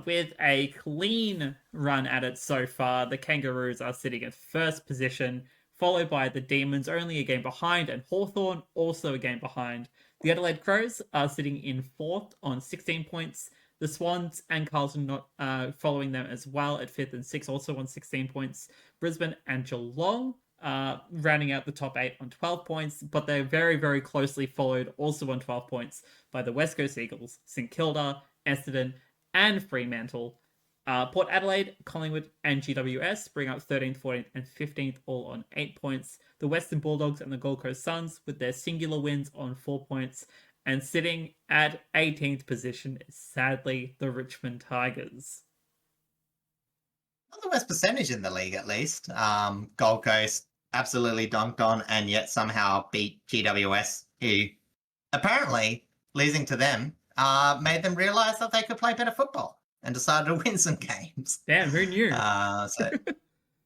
with a clean run at it so far, the Kangaroos are sitting in first position, followed by the Demons, only a game behind, and Hawthorn, also a game behind. The Adelaide Crows are sitting in fourth on 16 points. The Swans and Carlton not following them as well at 5th and 6th, also on 16 points. Brisbane and Geelong rounding out the top 8 on 12 points, but they're very, very closely followed, also on 12 points, by the West Coast Eagles, St Kilda, Essendon, and Fremantle. Port Adelaide, Collingwood, and GWS bring up 13th, 14th, and 15th, all on 8 points. The Western Bulldogs and the Gold Coast Suns, with their singular wins on 4 points, and sitting at 18th position is sadly the Richmond Tigers. Not the worst percentage in the league, at least. Gold Coast absolutely dunked on and yet somehow beat GWS, who apparently, losing to them, made them realise that they could play better football and decided to win some games. Damn, who knew? So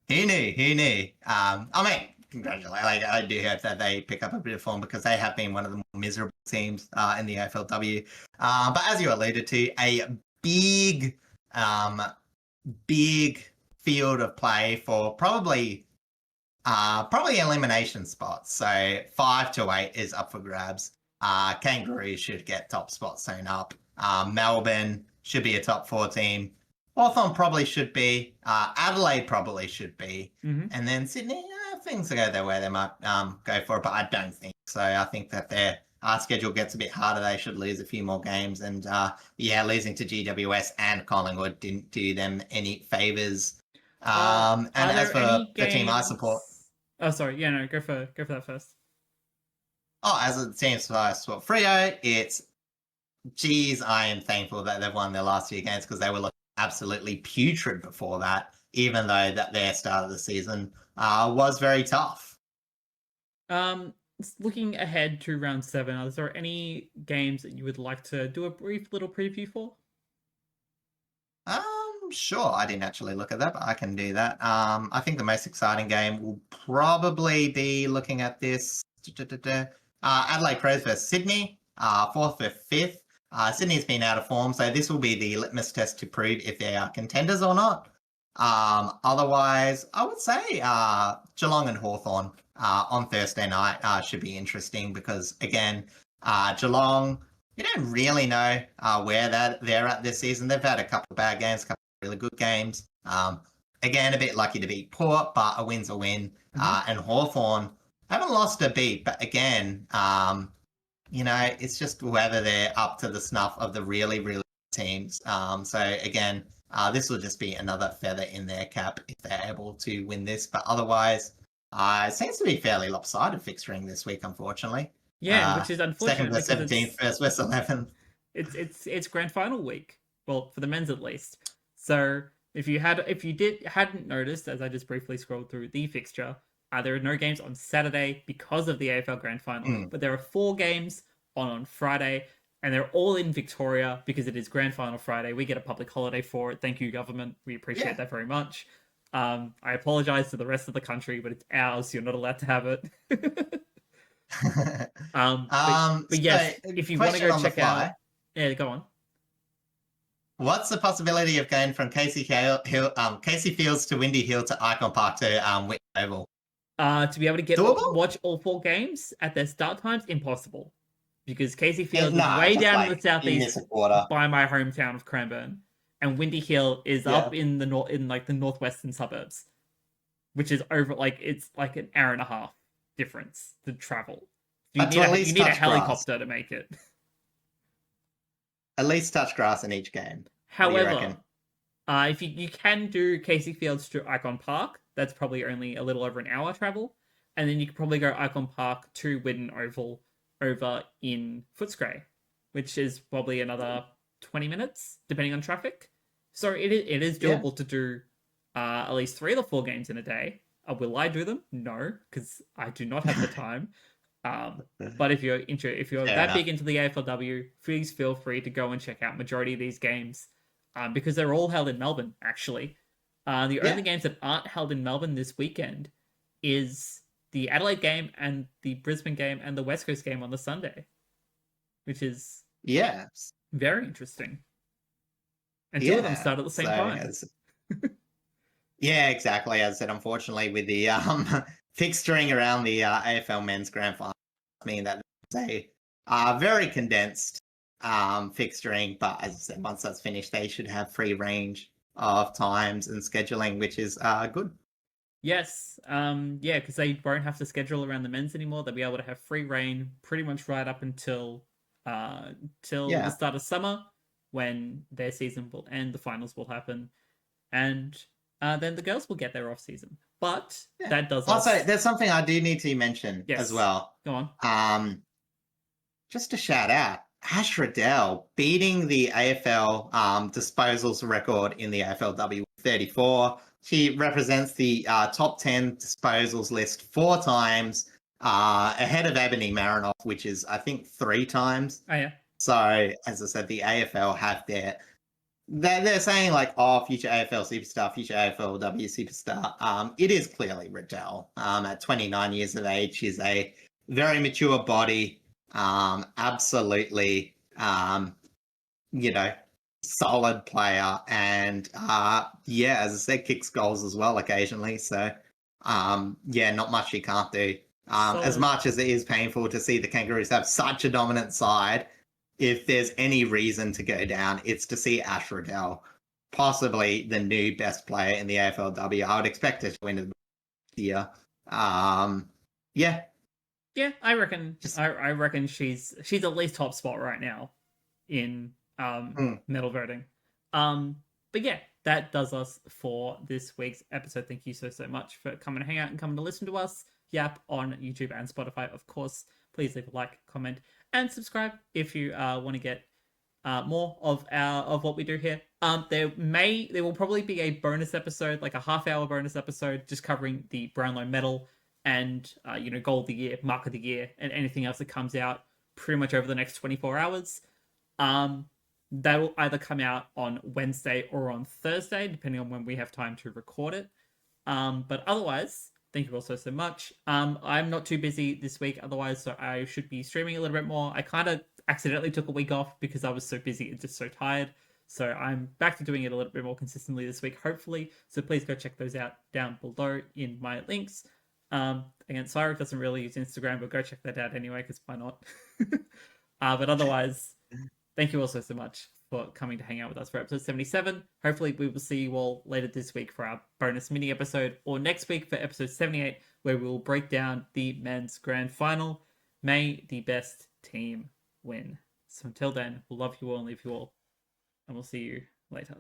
who knew? I mean, congratulations. Like, I do hope that they pick up a bit of form because they have been one of the more miserable teams in the AFLW. But as you alluded to, a big field of play for probably elimination spots. So 5 to 8 is up for grabs. Kangaroos should get top spots sewn up. Melbourne should be a top 4 team. Hawthorn probably should be. Adelaide probably should be. And then Sydney, things go their way. They might go for it, but I don't think so. I think that their schedule gets a bit harder. They should lose a few more games. And losing to GWS and Collingwood didn't do them any favours. And as for the team I support... Oh, sorry. Yeah, no, go for that first. Oh, as a team I support Freo, it's... Geez, I am thankful that they've won their last few games because they were looking absolutely putrid before that. even though that their start of the season was very tough. Looking ahead to round 7, are there any games that you would like to do a brief little preview for? Sure. I didn't actually look at that, but I can do that. I think the most exciting game will probably be looking at this. Adelaide Crows versus Sydney, 4th or 5th. Sydney's been out of form, so this will be the litmus test to prove if they are contenders or not. Otherwise, I would say Geelong and Hawthorn on Thursday night should be interesting because, again, Geelong, you don't really know where they're at this season. They've had a couple of bad games, a couple of really good games. Again, a bit lucky to beat Port, but a win's a win. And Hawthorn haven't lost a beat, but again, it's just whether they're up to the snuff of the really, really teams. So again, this will just be another feather in their cap if they're able to win this. But otherwise, it seems to be fairly lopsided fixturing this week, unfortunately. Yeah, which is unfortunate. 2nd versus 17th, 1st versus 11th. It's grand final week. Well, for the men's at least. So if you hadn't noticed, as I just briefly scrolled through the fixture, there are no games on Saturday because of the AFL Grand Final, but there are 4 games on Friday, and they're all in Victoria because it is Grand Final Friday. We get a public holiday for it. Thank you, government. We appreciate that very much. I apologize to the rest of the country, but it's ours. You're not allowed to have it. But yes, if you want to go check out, go on. What's the possibility of going from Casey Fields to Windy Hill to Icon Park to Whitney Oval? To be able to watch all 4 games at their start times, impossible, because Casey Fields is way down in the southeast by my hometown of Cranbourne, and Windy Hill is up in the the northwestern suburbs, which is over it's like an hour and a half difference to travel. You need a helicopter to make it. At least touch grass in each game. However, if you can do Casey Fields to Icon Park, that's probably only a little over an hour travel, and then you could probably go Icon Park to Whitten Oval over in Footscray, which is probably another 20 minutes depending on traffic. So it is doable to do at least 3 of the 4 games in a day. Will I do them? No, because I do not have the time. But if you're big into the AFLW, please feel free to go and check out majority of these games, because they're all held in Melbourne. Actually, the only games that aren't held in Melbourne this weekend is the Adelaide game and the Brisbane game and the West Coast game on the Sunday, which is very interesting. And 2 of them start at the same time. Yeah, exactly. As I said, unfortunately, with the fixturing around the AFL Men's Grand Final, I mean that it's a very condensed fixturing. But as I said, once that's finished, they should have free range of times and scheduling, which is good. Yes, because they won't have to schedule around the men's anymore. They'll be able to have free reign pretty much right up until the start of summer, when their season will end, the finals will happen, and then the girls will get their off season. But that does also. There's something I do need to mention as well. Go on. Just to shout out, Ash Riddell beating the AFL disposals record in the AFLW 34. She represents the top 10 disposals list 4 times, ahead of Ebony Marinoff, which is, I think, 3 times. Oh, yeah. So, as I said, the AFL have they're saying future AFL superstar, future AFLW superstar. It is clearly Riddell. At 29 years of age, she's a very mature body. Absolutely, solid player, and as I said, kicks goals as well occasionally. So, not much she can't do. As much as it is painful to see the Kangaroos have such a dominant side, if there's any reason to go down, it's to see Ash Riddell, possibly the new best player in the AFLW. I would expect her to win it this year. Yeah, I reckon. I reckon she's at least top spot right now in medal voting. But yeah, that does us for this week's episode. Thank you so much for coming to hang out and coming to listen to us yap on YouTube and Spotify. Of course, please leave a like, comment, and subscribe if you want to get more of what we do here. There will probably be a bonus episode, like a half-hour bonus episode, just covering the Brownlow medal and goal of the year, mark of the year, and anything else that comes out pretty much over the next 24 hours. That will either come out on Wednesday or on Thursday, depending on when we have time to record it. But otherwise, thank you all so much. I'm not too busy this week otherwise, so I should be streaming a little bit more. I kind of accidentally took a week off because I was so busy and just so tired. So I'm back to doing it a little bit more consistently this week, hopefully. So please go check those out down below in my links. Again, Cyrus doesn't really use Instagram, but go check that out anyway, because why not? But otherwise, thank you all so much for coming to hang out with us for episode 77. Hopefully we will see you all later this week for our bonus mini episode, or next week for episode 78, where we will break down the men's grand final. May the best team win. So until then, we'll love you all and leave you all, and we'll see you later.